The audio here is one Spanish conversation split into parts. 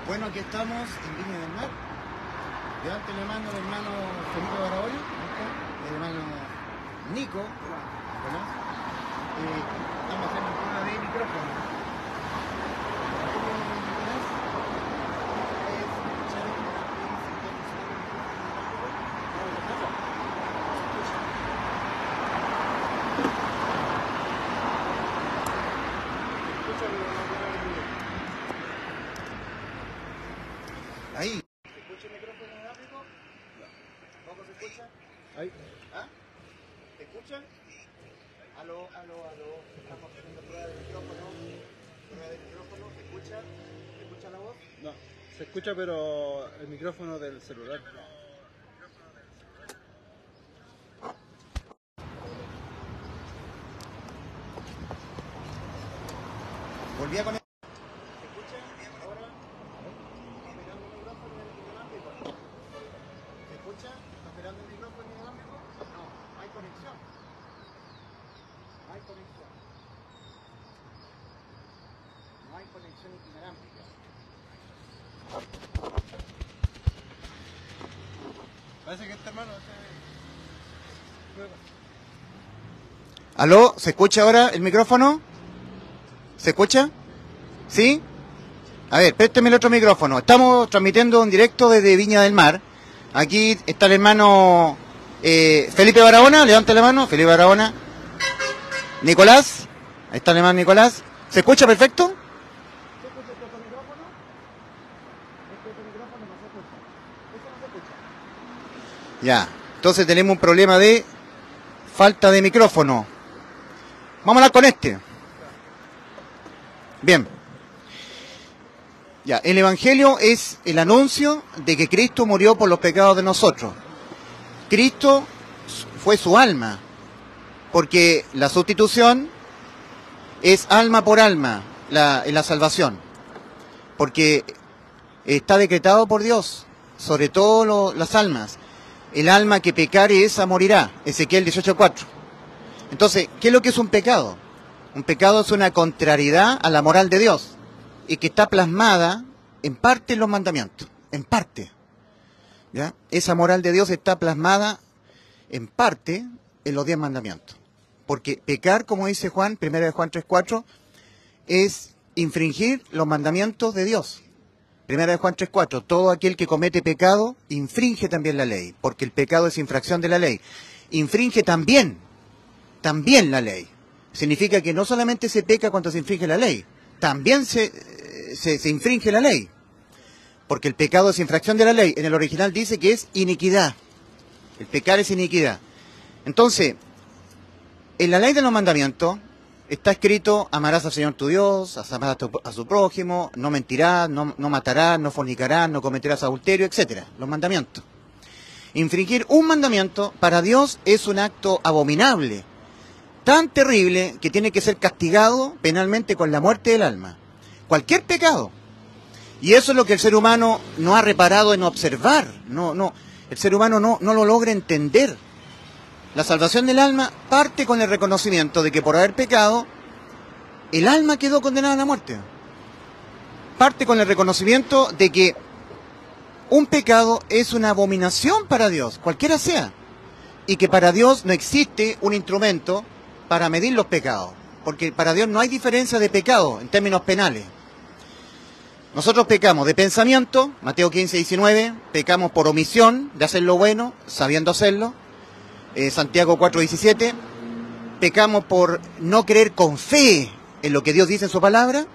Bueno, aquí estamos en Viña del Mar. Delante le mando al hermano Felipe Barahona, el hermano Nico, Nicolás. Estamos haciendo un tema de micrófono. Ahí. ¿Se escucha el micrófono inalámbrico? ¿Cómo se escucha? Ahí. ¿Ah? ¿Se escucha? Aló. Estamos haciendo prueba de micrófono. Prueba de micrófono. ¿Se escucha? ¿Se escucha la voz? No, se escucha pero el micrófono del celular. Volví a conectar. ¿Se escucha? Ahora. ¿Está esperando el micrófono inalámbrico? ¿Se escucha? ¿Está esperando el micrófono inalámbrico? No, hay conexión. No hay conexión. No hay conexión inalámbrica. Parece que este hermano... ¿Aló? ¿Se escucha ahora el micrófono? ¿Se escucha? ¿Sí? A ver, présteme el otro micrófono. Estamos transmitiendo en directo desde Viña del Mar. Aquí está el hermano Felipe Barahona. Levanta la mano. Felipe Barahona. Nicolás. Ahí está el hermano Nicolás. ¿Se escucha perfecto? ¿Se escucha este micrófono? Este micrófono no se escucha. Eso no se escucha. Ya. Entonces tenemos un problema de falta de micrófono. Vamos a hablar con este. Bien. Ya, el Evangelio es el anuncio de que Cristo murió por los pecados de nosotros. Cristo fue su alma, porque la sustitución es alma por alma en la salvación, porque está decretado por Dios, sobre todo las almas. El alma que pecare esa morirá, Ezequiel 18:4. Entonces, ¿qué es lo que es un pecado? Un pecado es una contrariedad a la moral de Dios y que está plasmada en parte en los mandamientos, en parte. ¿Ya? Esa moral de Dios está plasmada en parte en los 10 mandamientos. Porque pecar, como dice Juan, 1 Juan 3:4, es infringir los mandamientos de Dios. 1 Juan 3:4, todo aquel que comete pecado infringe también la ley, porque el pecado es infracción de la ley. Infringe también la ley. Significa que no solamente se peca cuando se infringe la ley, también se infringe la ley. Porque el pecado es infracción de la ley. En el original dice que es iniquidad. El pecar es iniquidad. Entonces, en la ley de los mandamientos está escrito: amarás al Señor tu Dios, amarás a su prójimo, no mentirás, no matarás, no fornicarás, no cometerás adulterio, etc. Los mandamientos. Infringir un mandamiento para Dios es un acto abominable, tan terrible que tiene que ser castigado penalmente con la muerte del alma. Cualquier pecado. Y eso es lo que el ser humano no ha reparado en observar. El ser humano no lo logra entender. La salvación del alma parte con el reconocimiento de que por haber pecado, el alma quedó condenada a la muerte. Parte con el reconocimiento de que un pecado es una abominación para Dios, cualquiera sea. Y que para Dios no existe un instrumento para medir los pecados. Porque para Dios no hay diferencia de pecado en términos penales. Nosotros pecamos de pensamiento, Mateo 15:19, pecamos por omisión de hacer lo bueno, sabiendo hacerlo, Santiago 4:17, pecamos por no creer con fe en lo que Dios dice en su palabra,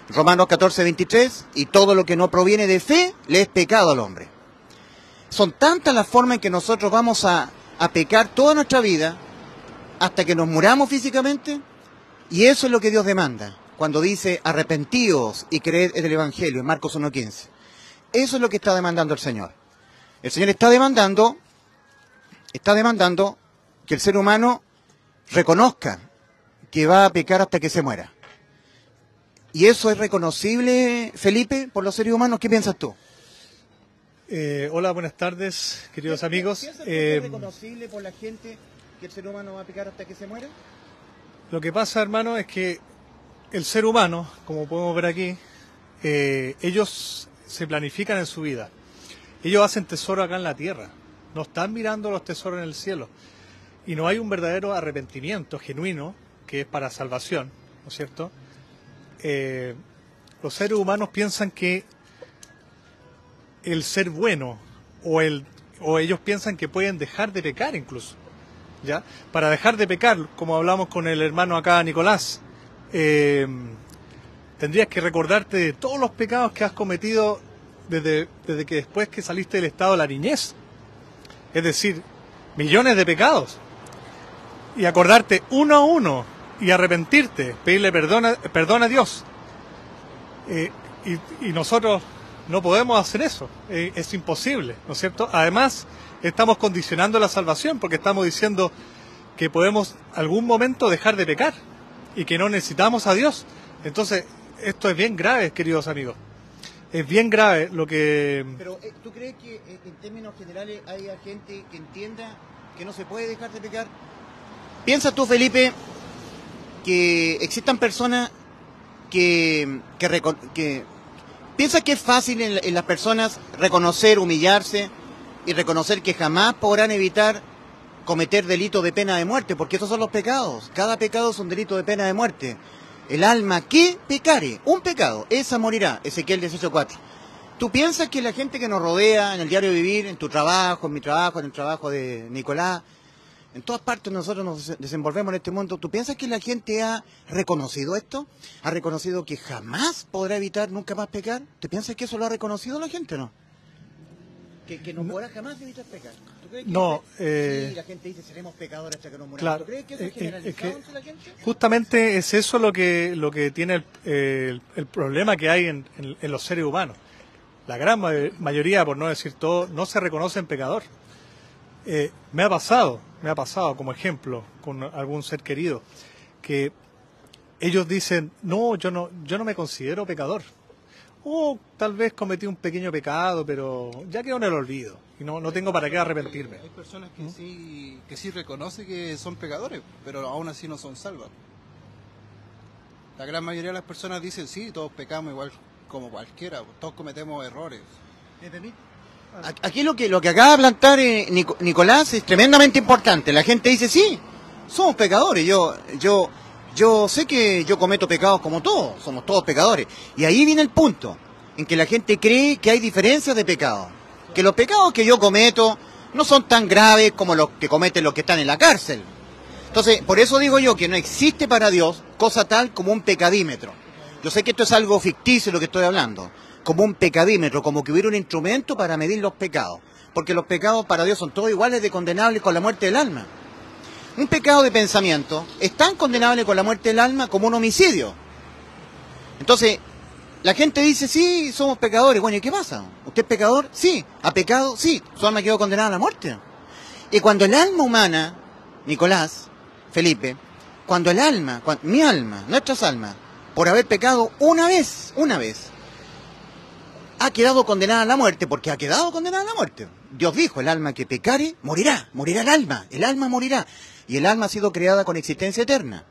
Romanos 14:23, y todo lo que no proviene de fe le es pecado al hombre. Son tantas las formas en que nosotros vamos a pecar toda nuestra vida hasta que nos muramos físicamente, y eso es lo que Dios demanda cuando dice: arrepentíos y creed en el Evangelio, en Marcos 1:15. Eso es lo que está demandando el Señor. El Señor está demandando que el ser humano reconozca que va a pecar hasta que se muera. ¿Y eso es reconocible, Felipe, por los seres humanos? ¿Qué piensas tú? Hola, buenas tardes, queridos amigos. ¿Piensas que es reconocible por la gente que el ser humano va a pecar hasta que se muera? Lo que pasa, hermano, es que el ser humano, como podemos ver aquí, ellos se planifican en su vida. Ellos hacen tesoro acá en la tierra, no están mirando los tesoros en el cielo. Y no hay un verdadero arrepentimiento genuino, que es para salvación, ¿no es cierto? Los seres humanos piensan que el ser bueno, o ellos piensan que pueden dejar de pecar incluso, ¿ya? Para dejar de pecar, como hablamos con el hermano acá, Nicolás, tendrías que recordarte de todos los pecados que has cometido desde que después que saliste del estado de la niñez. Es decir, millones de pecados. Y acordarte uno a uno y arrepentirte, pedirle perdón a Dios. Y nosotros no podemos hacer eso, es imposible, ¿no es cierto? Además, estamos condicionando la salvación porque estamos diciendo que podemos algún momento dejar de pecar y que no necesitamos a Dios. Entonces, esto es bien grave, queridos amigos. Es bien grave lo que... Pero, ¿tú crees que en términos generales hay gente que entienda que no se puede dejar de pecar? Piensa tú, Felipe, que existan personas que piensa que es fácil en las personas reconocer, humillarse y reconocer que jamás podrán evitar cometer delitos de pena de muerte, porque esos son los pecados. Cada pecado es un delito de pena de muerte. El alma que pecare, un pecado, esa morirá. Ezequiel 18:4. ¿Tú piensas que la gente que nos rodea en el diario vivir, en tu trabajo, en mi trabajo, en el trabajo de Nicolás, en todas partes nosotros nos desenvolvemos en este mundo, ¿tú piensas que la gente ha reconocido esto? ¿Ha reconocido que jamás podrá evitar nunca más pecar? ¿Te piensas que eso lo ha reconocido la gente o no? Que no podrá jamás evitar pecar. ¿Tú crees que no, sí, la gente dice seremos pecadores hasta que nos muramos? Claro, ¿Tú crees que eso es generalizado entre la gente? Justamente es eso lo que tiene el problema que hay en los seres humanos. La gran mayoría, por no decir todo, no se reconocen pecador. Me ha pasado como ejemplo con algún ser querido que ellos dicen, no, yo no me considero pecador, o tal vez cometí un pequeño pecado, pero ya quedó en el olvido y no tengo para qué arrepentirme. Hay personas que sí reconocen que son pecadores, pero aún así no son salvas. La gran mayoría de las personas dicen, sí, todos pecamos igual como cualquiera, todos cometemos errores. ¿Me permite? Aquí lo que acaba de plantar Nicolás es tremendamente importante. La gente dice, sí, somos pecadores. Yo sé que yo cometo pecados como todos, somos todos pecadores. Y ahí viene el punto, en que la gente cree que hay diferencias de pecado. Que los pecados que yo cometo no son tan graves como los que cometen los que están en la cárcel. Entonces, por eso digo yo que no existe para Dios cosa tal como un pecadímetro. Yo sé que esto es algo ficticio lo que estoy hablando. Como un pecadímetro, como que hubiera un instrumento para medir los pecados. Porque los pecados para Dios son todos iguales de condenables con la muerte del alma. Un pecado de pensamiento es tan condenable con la muerte del alma como un homicidio. Entonces, la gente dice, sí, somos pecadores. Bueno, ¿y qué pasa? ¿Usted es pecador? Sí. ¿Ha pecado? Sí. Su alma quedó condenada a la muerte. Y cuando el alma humana, Nicolás, Felipe, cuando el alma, mi alma, nuestras almas, por haber pecado una vez, ha quedado condenada a la muerte, porque ha quedado condenada a la muerte. Dios dijo, el alma que pecare, morirá el alma morirá. Y el alma ha sido creada con existencia eterna.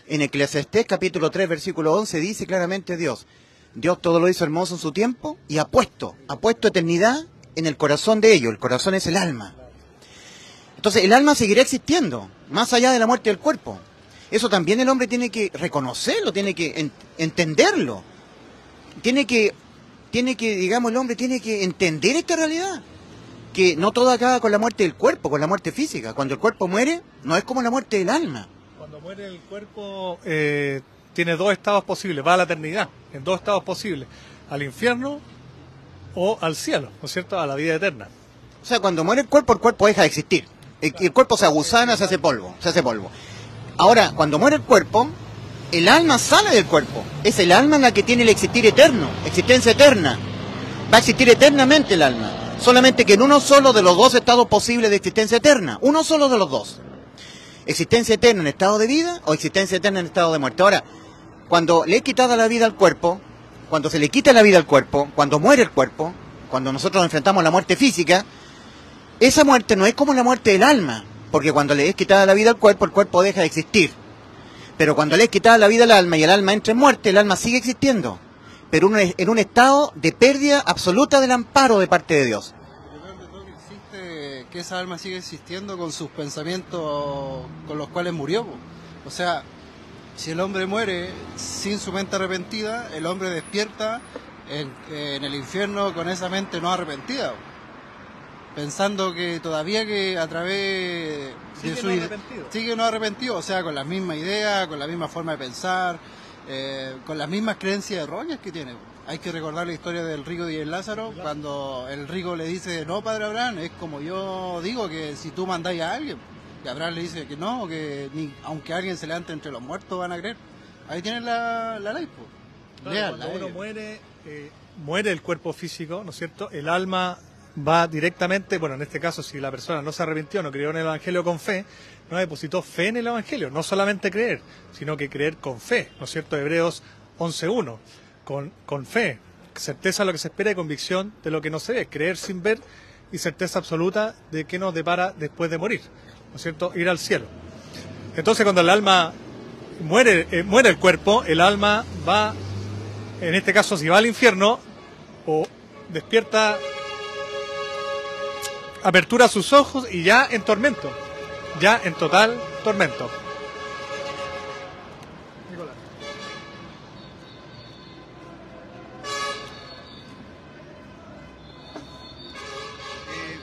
En Eclesiastés capítulo 3, versículo 11, dice claramente Dios todo lo hizo hermoso en su tiempo y ha puesto eternidad en el corazón de ellos. El corazón es el alma. Entonces el alma seguirá existiendo, más allá de la muerte del cuerpo. Eso también el hombre tiene que reconocerlo, tiene que entenderlo. El hombre tiene que entender esta realidad. Que no todo acaba con la muerte del cuerpo, con la muerte física. Cuando el cuerpo muere, no es como la muerte del alma. Cuando muere el cuerpo, tiene dos estados posibles, va a la eternidad, en dos estados posibles, al infierno o al cielo, ¿no es cierto?, a la vida eterna. O sea, cuando muere el cuerpo deja de existir. El cuerpo se aguzana, se hace polvo. Ahora, cuando muere el cuerpo, el alma sale del cuerpo. Es el alma la que tiene el existir eterno, existencia eterna. Va a existir eternamente el alma. Solamente que en uno solo de los dos estados posibles de existencia eterna. Uno solo de los dos. Existencia eterna en estado de vida o existencia eterna en estado de muerte. Ahora, cuando le he quitado la vida al cuerpo, cuando se le quita la vida al cuerpo, cuando muere el cuerpo, cuando nosotros enfrentamos la muerte física, esa muerte no es como la muerte del alma. Porque cuando le es quitada la vida al cuerpo, el cuerpo deja de existir. Pero cuando le es quitada la vida al alma y el alma entra en muerte, el alma sigue existiendo. pero en un estado de pérdida absoluta del amparo de parte de Dios. Lo peor de todo que existe, que esa alma sigue existiendo con sus pensamientos con los cuales murió, po. O sea, si el hombre muere sin su mente arrepentida, el hombre despierta en el infierno con esa mente no arrepentida, po. Pensando que todavía que a través de su sigue no arrepentido, o sea, con la misma idea, con la misma forma de pensar, con las mismas creencias erróneas que tiene. Hay que recordar la historia del rico y el Lázaro, cuando el rico le dice, no, padre Abraham, es como yo digo, que si tú mandáis a alguien, y Abraham le dice que no, que ni aunque alguien se levante entre los muertos van a creer. Ahí tienen la ley, pues. Claro, cuando uno muere, muere el cuerpo físico, ¿no es cierto? El alma va directamente, bueno, en este caso, si la persona no se arrepintió, no creyó en el Evangelio con fe, no depositó fe en el Evangelio, no solamente creer, sino que creer con fe, ¿no es cierto? Hebreos 11.1, con fe, certeza de lo que se espera y convicción de lo que no se ve, creer sin ver y certeza absoluta de que nos depara después de morir, ¿no es cierto? Ir al cielo. Entonces, cuando el alma muere el cuerpo, el alma va, en este caso, si va al infierno, o despierta, apertura sus ojos y ya en tormento, ya en total tormento. Nicolás.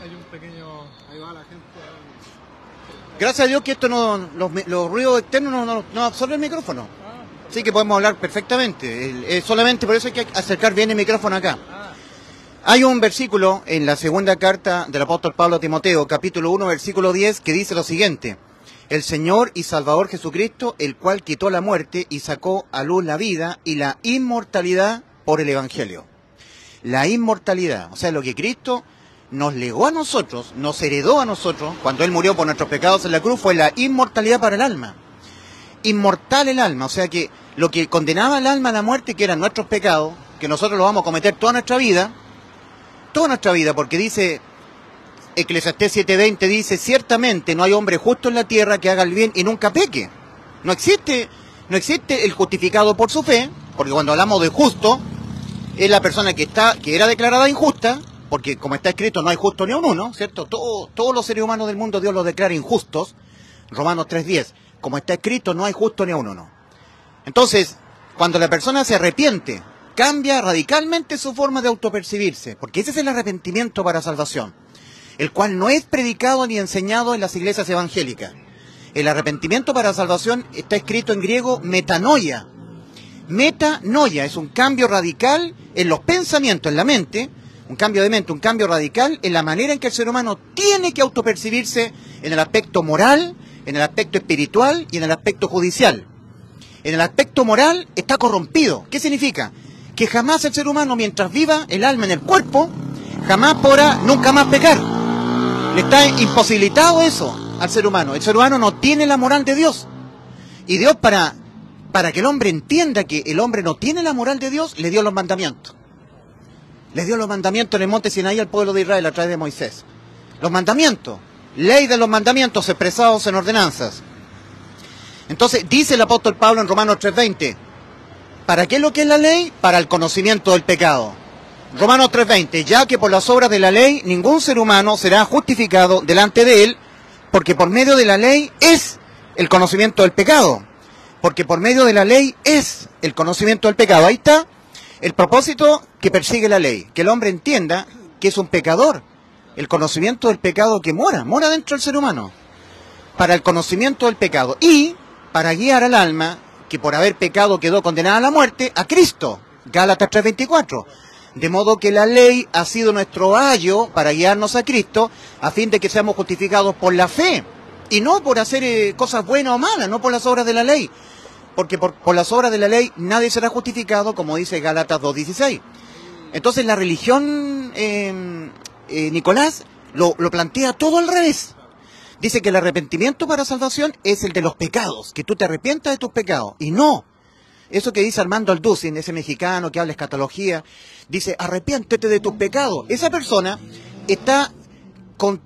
Hay un pequeño... Ahí va la gente. Gracias a Dios que esto los ruidos externos no absorben el micrófono. Sí que podemos hablar perfectamente. Solamente por eso hay que acercar bien el micrófono acá. Hay un versículo en la segunda carta del apóstol Pablo a Timoteo, capítulo 1, versículo 10, que dice lo siguiente: el Señor y Salvador Jesucristo, el cual quitó la muerte y sacó a luz la vida y la inmortalidad por el Evangelio. La inmortalidad, o sea, lo que Cristo nos legó a nosotros, nos heredó a nosotros, cuando Él murió por nuestros pecados en la cruz, fue la inmortalidad para el alma. Inmortal el alma, o sea que lo que condenaba al alma a la muerte, que eran nuestros pecados, que nosotros los vamos a cometer toda nuestra vida, porque dice, Eclesiastés 7:20 dice, ciertamente no hay hombre justo en la tierra que haga el bien y nunca peque. No existe el justificado por su fe, porque cuando hablamos de justo, es la persona que era declarada injusta, porque como está escrito, no hay justo ni un uno, ¿cierto? Todos los seres humanos del mundo Dios los declara injustos, Romanos 3:10, como está escrito, no hay justo ni un uno. Entonces, cuando la persona se arrepiente, cambia radicalmente su forma de autopercibirse, porque ese es el arrepentimiento para salvación, el cual no es predicado ni enseñado en las iglesias evangélicas. El arrepentimiento para salvación está escrito en griego metanoia. Metanoia es un cambio radical en los pensamientos, en la mente, un cambio de mente, un cambio radical en la manera en que el ser humano tiene que autopercibirse en el aspecto moral, en el aspecto espiritual y en el aspecto judicial. En el aspecto moral está corrompido. ¿Qué significa? Que jamás el ser humano, mientras viva el alma en el cuerpo, jamás podrá nunca más pecar. Le está imposibilitado eso al ser humano. El ser humano no tiene la moral de Dios. Y Dios, para que el hombre entienda que el hombre no tiene la moral de Dios, le dio los mandamientos. Le dio los mandamientos en el monte Sinaí al pueblo de Israel a través de Moisés. Los mandamientos, ley de los mandamientos expresados en ordenanzas. Entonces, dice el apóstol Pablo en Romanos 3:20, ¿para qué es lo que es la ley? Para el conocimiento del pecado. Romanos 3:20, ya que por las obras de la ley ningún ser humano será justificado delante de él, porque por medio de la ley es el conocimiento del pecado. Porque por medio de la ley es el conocimiento del pecado. Ahí está el propósito que persigue la ley, que el hombre entienda que es un pecador. El conocimiento del pecado que mora dentro del ser humano. Para el conocimiento del pecado y para guiar al alma, que por haber pecado quedó condenada a la muerte, a Cristo. Gálatas 3:24. De modo que la ley ha sido nuestro ayo para guiarnos a Cristo, a fin de que seamos justificados por la fe, y no por hacer cosas buenas o malas, no por las obras de la ley. Porque por las obras de la ley nadie será justificado, como dice Gálatas 2:16. Entonces la religión, Nicolás, lo plantea todo al revés. Dice que el arrepentimiento para salvación es el de los pecados, que tú te arrepientas de tus pecados. Y no, eso que dice Armando Alducin, ese mexicano que habla escatología, dice, arrepiéntete de tus pecados. Esa persona está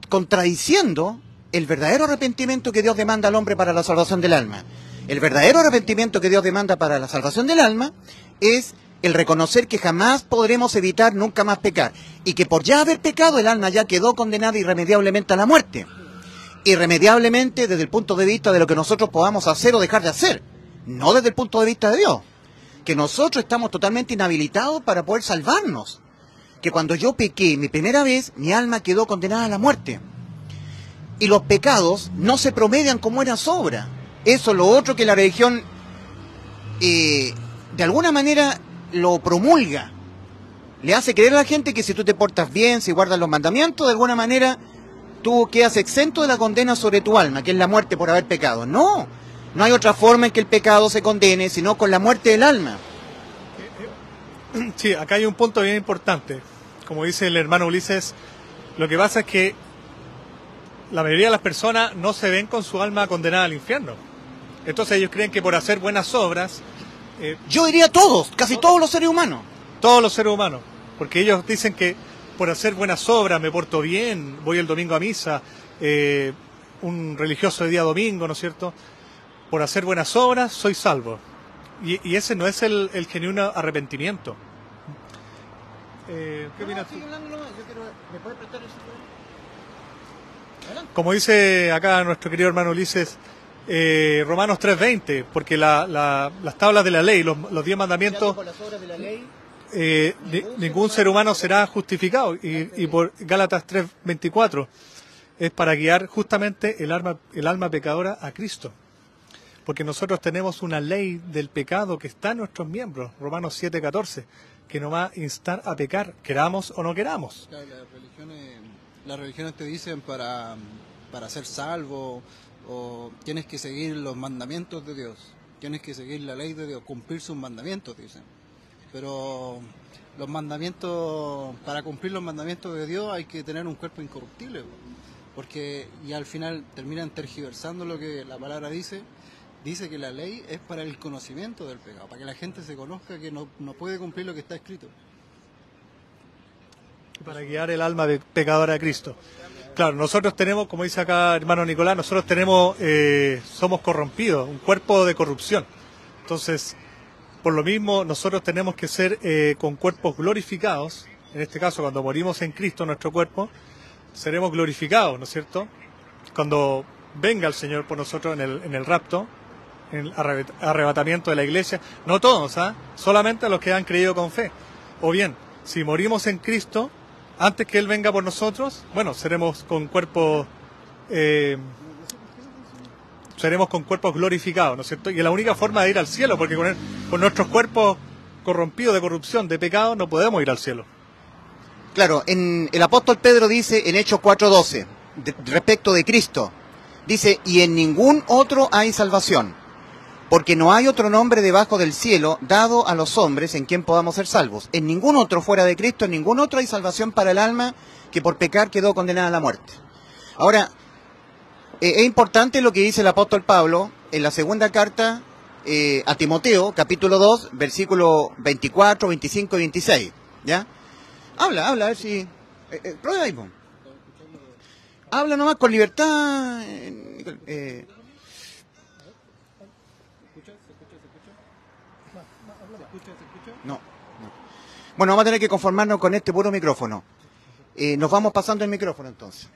contradiciendo el verdadero arrepentimiento que Dios demanda al hombre para la salvación del alma. El verdadero arrepentimiento que Dios demanda para la salvación del alma es el reconocer que jamás podremos evitar nunca más pecar, y que por ya haber pecado el alma ya quedó condenada irremediablemente a la muerte. Irremediablemente desde el punto de vista de lo que nosotros podamos hacer o dejar de hacer, no desde el punto de vista de Dios, que nosotros estamos totalmente inhabilitados para poder salvarnos, que cuando yo pequé mi primera vez, mi alma quedó condenada a la muerte, y los pecados no se promedian como una sobra. Eso es lo otro que la religión de alguna manera lo promulga, le hace creer a la gente que si tú te portas bien, si guardas los mandamientos, de alguna manera tú quedas exento de la condena sobre tu alma, que es la muerte por haber pecado. No, no hay otra forma en que el pecado se condene, sino con la muerte del alma. Sí, acá hay un punto bien importante. Como dice el hermano Ulises, lo que pasa es que la mayoría de las personas no se ven con su alma condenada al infierno. Entonces ellos creen que por hacer buenas obras... yo diría todos, casi todos los seres humanos. Todos los seres humanos, porque ellos dicen que por hacer buenas obras, me porto bien, voy el domingo a misa, un religioso de día domingo, ¿no es cierto? Por hacer buenas obras soy salvo. Y ese no es el genuino arrepentimiento. ¿Qué opinas tú? Como dice acá nuestro querido hermano Ulises, Romanos 3:20, porque las tablas de la ley, los 10 mandamientos... ningún ser humano será justificado, y por Gálatas 3:24 es para guiar justamente el alma pecadora a Cristo, porque nosotros tenemos una ley del pecado que está en nuestros miembros, Romanos 7:14, que nos va a instar a pecar, queramos o no queramos. Claro, las religiones te dicen para ser salvo, o tienes que seguir los mandamientos de Dios, tienes que seguir la ley de Dios, cumplir sus mandamientos, dicen. Pero los mandamientos, para cumplir los mandamientos de Dios hay que tener un cuerpo incorruptible, porque y al final terminan tergiversando lo que la palabra dice que la ley es para el conocimiento del pecado, para que la gente se conozca que no puede cumplir lo que está escrito. Para guiar el alma pecadora a Cristo. Claro, nosotros tenemos, como dice acá hermano Nicolás, nosotros tenemos, somos corrompidos, un cuerpo de corrupción. Entonces, por lo mismo, nosotros tenemos que ser con cuerpos glorificados. En este caso, cuando morimos en Cristo, nuestro cuerpo, seremos glorificados, ¿no es cierto? Cuando venga el Señor por nosotros en el rapto, en el arrebatamiento de la iglesia. No todos, solamente los que han creído con fe. O bien, si morimos en Cristo, antes que Él venga por nosotros, bueno, seremos con cuerpos... seremos con cuerpos glorificados, ¿no es cierto? Y es la única forma de ir al cielo, porque con nuestros cuerpos corrompidos de corrupción, de pecado, no podemos ir al cielo. Claro, el apóstol Pedro dice en Hechos 4:12, respecto de Cristo, dice, y en ningún otro hay salvación, porque no hay otro nombre debajo del cielo dado a los hombres en quien podamos ser salvos. En ningún otro fuera de Cristo, en ningún otro hay salvación para el alma que por pecar quedó condenada a la muerte. Ahora, es importante lo que dice el apóstol Pablo en la segunda carta a Timoteo, capítulo 2, versículos 24, 25 y 26. ¿Ya? Habla, a ver si... prueba ahí, po. Habla nomás con libertad. No. Bueno, vamos a tener que conformarnos con este puro micrófono. Nos vamos pasando el micrófono entonces.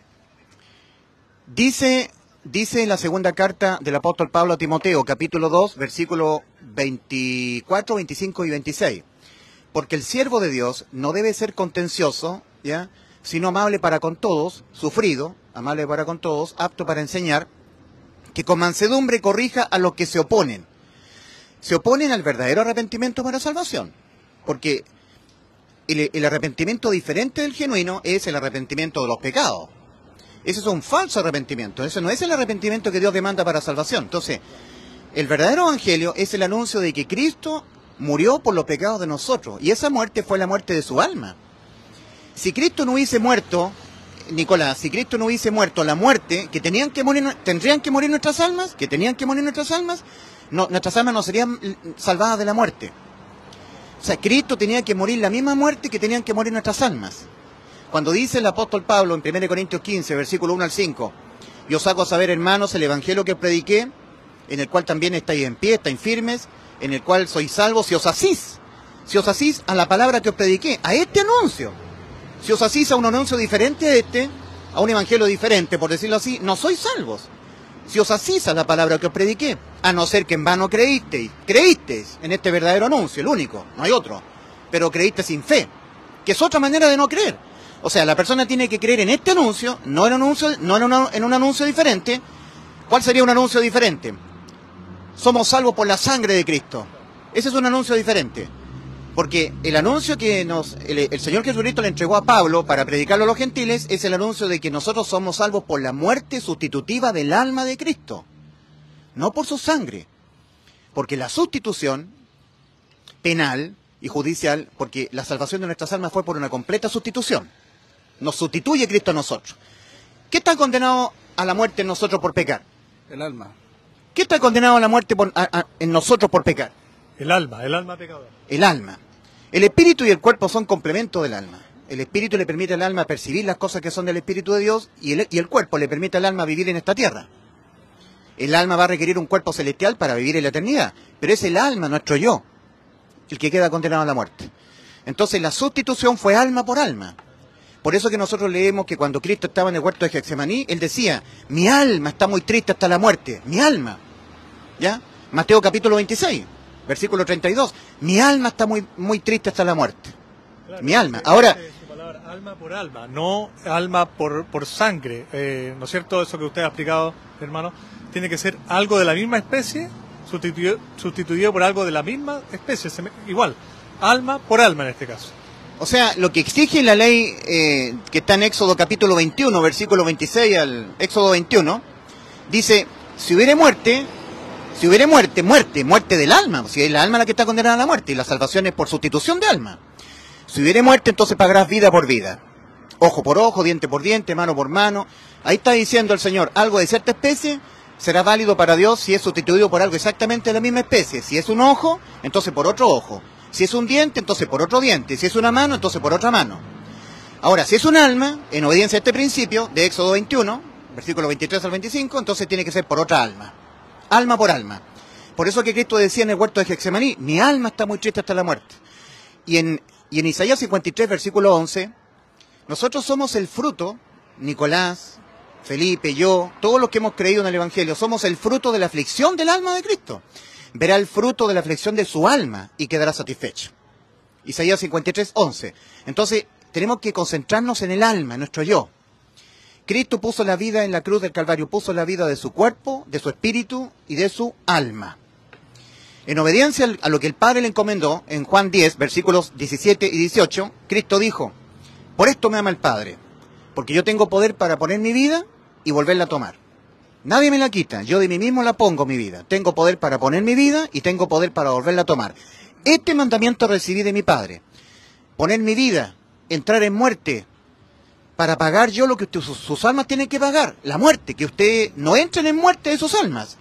Dice en la segunda carta del apóstol Pablo a Timoteo, capítulo 2, versículos 24, 25 y 26. Porque el siervo de Dios no debe ser contencioso, ¿ya?, sino amable para con todos, sufrido, amable para con todos, apto para enseñar, que con mansedumbre corrija a los que se oponen. Se oponen al verdadero arrepentimiento para salvación. Porque el arrepentimiento diferente del genuino es el arrepentimiento de los pecados. Ese es un falso arrepentimiento, ese no es el arrepentimiento que Dios demanda para salvación. Entonces, el verdadero evangelio es el anuncio de que Cristo murió por los pecados de nosotros, y esa muerte fue la muerte de su alma. Si Cristo no hubiese muerto, Nicolás, si Cristo no hubiese muerto la muerte que tendrían que morir nuestras almas, no, nuestras almas no serían salvadas de la muerte. O sea, Cristo tenía que morir la misma muerte que tenían que morir nuestras almas. Cuando dice el apóstol Pablo en 1 Corintios 15, versículo 1 al 5, yo os hago saber, hermanos, el evangelio que prediqué, en el cual también estáis en pie, estáis firmes, en el cual sois salvos si os asís si os asís a la palabra que os prediqué, a este anuncio. Si os asís a un anuncio diferente a este, a un evangelio diferente, por decirlo así, no sois salvos. Si os asís a la palabra que os prediqué, a no ser que en vano creísteis en este verdadero anuncio, el único, no hay otro, pero creíste sin fe, que es otra manera de no creer. O sea, la persona tiene que creer en este anuncio, no en un anuncio diferente. ¿Cuál sería un anuncio diferente? Somos salvos por la sangre de Cristo. Ese es un anuncio diferente. Porque el anuncio que el Señor Jesucristo le entregó a Pablo para predicarlo a los gentiles es el anuncio de que nosotros somos salvos por la muerte sustitutiva del alma de Cristo. No por su sangre. Porque la sustitución penal y judicial, porque la salvación de nuestras almas fue por una completa sustitución. Nos sustituye Cristo a nosotros. ¿Qué está condenado a la muerte en nosotros por pecar? El alma. ¿Qué está condenado a la muerte en nosotros por pecar? El alma pecador. El alma. El espíritu y el cuerpo son complementos del alma. El espíritu le permite al alma percibir las cosas que son del espíritu de Dios y el cuerpo le permite al alma vivir en esta tierra. El alma va a requerir un cuerpo celestial para vivir en la eternidad, pero es el alma, nuestro yo, el que queda condenado a la muerte. Entonces la sustitución fue alma por alma. Por eso que nosotros leemos que cuando Cristo estaba en el huerto de Getsemaní, Él decía, mi alma está muy triste hasta la muerte, mi alma. ¿Ya? Mateo capítulo 26. Versículo 32. Mi alma está muy triste hasta la muerte. Claro, mi alma. Ahora, su palabra, alma por alma, no alma por sangre. ¿No es cierto? Eso que usted ha explicado, hermano. Tiene que ser algo de la misma especie, sustituido por algo de la misma especie. Igual, alma por alma en este caso. O sea, lo que exige la ley que está en Éxodo capítulo 21, versículo 26 al Éxodo 21, dice, si hubiere muerte del alma, si es la alma la que está condenada a la muerte, y la salvación es por sustitución de alma. Si hubiere muerte, entonces pagarás vida por vida. Ojo por ojo, diente por diente, mano por mano. Ahí está diciendo el Señor, algo de cierta especie será válido para Dios si es sustituido por algo exactamente de la misma especie. Si es un ojo, entonces por otro ojo. Si es un diente, entonces por otro diente. Si es una mano, entonces por otra mano. Ahora, si es un alma, en obediencia a este principio de Éxodo 21, versículo 23 al 25, entonces tiene que ser por otra alma. Alma por alma. Por eso que Cristo decía en el huerto de Getsemaní, mi alma está muy triste hasta la muerte. Y en Isaías 53, versículo 11, nosotros somos el fruto, Nicolás, Felipe, yo, todos los que hemos creído en el Evangelio, somos el fruto de la aflicción del alma de Cristo. Verá el fruto de la aflicción de su alma y quedará satisfecho. Isaías 53, 11. Entonces, tenemos que concentrarnos en el alma, en nuestro yo. Cristo puso la vida en la cruz del Calvario, puso la vida de su cuerpo, de su espíritu y de su alma. En obediencia a lo que el Padre le encomendó, en Juan 10, versículos 17 y 18, Cristo dijo, por esto me ama el Padre, porque yo tengo poder para poner mi vida y volverla a tomar. Nadie me la quita, yo de mí mismo la pongo mi vida. Tengo poder para poner mi vida y tengo poder para volverla a tomar. Este mandamiento recibí de mi Padre, poner mi vida, entrar en muerte, para pagar yo lo que sus almas tienen que pagar, la muerte, que ustedes no entren en muerte de sus almas,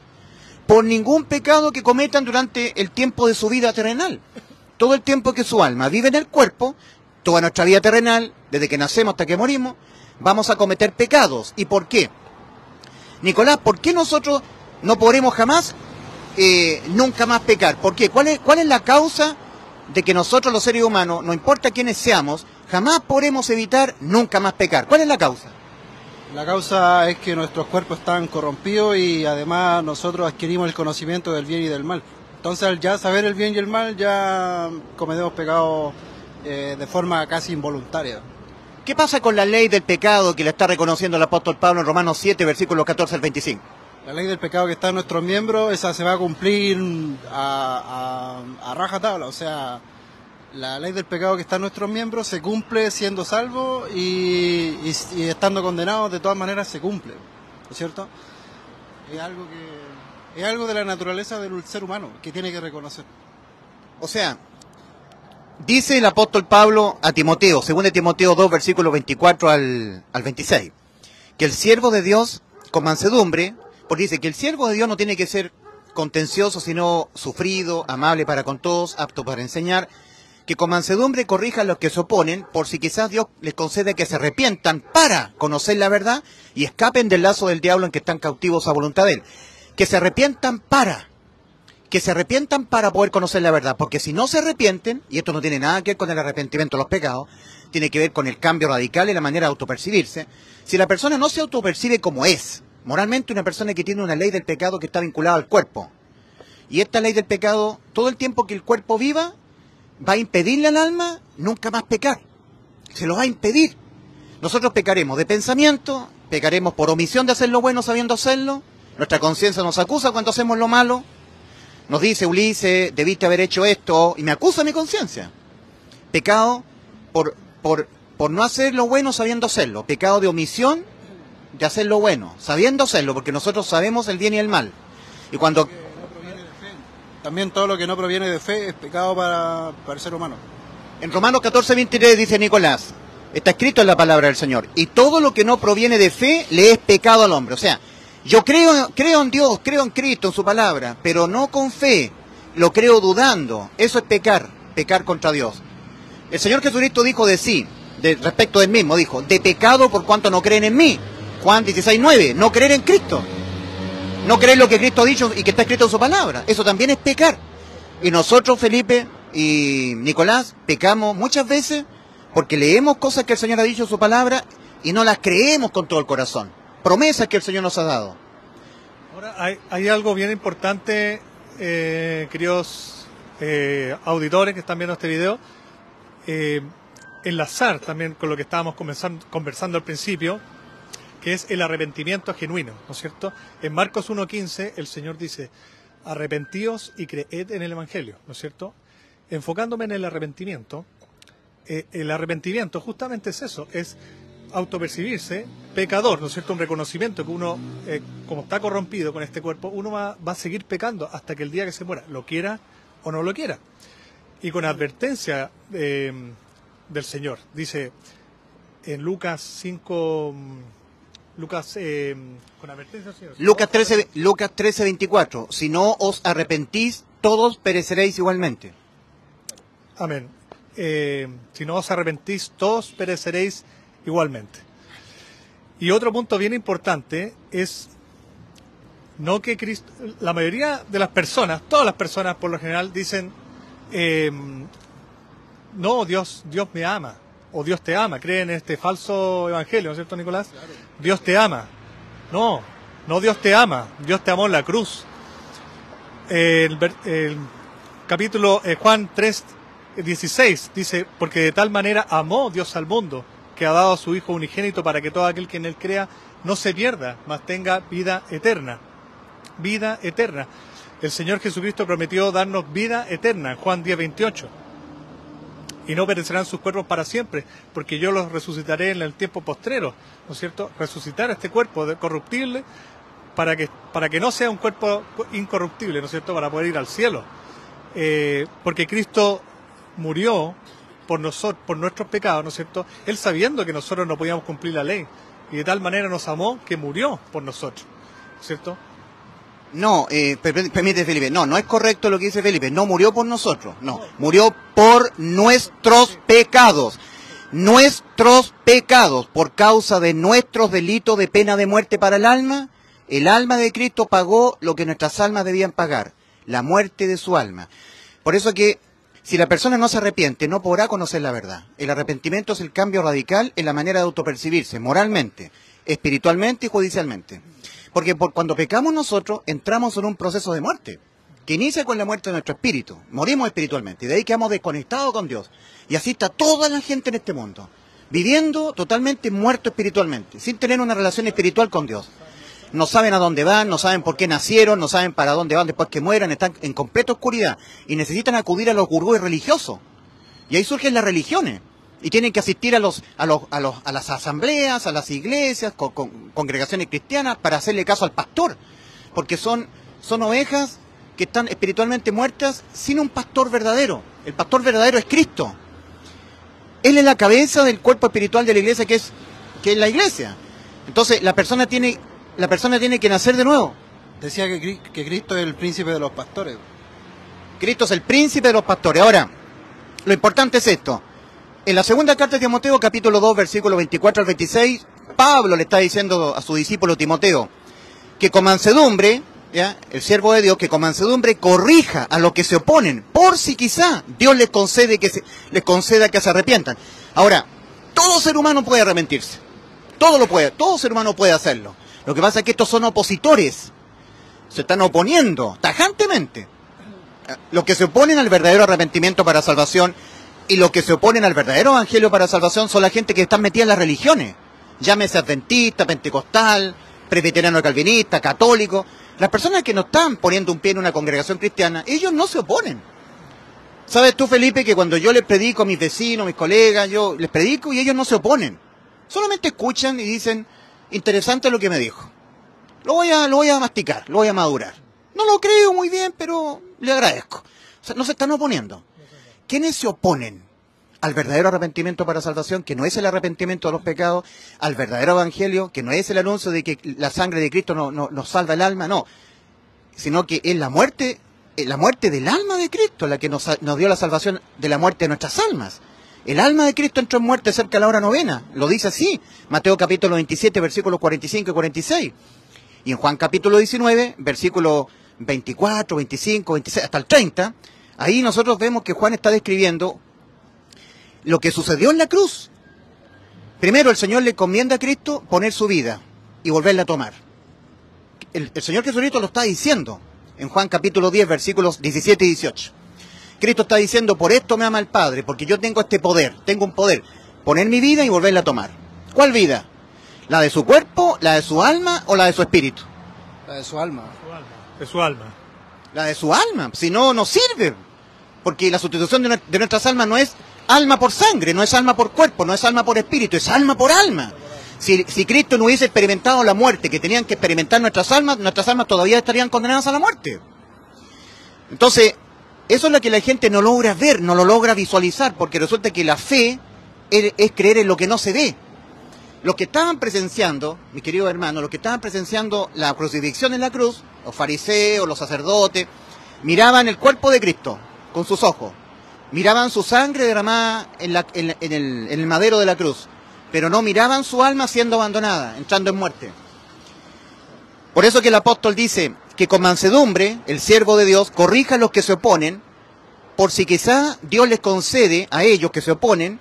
por ningún pecado que cometan durante el tiempo de su vida terrenal. Todo el tiempo que su alma vive en el cuerpo, toda nuestra vida terrenal, desde que nacemos hasta que morimos, vamos a cometer pecados. ¿Y por qué? Nicolás, ¿por qué nosotros no podremos jamás, nunca más pecar? ¿Por qué? ¿Cuál es la causa de que nosotros los seres humanos, no importa quiénes seamos, jamás podremos evitar nunca más pecar? ¿Cuál es la causa? La causa es que nuestros cuerpos están corrompidos y además nosotros adquirimos el conocimiento del bien y del mal. Entonces al ya saber el bien y el mal ya cometemos pecados de forma casi involuntaria. ¿Qué pasa con la ley del pecado que le está reconociendo el apóstol Pablo en Romanos 7, versículos 14 al 25? La ley del pecado que está en nuestros miembros, esa se va a cumplir a rajatabla, o sea, la ley del pecado que está en nuestros miembros se cumple siendo salvo y estando condenados, de todas maneras se cumple, ¿no es cierto? Es algo de la naturaleza del ser humano que tiene que reconocer. O sea, dice el apóstol Pablo a Timoteo, 2 Timoteo 2, versículos 24 al 26, que el siervo de Dios, con mansedumbre, porque dice que el siervo de Dios no tiene que ser contencioso, sino sufrido, amable para con todos, apto para enseñar, que con mansedumbre corrija a los que se oponen, por si quizás Dios les concede que se arrepientan para conocer la verdad y escapen del lazo del diablo en que están cautivos a voluntad de él. Que se arrepientan para, que se arrepientan para poder conocer la verdad, porque si no se arrepienten, y esto no tiene nada que ver con el arrepentimiento de los pecados, tiene que ver con el cambio radical y la manera de autopercibirse. Si la persona no se autopercibe como es, moralmente una persona que tiene una ley del pecado que está vinculada al cuerpo, y esta ley del pecado, todo el tiempo que el cuerpo viva, va a impedirle al alma nunca más pecar. Se lo va a impedir. Nosotros pecaremos de pensamiento, pecaremos por omisión de hacer lo bueno sabiendo hacerlo, nuestra conciencia nos acusa cuando hacemos lo malo, nos dice Ulises, debiste haber hecho esto, y me acusa mi conciencia. Pecado por no hacer lo bueno sabiendo hacerlo, pecado de omisión de hacer lo bueno, sabiendo hacerlo, porque nosotros sabemos el bien y el mal. Y cuando... También todo lo que no proviene de fe es pecado para el ser humano. En Romanos 14:23 dice Nicolás, está escrito en la palabra del Señor, y todo lo que no proviene de fe le es pecado al hombre. O sea, yo creo en Dios, creo en Cristo, en su palabra, pero no con fe, lo creo dudando. Eso es pecar contra Dios. El Señor Jesucristo dijo de sí, respecto del mismo, dijo, de pecado por cuanto no creen en mí. Juan 16:9, no creer en Cristo. No creer lo que Cristo ha dicho y que está escrito en su palabra. Eso también es pecar. Y nosotros, Felipe y Nicolás, pecamos muchas veces porque leemos cosas que el Señor ha dicho en su palabra y no las creemos con todo el corazón. Promesas que el Señor nos ha dado. Ahora, hay algo bien importante, queridos auditores que están viendo este video, enlazar también con lo que estábamos conversando al principio, que es el arrepentimiento genuino, ¿no es cierto? En Marcos 1:15 el Señor dice, arrepentíos y creed en el Evangelio, ¿no es cierto? Enfocándome en el arrepentimiento justamente es eso, es autopercibirse pecador, ¿no es cierto? Un reconocimiento que uno, como está corrompido con este cuerpo, uno va a seguir pecando hasta que el día que se muera, lo quiera o no lo quiera. Y con advertencia del Señor, dice en Lucas 5... con advertencia, señor. Lucas 13:24. Si no os arrepentís, todos pereceréis igualmente. Amén. Si no os arrepentís, todos pereceréis igualmente. Y otro punto bien importante es no que Cristo, la mayoría de las personas, todas las personas por lo general dicen, no, Dios me ama, o Dios te ama, creen en este falso evangelio, ¿no es cierto, Nicolás? Claro. Dios te ama. No Dios te ama, Dios te amó en la cruz. El capítulo Juan 3:16 dice, porque de tal manera amó Dios al mundo, que ha dado a su Hijo unigénito para que todo aquel que en él crea no se pierda, mas tenga vida eterna. Vida eterna. El Señor Jesucristo prometió darnos vida eterna, en Juan 10:28. Y no perecerán sus cuerpos para siempre, porque yo los resucitaré en el tiempo postrero, ¿no es cierto? Resucitar este cuerpo corruptible para que no sea un cuerpo incorruptible, ¿no es cierto? Para poder ir al cielo. Porque Cristo murió por nuestros pecados, ¿no es cierto? Él sabiendo que nosotros no podíamos cumplir la ley, y de tal manera nos amó que murió por nosotros, ¿cierto? No, permite Felipe, no es correcto lo que dice Felipe, no murió por nosotros, no, murió por nuestros pecados, por causa de nuestros delitos de pena de muerte para el alma de Cristo pagó lo que nuestras almas debían pagar, la muerte de su alma. Por eso que si la persona no se arrepiente, no podrá conocer la verdad. El arrepentimiento es el cambio radical en la manera de autopercibirse, moralmente, espiritualmente y judicialmente. Porque cuando pecamos nosotros, entramos en un proceso de muerte, que inicia con la muerte de nuestro espíritu. Morimos espiritualmente, y de ahí quedamos desconectados con Dios. Y así está toda la gente en este mundo, viviendo totalmente muerto espiritualmente, sin tener una relación espiritual con Dios. No saben a dónde van, no saben por qué nacieron, no saben para dónde van después que mueran, están en completa oscuridad y necesitan acudir a los gurúes religiosos. Y ahí surgen las religiones. Y tienen que asistir a las asambleas, a las iglesias, congregaciones cristianas para hacerle caso al pastor. Porque son ovejas que están espiritualmente muertas sin un pastor verdadero. El pastor verdadero es Cristo. Él es la cabeza del cuerpo espiritual de la iglesia que es la iglesia. Entonces la persona tiene que nacer de nuevo. Decía que Cristo es el príncipe de los pastores. Cristo es el príncipe de los pastores. Ahora, lo importante es esto. En la segunda carta de Timoteo, capítulo 2, versículos 24 al 26, Pablo le está diciendo a su discípulo Timoteo que con mansedumbre ¿ya? El siervo de Dios, que con mansedumbre corrija a los que se oponen, por si quizá Dios les conceda que se arrepientan. Ahora, todo ser humano puede arrepentirse. Todo ser humano puede hacerlo. Lo que pasa es que estos son opositores. Se están oponiendo tajantemente. Los que se oponen al verdadero arrepentimiento para salvación y los que se oponen al verdadero evangelio para salvación son la gente que está metida en las religiones. Llámese adventista, pentecostal, presbiteriano calvinista, católico. Las personas que no están poniendo un pie en una congregación cristiana, ellos no se oponen. ¿Sabes tú, Felipe, que cuando yo les predico a mis vecinos, mis colegas, yo les predico y ellos no se oponen? Solamente escuchan y dicen, interesante lo que me dijo. Lo voy a masticar, lo voy a madurar. No lo creo muy bien, pero le agradezco. O sea, no se están oponiendo. ¿Quiénes se oponen al verdadero arrepentimiento para salvación, que no es el arrepentimiento de los pecados, al verdadero evangelio, que no es el anuncio de que la sangre de Cristo nos salva el alma, no, sino que es la muerte del alma de Cristo la que nos dio la salvación de la muerte de nuestras almas? El alma de Cristo entró en muerte cerca de la hora novena, lo dice así, Mateo capítulo 27, versículos 45 y 46, y en Juan capítulo 19, versículos 24, 25, 26, hasta el 30, ahí nosotros vemos que Juan está describiendo lo que sucedió en la cruz. Primero, el Señor le encomienda a Cristo poner su vida y volverla a tomar. El Señor Jesucristo lo está diciendo en Juan capítulo 10, versículos 17 y 18. Cristo está diciendo, por esto me ama el Padre, porque yo tengo este poder, tengo un poder, poner mi vida y volverla a tomar. ¿Cuál vida? ¿La de su cuerpo, la de su alma o la de su espíritu? La de su alma. De su alma. La de su alma, si no, no sirve. Porque la sustitución de nuestras almas no es alma por sangre, no es alma por cuerpo, no es alma por espíritu, es alma por alma. Si Cristo no hubiese experimentado la muerte que tenían que experimentar nuestras almas todavía estarían condenadas a la muerte. Entonces, eso es lo que la gente no logra ver, no lo logra visualizar, porque resulta que la fe es creer en lo que no se ve. Los que estaban presenciando, mis queridos hermanos, los que estaban presenciando la crucifixión en la cruz, los fariseos, los sacerdotes, miraban el cuerpo de Cristo con sus ojos, miraban su sangre derramada en el madero de la cruz, pero no miraban su alma siendo abandonada, entrando en muerte. Por eso que el apóstol dice que con mansedumbre el siervo de Dios corrija a los que se oponen, por si quizá Dios les concede a ellos que se oponen,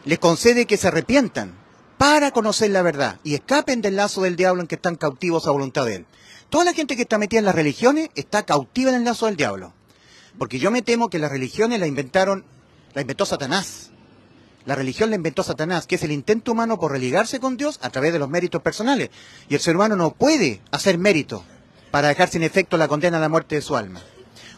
les concede que se arrepientan para conocer la verdad y escapen del lazo del diablo en que están cautivos a voluntad de él. Toda la gente que está metida en las religiones está cautiva en el lazo del diablo. Porque yo me temo que las religiones la inventó Satanás. La religión la inventó Satanás, que es el intento humano por religarse con Dios a través de los méritos personales. Y el ser humano no puede hacer mérito para dejar sin efecto la condena a la muerte de su alma.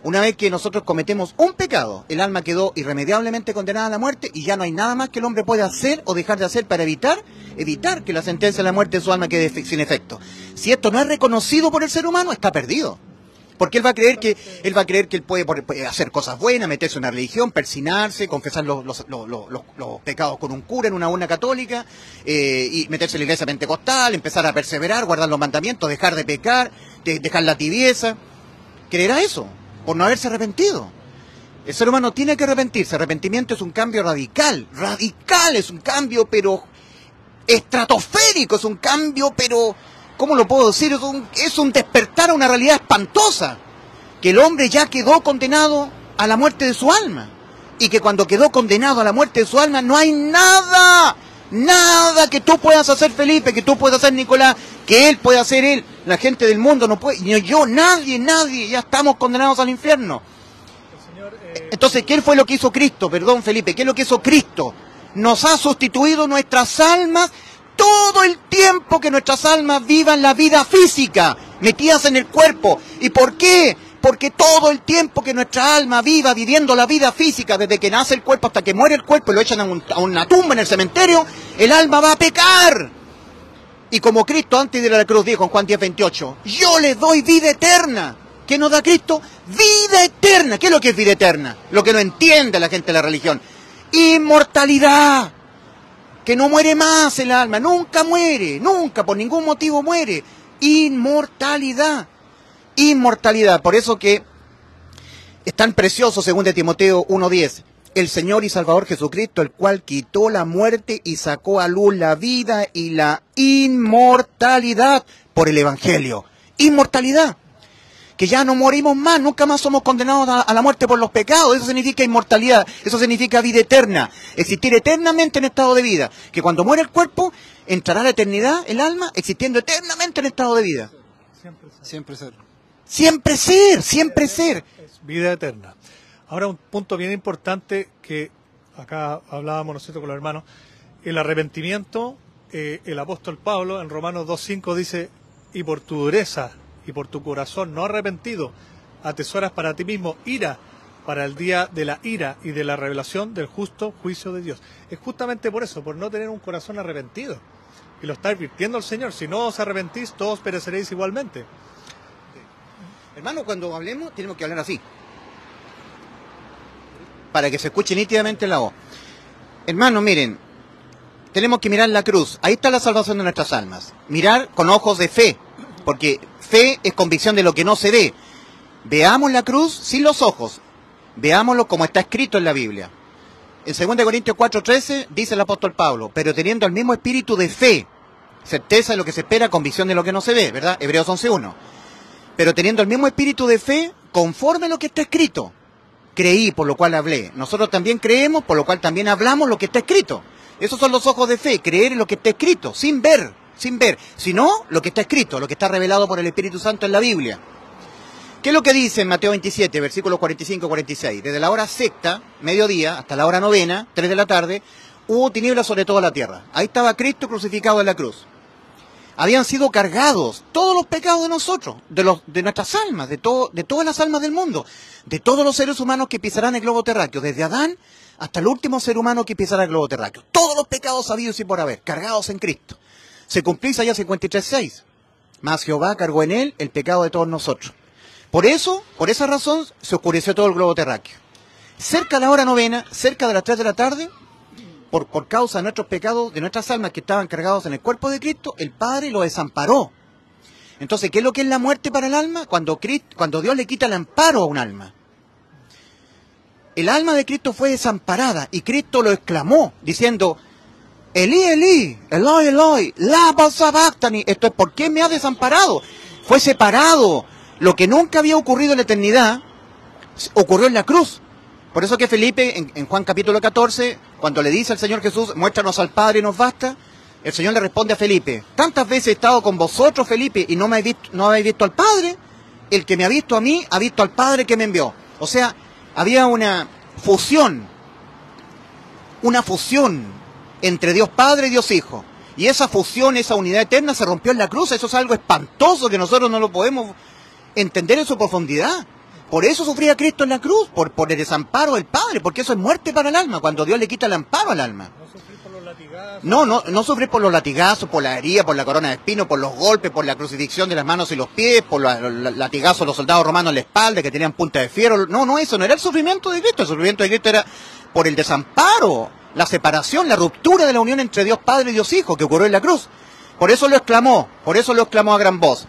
Una vez que nosotros cometemos un pecado, el alma quedó irremediablemente condenada a la muerte y ya no hay nada más que el hombre pueda hacer o dejar de hacer para evitar que la sentencia de la muerte de su alma quede sin efecto. Si esto no es reconocido por el ser humano, está perdido. Porque él va a creer que él puede hacer cosas buenas, meterse en una religión, persinarse, confesar los pecados con un cura en una urna católica, y meterse en la iglesia pentecostal, empezar a perseverar, guardar los mandamientos, dejar de pecar, dejar la tibieza. ¿Creerá eso? Por no haberse arrepentido. El ser humano tiene que arrepentirse. Arrepentimiento es un cambio radical. Radical es un cambio, pero estratosférico. Es un cambio, pero ¿cómo lo puedo decir? Es un despertar a una realidad espantosa. Que el hombre ya quedó condenado a la muerte de su alma. Y que cuando quedó condenado a la muerte de su alma, no hay nada que tú puedas hacer, Felipe, que tú puedas hacer, Nicolás, que él pueda hacer él. La gente del mundo no puede, ni yo, nadie, ya estamos condenados al infierno. Entonces, ¿qué fue lo que hizo Cristo? Perdón, Felipe, ¿qué es lo que hizo Cristo? Nos ha sustituido nuestras almas todo el tiempo que nuestras almas vivan la vida física, metidas en el cuerpo. ¿Y por qué? Porque todo el tiempo que nuestra alma viva viviendo la vida física, desde que nace el cuerpo hasta que muere el cuerpo y lo echan a una tumba en el cementerio, el alma va a pecar. Y como Cristo antes de ir a la cruz dijo en Juan 10:28, yo les doy vida eterna. ¿Qué nos da Cristo? Vida eterna. ¿Qué es lo que es vida eterna? Lo que no entiende la gente de la religión. Inmortalidad. Que no muere más el alma. Nunca muere. Nunca, por ningún motivo muere. Inmortalidad. Inmortalidad. Por eso que es tan precioso, según de Timoteo 1:10. El Señor y Salvador Jesucristo, el cual quitó la muerte y sacó a luz la vida y la inmortalidad por el Evangelio. Inmortalidad. Que ya no morimos más, nunca más somos condenados a la muerte por los pecados. Eso significa inmortalidad, eso significa vida eterna, existir eternamente en estado de vida. Que cuando muere el cuerpo, entrará la eternidad, el alma, existiendo eternamente en estado de vida. Siempre ser. Siempre ser, siempre ser. Es vida eterna. Ahora un punto bien importante que acá hablábamos nosotros con los hermanos, el arrepentimiento, el apóstol Pablo en Romanos 2.5 dice, y por tu dureza y por tu corazón no arrepentido, atesoras para ti mismo ira para el día de la ira y de la revelación del justo juicio de Dios. Es justamente por eso, por no tener un corazón arrepentido. Y lo está advirtiendo el Señor, si no os arrepentís, todos pereceréis igualmente. Hermano, cuando hablemos, tenemos que hablar así. Para que se escuche nítidamente la voz. Hermano, miren, tenemos que mirar la cruz. Ahí está la salvación de nuestras almas. Mirar con ojos de fe. Porque fe es convicción de lo que no se ve. Veamos la cruz sin los ojos. Veámoslo como está escrito en la Biblia. En 2 Corintios 4:13 dice el apóstol Pablo, pero teniendo el mismo espíritu de fe, certeza de lo que se espera, convicción de lo que no se ve, ¿verdad? Hebreos 11:1. Pero teniendo el mismo espíritu de fe, conforme a lo que está escrito. Creí, por lo cual hablé. Nosotros también creemos, por lo cual también hablamos lo que está escrito. Esos son los ojos de fe, creer en lo que está escrito, sin ver, sino lo que está escrito, lo que está revelado por el Espíritu Santo en la Biblia. ¿Qué es lo que dice en Mateo 27, versículos 45-46? Desde la hora sexta, mediodía, hasta la hora novena, 3 de la tarde, hubo tinieblas sobre toda la tierra. Ahí estaba Cristo crucificado en la cruz. Habían sido cargados todos los pecados de nosotros, de nuestras almas, de todas las almas del mundo, de todos los seres humanos que pisarán el globo terráqueo, desde Adán hasta el último ser humano que pisará el globo terráqueo. Todos los pecados habidos y por haber, cargados en Cristo. Se cumplió Isaías 53:6. Mas Jehová cargó en él el pecado de todos nosotros. Por esa razón, se oscureció todo el globo terráqueo. Cerca de la hora novena, cerca de las 3 de la tarde, por causa de nuestros pecados, de nuestras almas que estaban cargados en el cuerpo de Cristo, el Padre lo desamparó. Entonces, ¿qué es lo que es la muerte para el alma? Cuando Dios le quita el amparo a un alma. El alma de Cristo fue desamparada y Cristo lo exclamó, diciendo, Elí, Elí, Eloi, Eloi, lama sabactani. Esto es, ¿por qué me ha desamparado? Fue separado. Lo que nunca había ocurrido en la eternidad, ocurrió en la cruz. Por eso que Felipe, en Juan capítulo 14, cuando le dice al Señor Jesús, muéstranos al Padre y nos basta, el Señor le responde a Felipe, tantas veces he estado con vosotros, Felipe, y no habéis visto al Padre. El que me ha visto a mí, ha visto al Padre que me envió. O sea, había una fusión entre Dios Padre y Dios Hijo. Y esa fusión, esa unidad eterna se rompió en la cruz. Eso es algo espantoso que nosotros no lo podemos entender en su profundidad. Por eso sufría Cristo en la cruz, por el desamparo del Padre, porque eso es muerte para el alma, cuando Dios le quita el amparo al alma. No sufrir por los latigazos. No sufrir por los latigazos, por la herida, por la corona de espinos, por los golpes, por la crucifixión de las manos y los pies, por los latigazos de los soldados romanos en la espalda que tenían punta de fierro. No, eso no era el sufrimiento de Cristo. El sufrimiento de Cristo era por el desamparo, la separación, la ruptura de la unión entre Dios Padre y Dios Hijo que ocurrió en la cruz. Por eso lo exclamó a gran voz.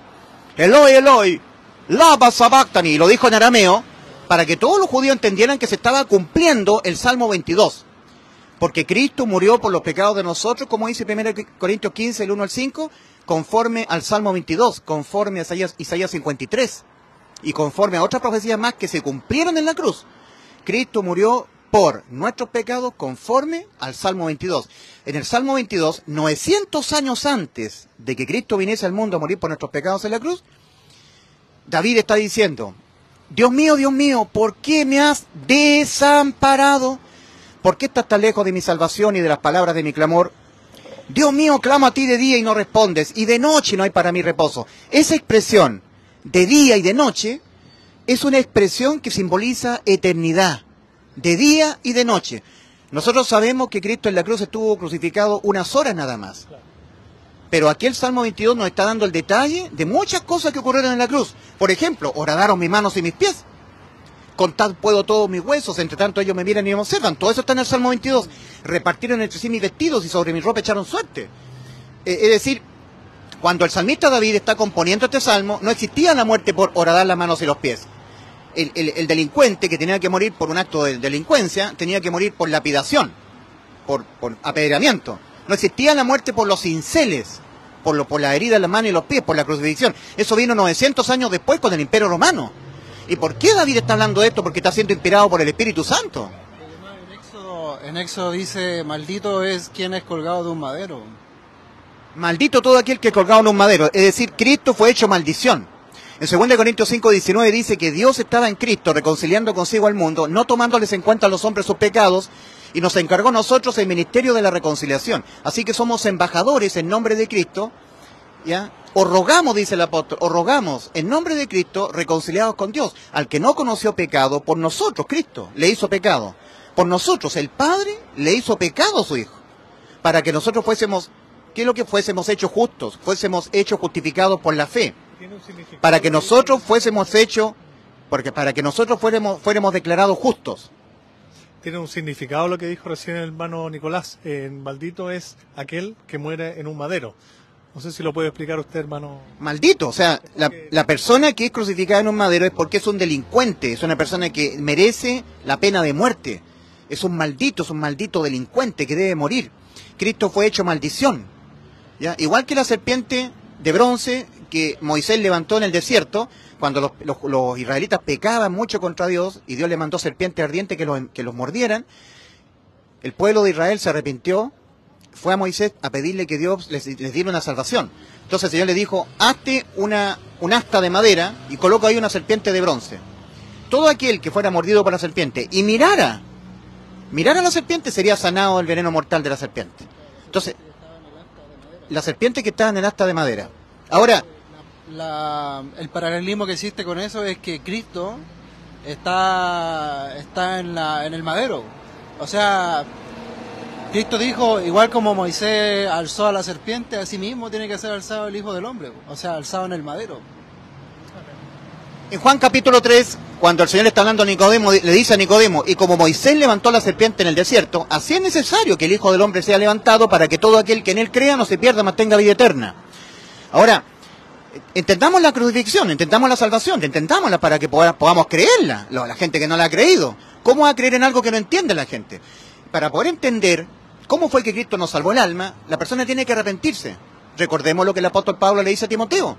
Eloi, Eloi, lama sabactani, y lo dijo en arameo, para que todos los judíos entendieran que se estaba cumpliendo el Salmo 22. Porque Cristo murió por los pecados de nosotros, como dice 1 Corintios 15, el 1 al 5, conforme al Salmo 22, conforme a Isaías 53, y conforme a otras profecías más que se cumplieron en la cruz. Cristo murió por nuestros pecados conforme al Salmo 22. En el Salmo 22, 900 años antes de que Cristo viniese al mundo a morir por nuestros pecados en la cruz, David está diciendo, Dios mío, ¿por qué me has desamparado? ¿Por qué estás tan lejos de mi salvación y de las palabras de mi clamor? Dios mío, clamo a ti de día y no respondes, y de noche no hay para mí reposo. Esa expresión, de día y de noche, es una expresión que simboliza eternidad, de día y de noche. Nosotros sabemos que Cristo en la cruz estuvo crucificado unas horas nada más. Pero aquí el Salmo 22 nos está dando el detalle de muchas cosas que ocurrieron en la cruz. Por ejemplo, horadaron mis manos y mis pies. Contad puedo todos mis huesos, entre tanto ellos me miran y me observan. Todo eso está en el Salmo 22. Repartieron entre sí mis vestidos y sobre mi ropa echaron suerte. Es decir, cuando el salmista David está componiendo este salmo, no existía la muerte por horadar las manos y los pies. El delincuente que tenía que morir por un acto de delincuencia, tenía que morir por lapidación, por apedreamiento. No existía la muerte por los cinceles, por la herida en las manos y los pies, por la crucifixión. Eso vino 900 años después con el Imperio Romano. ¿Y por qué David está hablando de esto? Porque está siendo inspirado por el Espíritu Santo. En Éxodo dice, maldito es quien es colgado de un madero. Maldito todo aquel que es colgado en un madero. Es decir, Cristo fue hecho maldición. En 2 Corintios 5:19 dice que Dios estaba en Cristo reconciliando consigo al mundo, no tomándoles en cuenta a los hombres sus pecados, y nos encargó a nosotros el ministerio de la reconciliación. Así que somos embajadores en nombre de Cristo, ¿ya? O rogamos, dice el apóstol, o rogamos en nombre de Cristo reconciliados con Dios. Al que no conoció pecado, por nosotros, Cristo le hizo pecado. Por nosotros, el Padre le hizo pecado a su Hijo, para que nosotros fuésemos, ¿qué es lo que fuésemos hechos justos? Fuésemos hechos justificados por la fe. Para que nosotros fuésemos hechos, porque para que nosotros fuéramos declarados justos. Tiene un significado lo que dijo recién el hermano Nicolás. Maldito es aquel que muere en un madero. No sé si lo puede explicar usted, hermano. Maldito, o sea, la persona que es crucificada en un madero es porque es un delincuente, es una persona que merece la pena de muerte. Es un maldito delincuente que debe morir. Cristo fue hecho maldición, ¿ya? Igual que la serpiente de bronce que Moisés levantó en el desierto, cuando los israelitas pecaban mucho contra Dios y Dios le mandó serpientes ardientes que los mordieran, el pueblo de Israel se arrepintió, fue a Moisés a pedirle que Dios les diera una salvación. Entonces el Señor le dijo, hazte un asta de madera y coloca ahí una serpiente de bronce. Todo aquel que fuera mordido por la serpiente y mirara a la serpiente sería sanado del veneno mortal de la serpiente. Entonces, la serpiente que estaba en el asta de madera. Ahora, el paralelismo que existe con eso es que Cristo está en el madero. O sea, Cristo dijo, igual como Moisés alzó a la serpiente, así mismo tiene que ser alzado el Hijo del Hombre, o sea, alzado en el madero. En Juan capítulo 3, cuando el Señor está hablando a Nicodemo, le dice a Nicodemo, y como Moisés levantó la serpiente en el desierto, así es necesario que el Hijo del Hombre sea levantado para que todo aquel que en él crea no se pierda, mas tenga vida eterna. Ahora, intentamos la crucifixión, intentamos la salvación, intentámosla para que podamos creerla, la gente que no la ha creído. ¿Cómo va a creer en algo que no entiende la gente? Para poder entender cómo fue que Cristo nos salvó el alma, la persona tiene que arrepentirse. Recordemos lo que el apóstol Pablo le dice a Timoteo,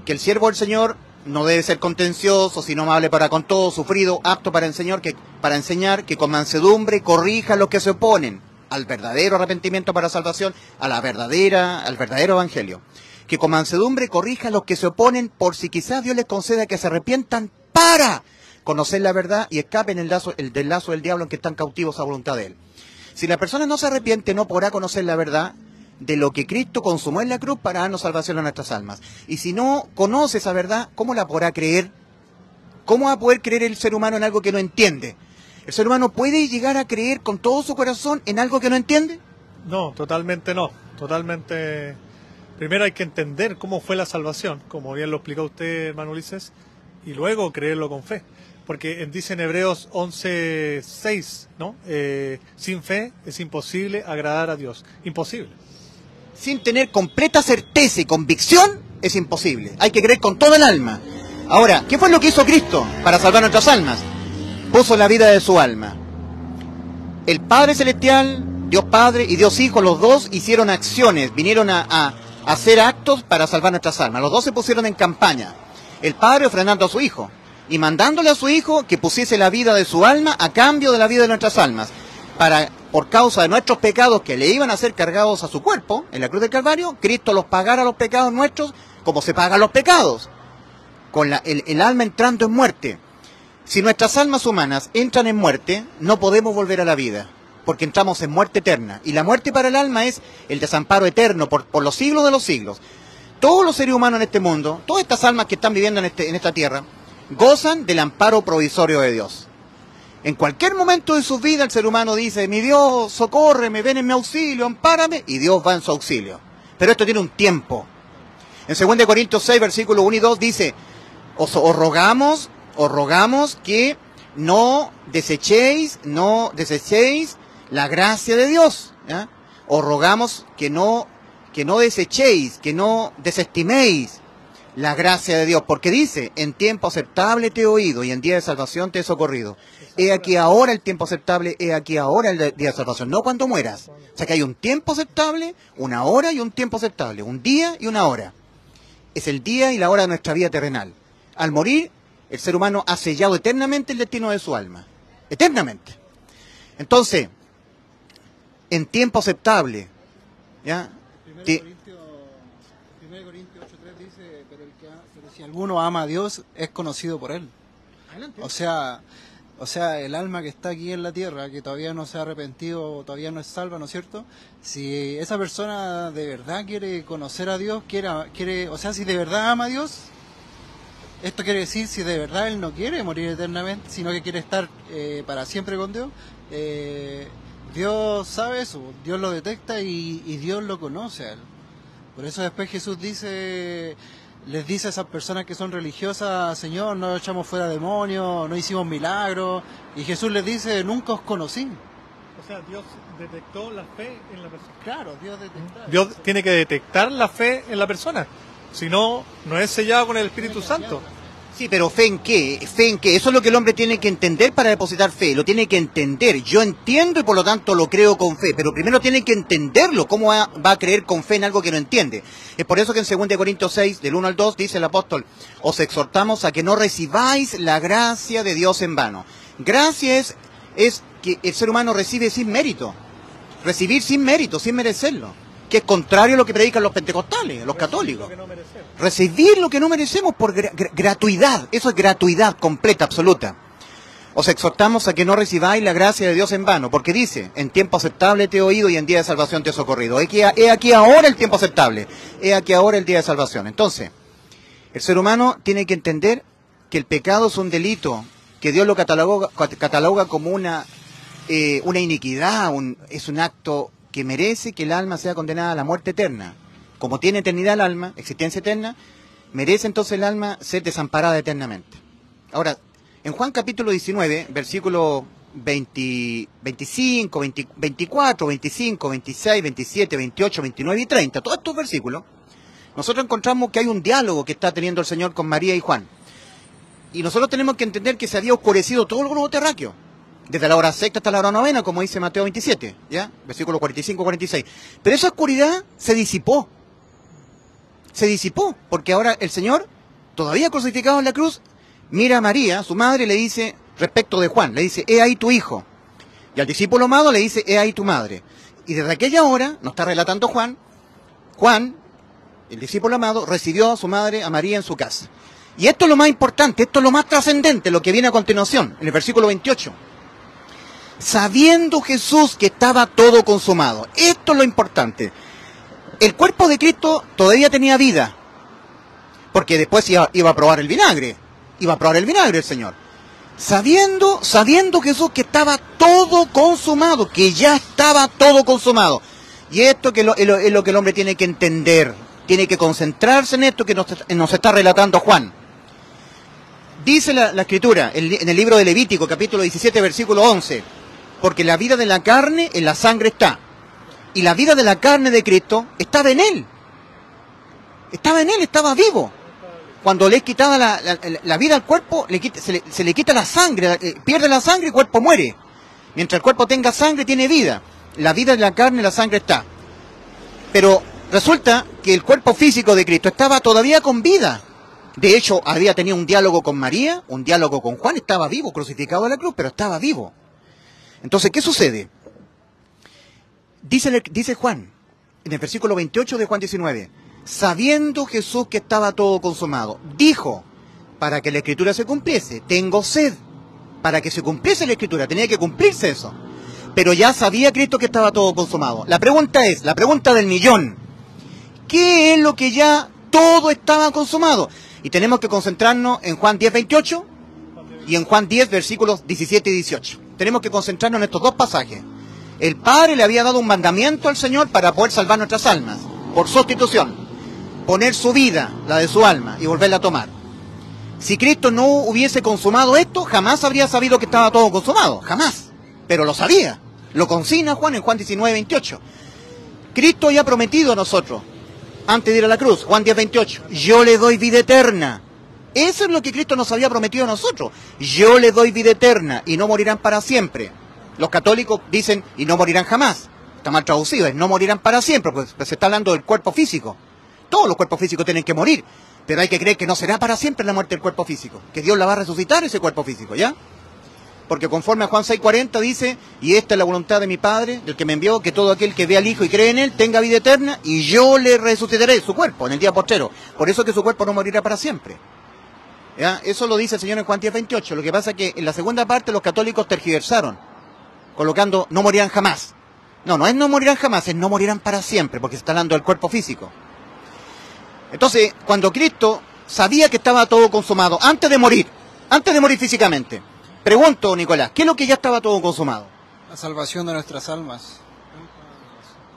que el siervo del Señor no debe ser contencioso, sino amable para con todo, sufrido, apto para enseñar, que con mansedumbre corrija a los que se oponen al verdadero arrepentimiento para salvación, al verdadero evangelio. Que con mansedumbre corrija a los que se oponen, por si quizás Dios les conceda que se arrepientan para conocer la verdad y escapen del lazo del diablo en que están cautivos a voluntad de él. Si la persona no se arrepiente, no podrá conocer la verdad de lo que Cristo consumó en la cruz para darnos salvación a nuestras almas. Y si no conoce esa verdad, ¿cómo la podrá creer? ¿Cómo va a poder creer el ser humano en algo que no entiende? ¿El ser humano puede llegar a creer con todo su corazón en algo que no entiende? No, totalmente no. Totalmente. Primero hay que entender cómo fue la salvación, como bien lo explicó usted, hermano Ulises, y luego creerlo con fe. Porque dice en Hebreos 11:6, ¿no? Sin fe es imposible agradar a Dios. Imposible. Sin tener completa certeza y convicción, es imposible. Hay que creer con todo el alma. Ahora, ¿qué fue lo que hizo Cristo para salvar nuestras almas? Puso la vida de su alma. El Padre Celestial, Dios Padre y Dios Hijo, los dos hicieron acciones, vinieron a hacer actos para salvar nuestras almas. Los dos se pusieron en campaña. El Padre ofrendando a su Hijo y mandándole a su Hijo que pusiese la vida de su alma a cambio de la vida de nuestras almas. Por causa de nuestros pecados que le iban a ser cargados a su cuerpo en la cruz del Calvario, Cristo los pagara los pecados nuestros como se pagan los pecados, con el alma entrando en muerte. Si nuestras almas humanas entran en muerte, no podemos volver a la vida, porque entramos en muerte eterna. Y la muerte para el alma es el desamparo eterno por los siglos de los siglos. Todos los seres humanos en este mundo, todas estas almas que están viviendo en esta tierra, gozan del amparo provisorio de Dios. En cualquier momento de su vida el ser humano dice, mi Dios, socórreme, ven en mi auxilio, ampárame, y Dios va en su auxilio. Pero esto tiene un tiempo. En 2 Corintios 6, versículos 1 y 2 dice, os rogamos que no desechéis la gracia de Dios. ¿Ya? Os rogamos que no desechéis, que no desestiméis la gracia de Dios, porque dice, en tiempo aceptable te he oído y en día de salvación te he socorrido. He aquí ahora el tiempo aceptable, he aquí ahora el día de salvación, no cuando mueras. O sea que hay un tiempo aceptable, una hora y un tiempo aceptable, un día y una hora. Es el día y la hora de nuestra vida terrenal. Al morir, el ser humano ha sellado eternamente el destino de su alma. Eternamente. Entonces, en tiempo aceptable, ¿ya? 1 Corintios 8:3 dice, pero si alguno ama a Dios, es conocido por él. O sea, el alma que está aquí en la tierra, que todavía no se ha arrepentido, todavía no es salva, ¿no es cierto? Si esa persona de verdad quiere conocer a Dios, o sea, si de verdad ama a Dios, esto quiere decir, si de verdad él no quiere morir eternamente, sino que quiere estar para siempre con Dios, Dios sabe eso, Dios lo detecta y Dios lo conoce a él. Por eso después Jesús les dice a esas personas que son religiosas, Señor, no echamos fuera demonios, no hicimos milagros, y Jesús les dice, nunca os conocí. O sea, Dios detectó la fe en la persona. Claro, Dios detecta. Dios tiene que detectar la fe en la persona, si no, no es sellado con el Espíritu Santo. Sí, pero ¿fe en qué? ¿Fe en qué? Eso es lo que el hombre tiene que entender para depositar fe. Lo tiene que entender. Yo entiendo y por lo tanto lo creo con fe. Pero primero tiene que entenderlo. ¿Cómo va a creer con fe en algo que no entiende? Es por eso que en 2 Corintios 6, del 1 al 2, dice el apóstol, os exhortamos a que no recibáis la gracia de Dios en vano. Gracia es que el ser humano recibe sin mérito. Recibir sin mérito, sin merecerlo. Que es contrario a lo que predican los pentecostales, los católicos. Recibir lo que no merecemos por gratuidad. Eso es gratuidad completa, absoluta. Os exhortamos a que no recibáis la gracia de Dios en vano, porque dice, en tiempo aceptable te he oído y en día de salvación te he socorrido. He aquí ahora el tiempo aceptable, he aquí ahora el día de salvación. Entonces, el ser humano tiene que entender que el pecado es un delito, que Dios lo cataloga como una iniquidad, es un acto que merece que el alma sea condenada a la muerte eterna. Como tiene eternidad el alma, existencia eterna, merece entonces el alma ser desamparada eternamente. Ahora, en Juan capítulo 19, versículo 25, 24, 25, 26, 27, 28, 29 y 30, todos estos versículos, nosotros encontramos que hay un diálogo que está teniendo el Señor con María y Juan. Y nosotros tenemos que entender que se había oscurecido todo el globo terráqueo, desde la hora sexta hasta la hora novena, como dice Mateo 27, ¿ya? Versículo 45-46. Pero esa oscuridad se disipó. Se disipó, porque ahora el Señor, todavía crucificado en la cruz, mira a María, su madre, y le dice, respecto de Juan, le dice, he ahí tu hijo. Y al discípulo amado le dice, he ahí tu madre. Y desde aquella hora, nos está relatando Juan, el discípulo amado, recibió a su madre, a María, en su casa. Y esto es lo más importante, esto es lo más trascendente, lo que viene a continuación, en el versículo 28. Sabiendo Jesús que estaba todo consumado. Esto es lo importante. El cuerpo de Cristo todavía tenía vida, porque después iba a probar el vinagre. Iba a probar el vinagre el Señor. Sabiendo Jesús que estaba todo consumado, que ya estaba todo consumado. Y esto es lo que el hombre tiene que entender. Tiene que concentrarse en esto que nos está relatando Juan. Dice la Escritura, en el libro de Levítico, capítulo 17, versículo 11, porque la vida de la carne en la sangre está. Y la vida de la carne de Cristo estaba en Él. Estaba en Él, estaba vivo. Cuando le es quitada la vida al cuerpo, se le quita la sangre, pierde la sangre y el cuerpo muere. Mientras el cuerpo tenga sangre, tiene vida. La vida de la carne en la sangre está. Pero resulta que el cuerpo físico de Cristo estaba todavía con vida. De hecho, había tenido un diálogo con María, un diálogo con Juan, estaba vivo, crucificado en la cruz, pero estaba vivo. Entonces, ¿qué sucede? Dice Juan, en el versículo 28 de Juan 19, sabiendo Jesús que estaba todo consumado, dijo, para que la Escritura se cumpliese, tengo sed. Para que se cumpliese la Escritura, tenía que cumplirse eso. Pero ya sabía Cristo que estaba todo consumado. La pregunta es, la pregunta del millón, ¿qué es lo que ya todo estaba consumado? Y tenemos que concentrarnos en Juan 10, 28 y en Juan 10, versículos 17 y 18. Tenemos que concentrarnos en estos dos pasajes. El Padre le había dado un mandamiento al Señor para poder salvar nuestras almas, por sustitución. Poner su vida, la de su alma, y volverla a tomar. Si Cristo no hubiese consumado esto, jamás habría sabido que estaba todo consumado. Jamás. Pero lo sabía. Lo consigna Juan en Juan 19, 28. Cristo ya ha prometido a nosotros antes de ir a la cruz, Juan 10:28, yo le doy vida eterna. Eso es lo que Cristo nos había prometido a nosotros. Yo le doy vida eterna y no morirán para siempre. Los católicos dicen, y no morirán jamás. Está mal traducido, es no morirán para siempre, pues se está hablando del cuerpo físico. Todos los cuerpos físicos tienen que morir, pero hay que creer que no será para siempre la muerte del cuerpo físico, que Dios la va a resucitar ese cuerpo físico, ¿ya? Porque conforme a Juan 6:40 dice, y esta es la voluntad de mi Padre, del que me envió, que todo aquel que ve al Hijo y cree en Él tenga vida eterna, y yo le resucitaré su cuerpo en el día postrero. Por eso que su cuerpo no morirá para siempre. ¿Ya? Eso lo dice el Señor en Juan 10:28. Lo que pasa es que en la segunda parte los católicos tergiversaron, colocando no morirán jamás. No, no es no morirán jamás, es no morirán para siempre, porque se está hablando del cuerpo físico. Entonces, cuando Cristo sabía que estaba todo consumado, antes de morir físicamente, pregunto, Nicolás, ¿qué es lo que ya estaba todo consumado? La salvación de nuestras almas.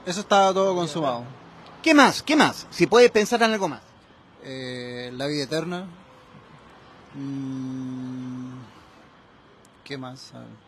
Eso estaba todo consumado. ¿Qué más? ¿Qué más? Si puedes pensar en algo más. La vida eterna. ¿Qué más? A ver.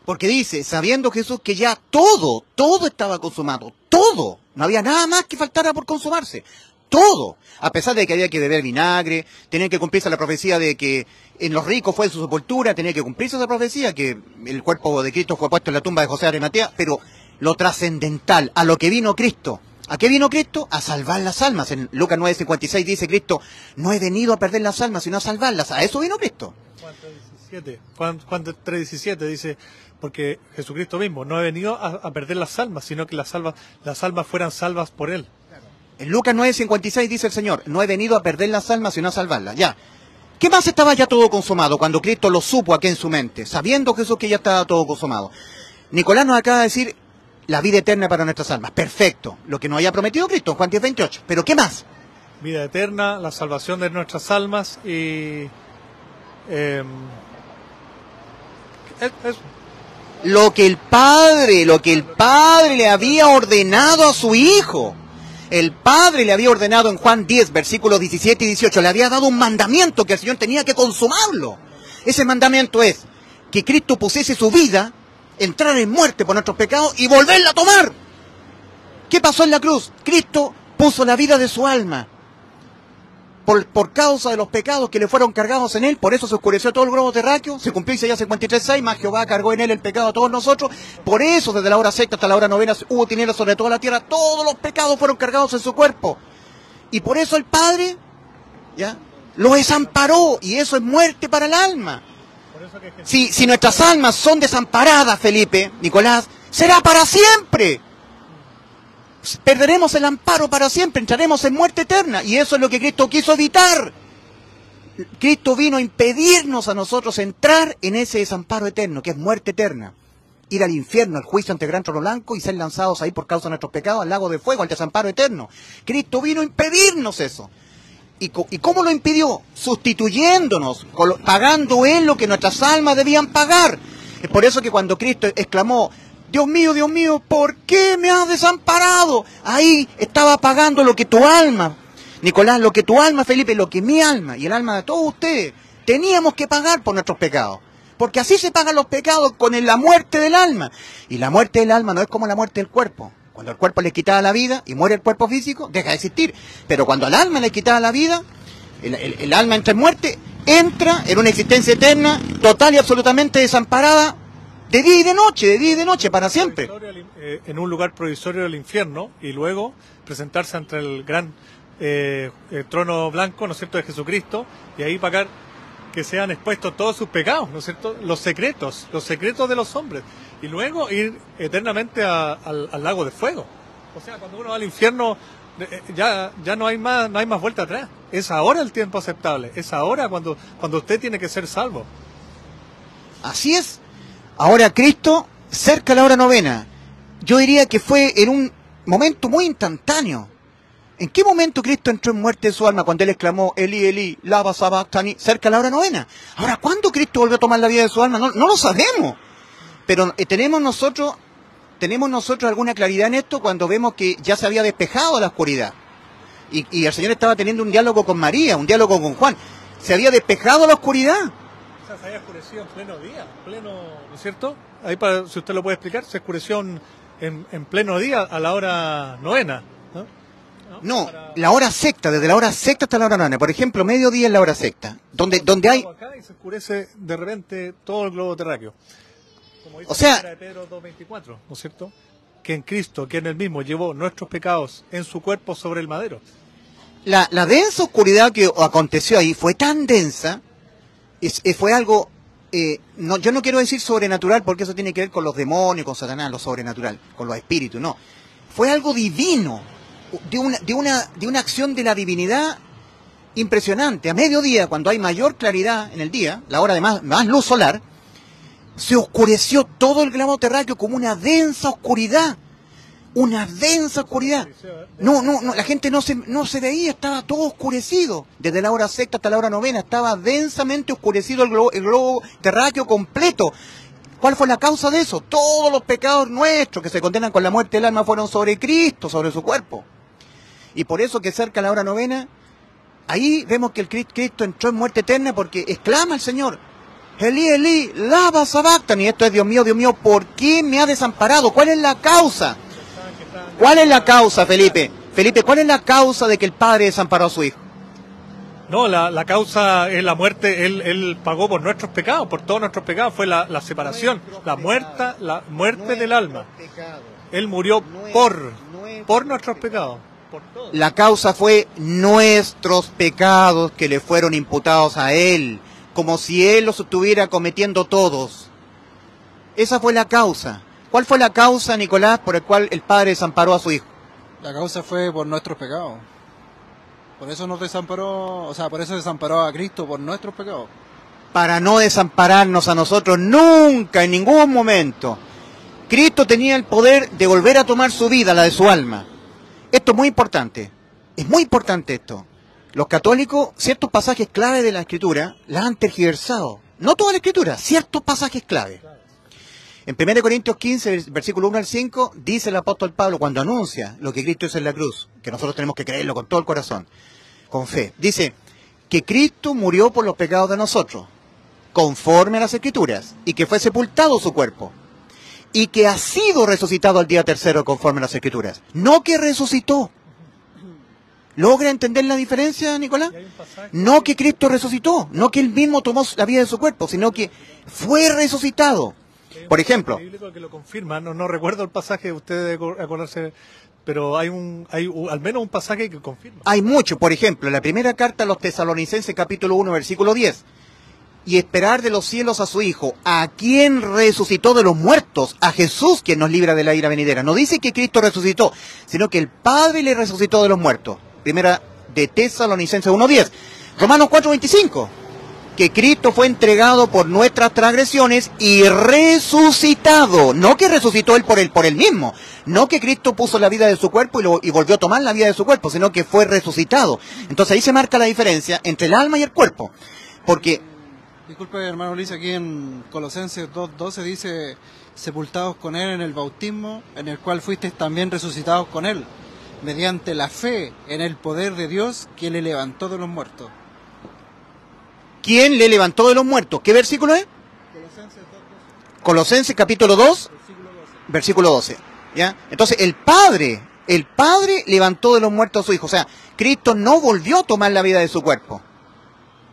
Porque dice, sabiendo Jesús que ya todo estaba consumado, todo. No había nada más que faltara por consumarse. Todo. A pesar de que había que beber vinagre, tenía que cumplirse la profecía de que en los ricos fue su sepultura, tenía que cumplirse esa profecía, que el cuerpo de Cristo fue puesto en la tumba de José de Arimatea, pero lo trascendental, a lo que vino Cristo. ¿A qué vino Cristo? A salvar las almas. En Lucas 9:56 dice Cristo, no he venido a perder las almas, sino a salvarlas. A eso vino Cristo. Juan 3:17 dice, porque Jesucristo mismo no ha venido a perder las almas, sino que las almas fueran salvas por Él. En Lucas 9:56 dice el Señor, no he venido a perder las almas, sino a salvarlas. Ya. ¿Qué más estaba ya todo consumado cuando Cristo lo supo aquí en su mente, sabiendo Jesús que ya estaba todo consumado? Nicolás nos acaba de decir la vida eterna para nuestras almas. Perfecto. Lo que nos había prometido Cristo en Juan 10:28. ¿Pero qué más? Vida eterna, la salvación de nuestras almas y... eso. Lo que el Padre le había ordenado a su Hijo. El Padre le había ordenado en Juan 10, versículos 17 y 18, le había dado un mandamiento que el Señor tenía que consumarlo. Ese mandamiento es que Cristo pusiese su vida, entrar en muerte por nuestros pecados y volverla a tomar. ¿Qué pasó en la cruz? Cristo puso la vida de su alma. Por causa de los pecados que le fueron cargados en él, por eso se oscureció todo el globo terráqueo, se cumplió Isaías 53:6, más Jehová cargó en él el pecado a todos nosotros, por eso desde la hora sexta hasta la hora novena hubo tinieblas sobre toda la tierra, todos los pecados fueron cargados en su cuerpo, y por eso el Padre, ¿ya?, lo desamparó, y eso es muerte para el alma. Si nuestras almas son desamparadas, Felipe, Nicolás, será para siempre. Perderemos el amparo para siempre, entraremos en muerte eterna, y eso es lo que Cristo quiso evitar. Cristo vino a impedirnos a nosotros entrar en ese desamparo eterno, que es muerte eterna. Ir al infierno, al juicio ante el gran trono blanco y ser lanzados ahí por causa de nuestros pecados al lago de fuego, al desamparo eterno. Cristo vino a impedirnos eso. ¿Y cómo lo impidió? Sustituyéndonos, pagando Él lo que nuestras almas debían pagar. Es por eso que cuando Cristo exclamó, Dios mío, ¿por qué me has desamparado? Ahí estaba pagando lo que tu alma, Nicolás, lo que tu alma, Felipe, lo que mi alma y el alma de todos ustedes teníamos que pagar por nuestros pecados. Porque así se pagan los pecados, con la muerte del alma. Y la muerte del alma no es como la muerte del cuerpo. Cuando el cuerpo le quitaba la vida y muere el cuerpo físico, deja de existir. Pero cuando al alma le quitaba la vida, el alma entra en muerte, entra en una existencia eterna, total y absolutamente desamparada, de día y de noche, para siempre. En un lugar provisorio del infierno, y luego presentarse ante el gran trono blanco, ¿no es cierto?, de Jesucristo, y ahí pagar que sean expuestos todos sus pecados, ¿no es cierto?, los secretos de los hombres, y luego ir eternamente al lago de fuego. O sea, cuando uno va al infierno, ya no hay más vuelta atrás. Es ahora el tiempo aceptable, es ahora cuando usted tiene que ser salvo. Así es. Ahora Cristo, cerca de la hora novena, yo diría que fue en un momento muy instantáneo. ¿En qué momento Cristo entró en muerte de su alma? Cuando Él exclamó, Eli, Eli, lama sabactani, cerca de la hora novena. Ahora, ¿cuándo Cristo volvió a tomar la vida de su alma? No lo sabemos. Pero tenemos nosotros alguna claridad en esto cuando vemos que ya se había despejado la oscuridad. Y el Señor estaba teniendo un diálogo con María, un diálogo con Juan. Se había despejado la oscuridad. O sea, se había oscurecido en pleno día, ¿no es cierto? Ahí, si usted lo puede explicar, se oscureció en pleno día a la hora novena, ¿no? No, la hora sexta, desde la hora sexta hasta la hora novena. Por ejemplo, mediodía es la hora sexta, donde hay... Acá y se oscurece de repente todo el globo terráqueo. Como dice O sea, la de Pedro 2:24, ¿no es cierto? Que en Cristo, que en él mismo llevó nuestros pecados en su cuerpo sobre el madero. La densa oscuridad que aconteció ahí fue tan densa, fue algo, yo no quiero decir sobrenatural porque eso tiene que ver con los demonios, con Satanás, lo sobrenatural, con los espíritus, no. Fue algo divino, de una acción de la divinidad impresionante. A mediodía, cuando hay mayor claridad en el día, la hora de más luz solar, se oscureció todo el globo terráqueo como una densa oscuridad. Una densa oscuridad. No, la gente no se veía, estaba todo oscurecido. Desde la hora sexta hasta la hora novena estaba densamente oscurecido el globo terráqueo completo. ¿Cuál fue la causa de eso? Todos los pecados nuestros que se condenan con la muerte del alma fueron sobre Cristo, sobre su cuerpo. Y por eso que cerca de la hora novena, ahí vemos que el Cristo entró en muerte eterna porque exclama el Señor: Elí, Elí, lama sabactani. Esto es: Dios mío, ¿por qué me ha desamparado? ¿Cuál es la causa? ¿Cuál es la causa, Felipe? Felipe, ¿cuál es la causa de que el Padre desamparó a su Hijo? No, la causa es la muerte. Él pagó por nuestros pecados, por todos nuestros pecados. Fue la separación, la muerte del alma. Él murió por nuestros pecados. Por todos. La causa fue nuestros pecados que le fueron imputados a Él, como si Él los estuviera cometiendo todos. Esa fue la causa. ¿Cuál fue la causa, Nicolás, por el cual el Padre desamparó a su Hijo? La causa fue por nuestros pecados. Por eso nos desamparó, por eso desamparó a Cristo por nuestros pecados. Para no desampararnos a nosotros nunca, en ningún momento. Cristo tenía el poder de volver a tomar su vida, la de su alma. Esto es muy importante. Es muy importante esto. Los católicos, ciertos pasajes clave de la Escritura, la han tergiversado. No toda la Escritura, ciertos pasajes clave. En 1 Corintios 15, versículo 1 al 5, dice el apóstol Pablo, cuando anuncia lo que Cristo hizo en la cruz, que nosotros tenemos que creerlo con todo el corazón, con fe, dice que Cristo murió por los pecados de nosotros, conforme a las Escrituras, y que fue sepultado su cuerpo, y que ha sido resucitado al día tercero conforme a las Escrituras. No que resucitó. ¿Logra entender la diferencia, Nicolás? No que Cristo resucitó, no que Él mismo tomó la vida de su cuerpo, sino que fue resucitado. Por ejemplo, que lo confirma, no recuerdo el pasaje, usted debe acordarse, pero hay al menos un pasaje que confirma. Hay mucho, por ejemplo, la primera carta a los Tesalonicenses, capítulo 1, versículo 10. Y esperar de los cielos a su Hijo, a quien resucitó de los muertos, a Jesús, quien nos libra de la ira venidera. No dice que Cristo resucitó, sino que el Padre le resucitó de los muertos. Primera de Tesalonicenses 1:10. Romanos 4:25. Que Cristo fue entregado por nuestras transgresiones y resucitado. No que resucitó Él por él mismo. No que Cristo puso la vida de su cuerpo y volvió a tomar la vida de su cuerpo, sino que fue resucitado. Entonces ahí se marca la diferencia entre el alma y el cuerpo. Porque... Disculpe, hermano Luis, aquí en Colosenses 2:12 dice: sepultados con Él en el bautismo, en el cual fuisteis también resucitados con Él, mediante la fe en el poder de Dios que le levantó de los muertos. ¿Quién le levantó de los muertos? ¿Qué versículo es? Colosenses capítulo 2, versículo 12. ¿Ya? Entonces el Padre levantó de los muertos a su Hijo. O sea, Cristo no volvió a tomar la vida de su cuerpo.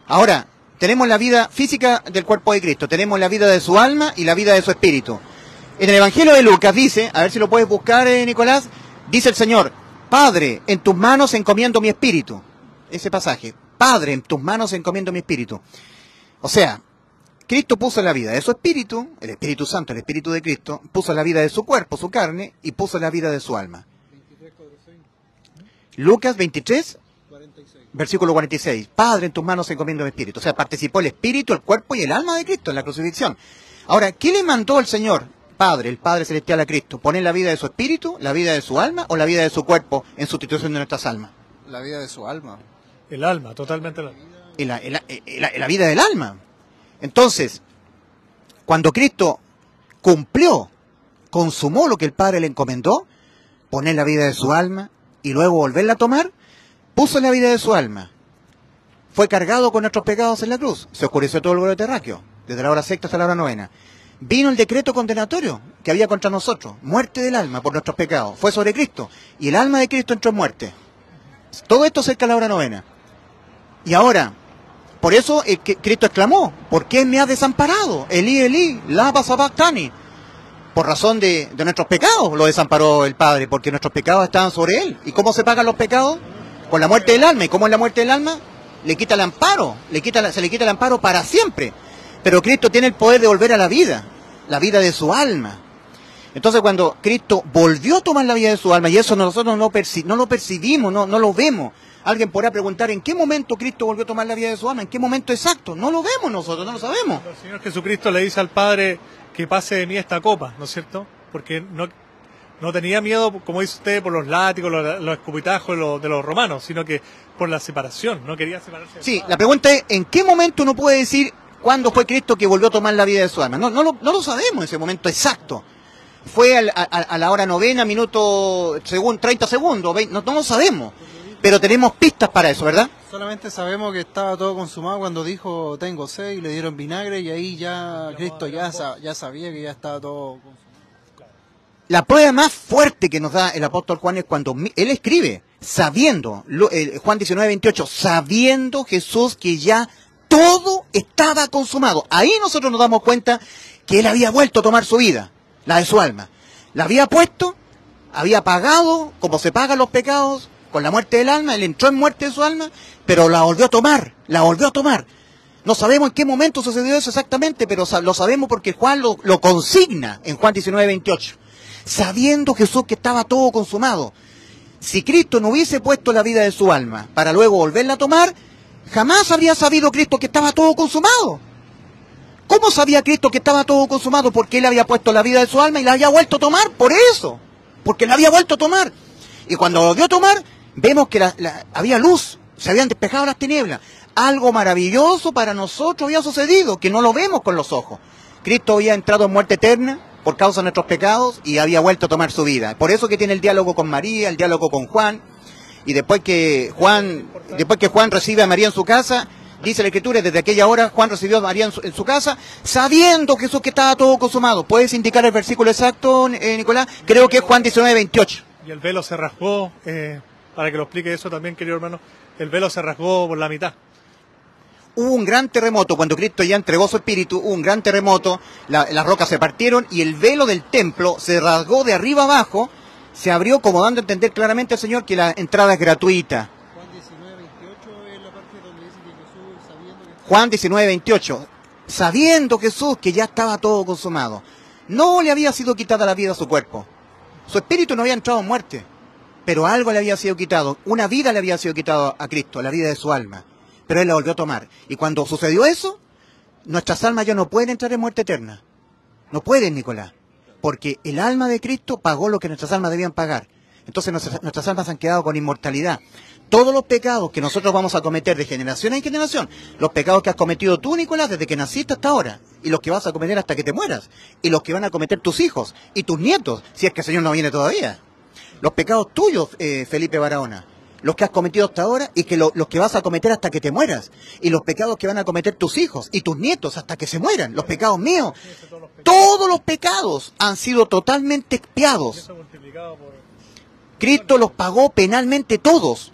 Ahora, tenemos la vida física del cuerpo de Cristo, tenemos la vida de su alma y la vida de su espíritu. En el Evangelio de Lucas dice, a ver si lo puedes buscar, Nicolás, dice el Señor: Padre, en tus manos encomiendo mi espíritu. Ese pasaje. Padre, en tus manos encomiendo mi espíritu. O sea, Cristo puso la vida de su espíritu, el Espíritu Santo, el Espíritu de Cristo, puso la vida de su cuerpo, su carne, y puso la vida de su alma. Lucas 23, 46. Versículo 46. Padre, en tus manos encomiendo mi espíritu. O sea, participó el espíritu, el cuerpo y el alma de Cristo en la crucifixión. Ahora, ¿qué le mandó el Señor, Padre, el Padre Celestial, a Cristo? ¿Poner la vida de su espíritu, la vida de su alma o la vida de su cuerpo en sustitución de nuestras almas? La vida de su alma. El alma, totalmente el alma. La vida del alma. Entonces, cuando Cristo cumplió, consumó lo que el Padre le encomendó, poner la vida de su alma y luego volverla a tomar, puso la vida de su alma. Fue cargado con nuestros pecados en la cruz. Se oscureció todo el globo terráqueo, desde la hora sexta hasta la hora novena. Vino el decreto condenatorio que había contra nosotros, muerte del alma por nuestros pecados. Fue sobre Cristo y el alma de Cristo entró en muerte. Todo esto cerca de la hora novena. Y ahora, por eso que Cristo exclamó, ¿por qué me has desamparado? Elí, Elí, lama sabactani. Por razón de nuestros pecados lo desamparó el Padre, porque nuestros pecados estaban sobre Él. ¿Y cómo se pagan los pecados? Con la muerte del alma. ¿Y cómo es la muerte del alma? Le quita el amparo, se le quita el amparo para siempre. Pero Cristo tiene el poder de volver a la vida de su alma. Entonces cuando Cristo volvió a tomar la vida de su alma, y eso nosotros no lo percibimos, no lo vemos. Alguien podrá preguntar, ¿en qué momento Cristo volvió a tomar la vida de su alma? ¿En qué momento exacto? No lo vemos nosotros, no lo sabemos. El Señor Jesucristo le dice al Padre que pase de mí esta copa, ¿no es cierto? Porque no tenía miedo, como dice usted, por los látigos, los escupitajos de los romanos, sino que por la separación, no quería separarse. Sí, la pregunta es, ¿en qué momento uno puede decir cuándo fue Cristo que volvió a tomar la vida de su alma? No lo sabemos en ese momento exacto. Fue a la hora novena, minuto, 30 segundos, 20, no lo sabemos. Pero tenemos pistas para eso, ¿verdad? Solamente sabemos que estaba todo consumado cuando dijo tengo sed y le dieron vinagre y ahí ya Cristo ya sabía que ya estaba todo consumado. La prueba más fuerte que nos da el apóstol Juan es cuando él escribe, sabiendo, Juan 19:28, sabiendo Jesús que ya todo estaba consumado. Ahí nosotros nos damos cuenta que él había vuelto a tomar su vida, la de su alma. La había puesto, había pagado, como se pagan los pecados, con la muerte del alma, él entró en muerte de su alma, pero la volvió a tomar. No sabemos en qué momento sucedió eso exactamente, pero lo sabemos porque Juan lo consigna en Juan 19:28. Sabiendo Jesús que estaba todo consumado. Si Cristo no hubiese puesto la vida de su alma para luego volverla a tomar, jamás habría sabido Cristo que estaba todo consumado. ¿Cómo sabía Cristo que estaba todo consumado? Porque él había puesto la vida de su alma y la había vuelto a tomar, por eso. Porque la había vuelto a tomar. Y cuando lo volvió a tomar, vemos que había luz, se habían despejado las tinieblas. Algo maravilloso para nosotros había sucedido, que no lo vemos con los ojos. Cristo había entrado en muerte eterna por causa de nuestros pecados y había vuelto a tomar su vida. Por eso que tiene el diálogo con María, el diálogo con Juan, y después que Juan recibe a María en su casa, dice la Escritura, desde aquella hora Juan recibió a María en su casa, sabiendo Jesús que estaba todo consumado. ¿Puedes indicar el versículo exacto, Nicolás? Creo que es Juan 19:28. Y el velo se rasgó, para que lo explique eso también, querido hermano, el velo se rasgó por la mitad. Hubo un gran terremoto, cuando Cristo ya entregó su espíritu, hubo un gran terremoto, las rocas se partieron y el velo del templo se rasgó de arriba abajo, se abrió como dando a entender claramente al Señor que la entrada es gratuita. Juan 19:28 es la parte donde dice que Jesús, sabiendo que... Juan 19:28, sabiendo Jesús que ya estaba todo consumado, no le había sido quitada la vida a su cuerpo, su espíritu no había entrado en muerte, pero algo le había sido quitado, una vida le había sido quitado a Cristo, la vida de su alma. Pero él la volvió a tomar. Y cuando sucedió eso, nuestras almas ya no pueden entrar en muerte eterna. No pueden, Nicolás. Porque el alma de Cristo pagó lo que nuestras almas debían pagar. Entonces nuestras almas han quedado con inmortalidad. Todos los pecados que nosotros vamos a cometer de generación en generación, los pecados que has cometido tú, Nicolás, desde que naciste hasta ahora, y los que vas a cometer hasta que te mueras, y los que van a cometer tus hijos y tus nietos, si es que el Señor no viene todavía. Los pecados tuyos, Felipe Barahona, los que has cometido hasta ahora y que los que vas a cometer hasta que te mueras, y los pecados que van a cometer tus hijos y tus nietos hasta que se mueran, los pecados míos, todos los pecados han sido totalmente expiados. Cristo los pagó penalmente todos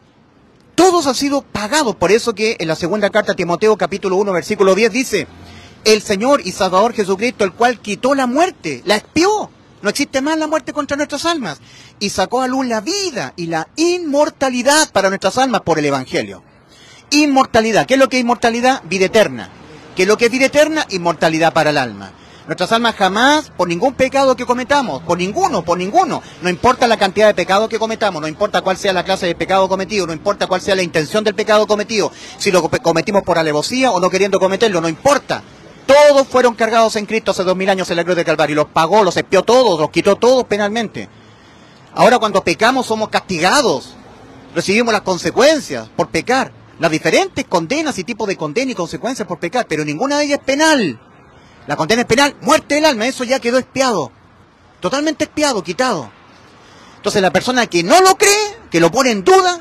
han sido pagados. Por eso que en la segunda carta a Timoteo capítulo 1 versículo 10 dice, el Señor y Salvador Jesucristo, el cual quitó la muerte, la expió. No existe más la muerte contra nuestras almas. Y sacó a luz la vida y la inmortalidad para nuestras almas por el Evangelio. Inmortalidad. ¿Qué es lo que es inmortalidad? Vida eterna. ¿Qué es lo que es vida eterna? Inmortalidad para el alma. Nuestras almas jamás, por ningún pecado que cometamos, por ninguno, no importa la cantidad de pecados que cometamos, no importa cuál sea la clase de pecado cometido, no importa cuál sea la intención del pecado cometido, si lo cometimos por alevosía o no queriendo cometerlo, no importa. Todos fueron cargados en Cristo hace 2000 años en la cruz de Calvario. Los pagó, los expió todos, los quitó todos penalmente. Ahora cuando pecamos somos castigados. Recibimos las consecuencias por pecar. Las diferentes condenas y tipos de condena y consecuencias por pecar. Pero ninguna de ellas es penal. La condena es penal, muerte del alma. Eso ya quedó expiado. Totalmente expiado, quitado. Entonces la persona que no lo cree, que lo pone en duda,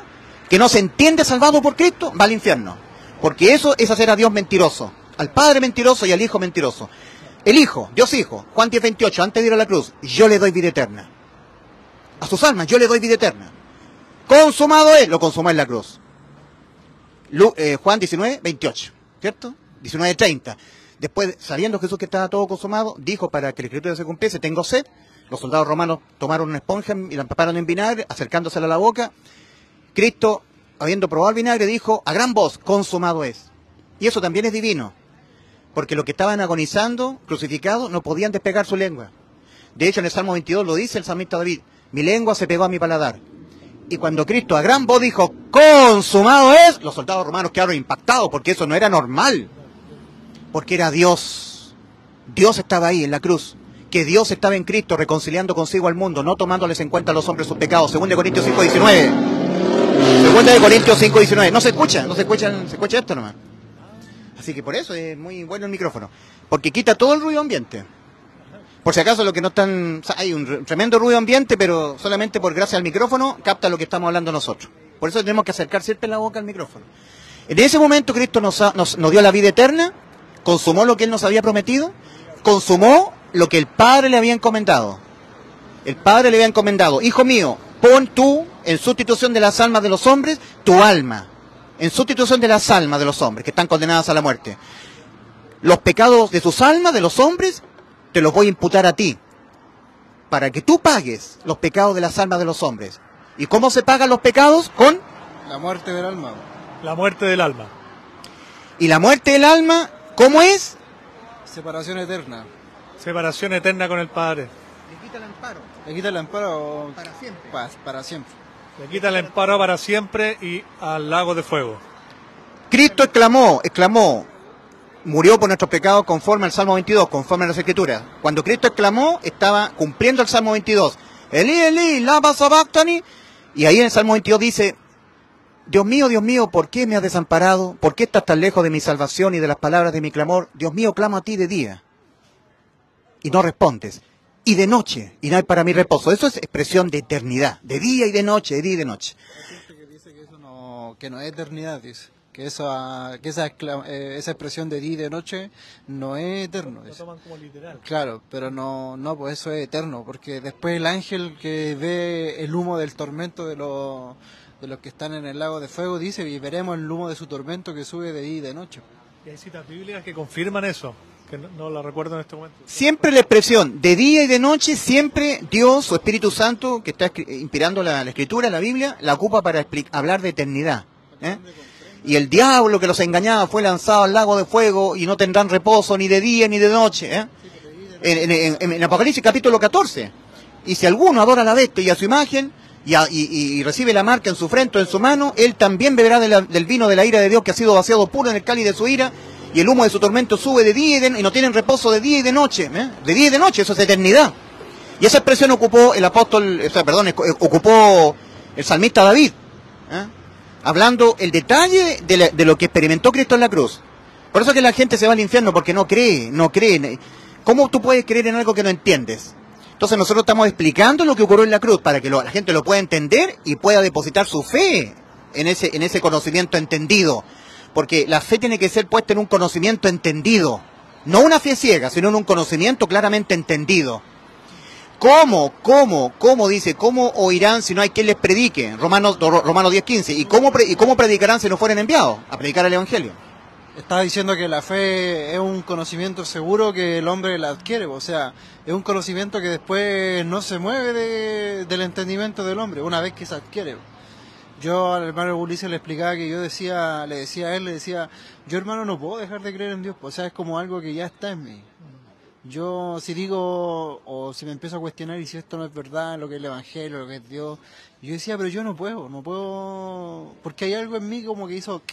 que no se entiende salvado por Cristo, va al infierno. Porque eso es hacer a Dios mentiroso. Al Padre mentiroso y al Hijo mentiroso. El Hijo, Dios Hijo, Juan 10:28, antes de ir a la cruz, yo le doy vida eterna. A sus almas yo le doy vida eterna. consumado es, lo consumó en la cruz. Juan 19, 28, ¿cierto? 19:30. Después, sabiendo Jesús que estaba todo consumado, dijo para que la escritura se cumpliese, tengo sed. Los soldados romanos tomaron una esponja y la empaparon en vinagre, acercándosela a la boca. Cristo, habiendo probado el vinagre, dijo a gran voz, consumado es. Y eso también es divino, porque los que estaban agonizando, crucificados, no podían despegar su lengua. De hecho, en el Salmo 22 lo dice el salmista David, mi lengua se pegó a mi paladar. Y cuando Cristo a gran voz dijo, consumado es, los soldados romanos quedaron impactados, porque eso no era normal, porque era Dios. Dios estaba ahí en la cruz, que Dios estaba en Cristo reconciliando consigo al mundo, no tomándoles en cuenta a los hombres sus pecados. 2 Corintios 5:19. 2 Corintios 5:19. No se escucha, se escucha esto nomás. Así que por eso es muy bueno el micrófono, porque quita todo el ruido ambiente. Por si acaso lo que no están, o sea, hay un tremendo ruido ambiente, pero solamente por gracia al micrófono capta lo que estamos hablando nosotros. Por eso tenemos que acercar siempre la boca al micrófono. En ese momento Cristo nos dio la vida eterna, consumó lo que Él nos había prometido, consumó lo que el Padre le había encomendado. El Padre le había encomendado, hijo mío, pon tú, en sustitución de las almas de los hombres, tu alma. En sustitución de las almas de los hombres, que están condenadas a la muerte. Los pecados de sus almas, de los hombres, te los voy a imputar a ti, para que tú pagues los pecados de las almas de los hombres. ¿Y cómo se pagan los pecados? Con la muerte del alma. La muerte del alma. Y la muerte del alma, ¿cómo es? Separación eterna. Separación eterna con el Padre. Le quita el amparo. Le quita el amparo para siempre. Para siempre. Le quita el amparo para siempre y al lago de fuego. Cristo exclamó, murió por nuestros pecados conforme al Salmo 22, conforme a las Escrituras. Cuando Cristo exclamó, estaba cumpliendo el Salmo 22. Elí, Elí, lama sabactani. Y ahí en el Salmo 22 dice, Dios mío, ¿por qué me has desamparado? ¿Por qué estás tan lejos de mi salvación y de las palabras de mi clamor? Dios mío, clamo a ti de día y no respondes. Y de noche, y no hay para mí reposo. Eso es expresión de eternidad, de día y de noche, de día y de noche. Hay gente que dice que eso que no es eternidad, dice. Que esa expresión de día y de noche no es eterno. Lo toman como literal. Claro, pero no, pues eso es eterno, porque después el ángel que ve el humo del tormento de los que están en el lago de fuego dice, y veremos el humo de su tormento que sube de día y de noche. Y hay citas bíblicas que confirman eso, que no la recuerdo en este momento. Siempre la expresión de día y de noche, siempre Dios, su Espíritu Santo, que está inspirando la Escritura, la Biblia, la ocupa para hablar de eternidad. Y el diablo que los engañaba fue lanzado al lago de fuego y no tendrán reposo ni de día ni de noche. En Apocalipsis capítulo 14. Y si alguno adora a la bestia y a su imagen y recibe la marca en su frente o en su mano, él también beberá del vino de la ira de Dios que ha sido vaciado puro en el cáliz de su ira, y el humo de su tormento sube de día y no tienen reposo de día y de noche. De día y de noche, eso es eternidad. Y esa expresión ocupó ocupó el salmista David. Hablando el detalle de lo que experimentó Cristo en la cruz. Por eso que la gente se va al infierno, porque no cree. ¿Cómo tú puedes creer en algo que no entiendes? Entonces nosotros estamos explicando lo que ocurrió en la cruz, para que la gente lo pueda entender y pueda depositar su fe en ese conocimiento entendido. Porque la fe tiene que ser puesta en un conocimiento entendido. No una fe ciega, sino en un conocimiento claramente entendido. ¿Cómo dice? ¿Cómo oirán si no hay quien les predique? Romanos 10:15. ¿Y cómo predicarán si no fueren enviados a predicar el Evangelio? Estaba diciendo que la fe es un conocimiento seguro que el hombre la adquiere, o sea, es un conocimiento que después no se mueve del entendimiento del hombre, una vez que se adquiere. Yo al hermano Ulises le explicaba que le decía a él, yo hermano no puedo dejar de creer en Dios, o sea, es como algo que ya está en mí. Yo si digo, o si me empiezo a cuestionar y si esto no es verdad, lo que es el Evangelio, lo que es Dios, yo decía, pero yo no puedo, porque hay algo en mí como que hizo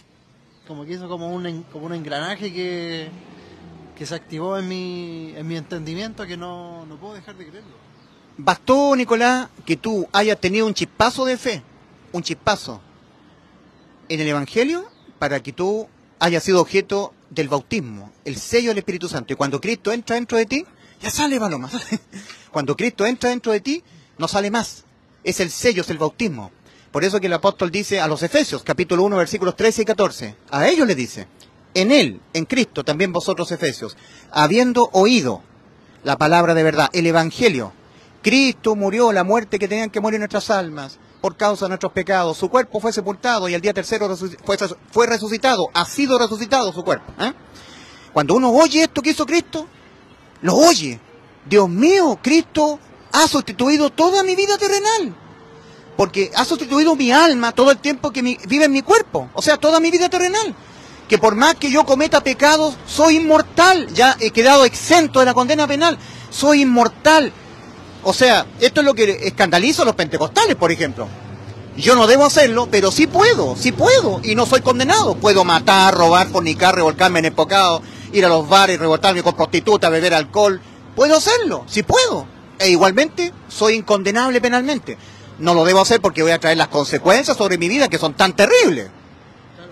como un engranaje que se activó en mi entendimiento, que no puedo dejar de creerlo. Bastó, Nicolás, que tú hayas tenido un chispazo de fe, un chispazo en el Evangelio, para que tú hayas sido objeto del bautismo, el sello del Espíritu Santo. Y cuando Cristo entra dentro de ti, ya sale, Paloma. Cuando Cristo entra dentro de ti, no sale más. Es el sello, es el bautismo. Por eso que el apóstol dice a los Efesios, capítulo 1, versículos 13 y 14, a ellos les dice, en Él, en Cristo, también vosotros Efesios, habiendo oído la palabra de verdad, el Evangelio, Cristo murió la muerte que tenían que morir nuestras almas, por causa de nuestros pecados, su cuerpo fue sepultado y al día tercero fue resucitado, ha sido resucitado su cuerpo. Cuando uno oye esto que hizo Cristo, lo oye. Dios mío, Cristo ha sustituido toda mi vida terrenal. Porque ha sustituido mi alma todo el tiempo que vive en mi cuerpo. O sea, toda mi vida terrenal. Que por más que yo cometa pecados, soy inmortal. Ya he quedado exento de la condena penal. Soy inmortal. O sea, esto es lo que escandaliza a los pentecostales, por ejemplo. Yo no debo hacerlo, pero sí puedo. Y no soy condenado. Puedo matar, robar, fornicar, revolcarme en el pecado, ir a los bares, revoltarme con prostitutas, beber alcohol. Puedo hacerlo, sí puedo. E igualmente, soy incondenable penalmente. No lo debo hacer porque voy a traer las consecuencias sobre mi vida que son tan terribles.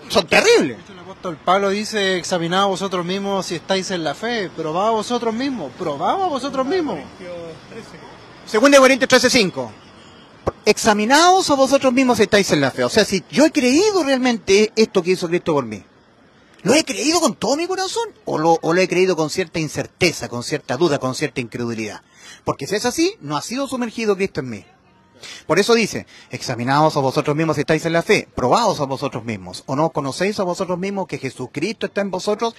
Son terribles. El apóstol Pablo dice, examinaos vosotros mismos si estáis en la fe, probad a vosotros mismos, Segunda de Corintios 13:5. Examinaos a vosotros mismos si estáis en la fe. O sea, si yo he creído realmente esto que hizo Cristo por mí, ¿lo he creído con todo mi corazón? ¿O lo he creído con cierta incerteza, con cierta duda, con cierta incredulidad? Porque si es así, no ha sido sumergido Cristo en mí. Por eso dice, examinaos a vosotros mismos si estáis en la fe, probaos a vosotros mismos, o no conocéis a vosotros mismos que Jesucristo está en vosotros,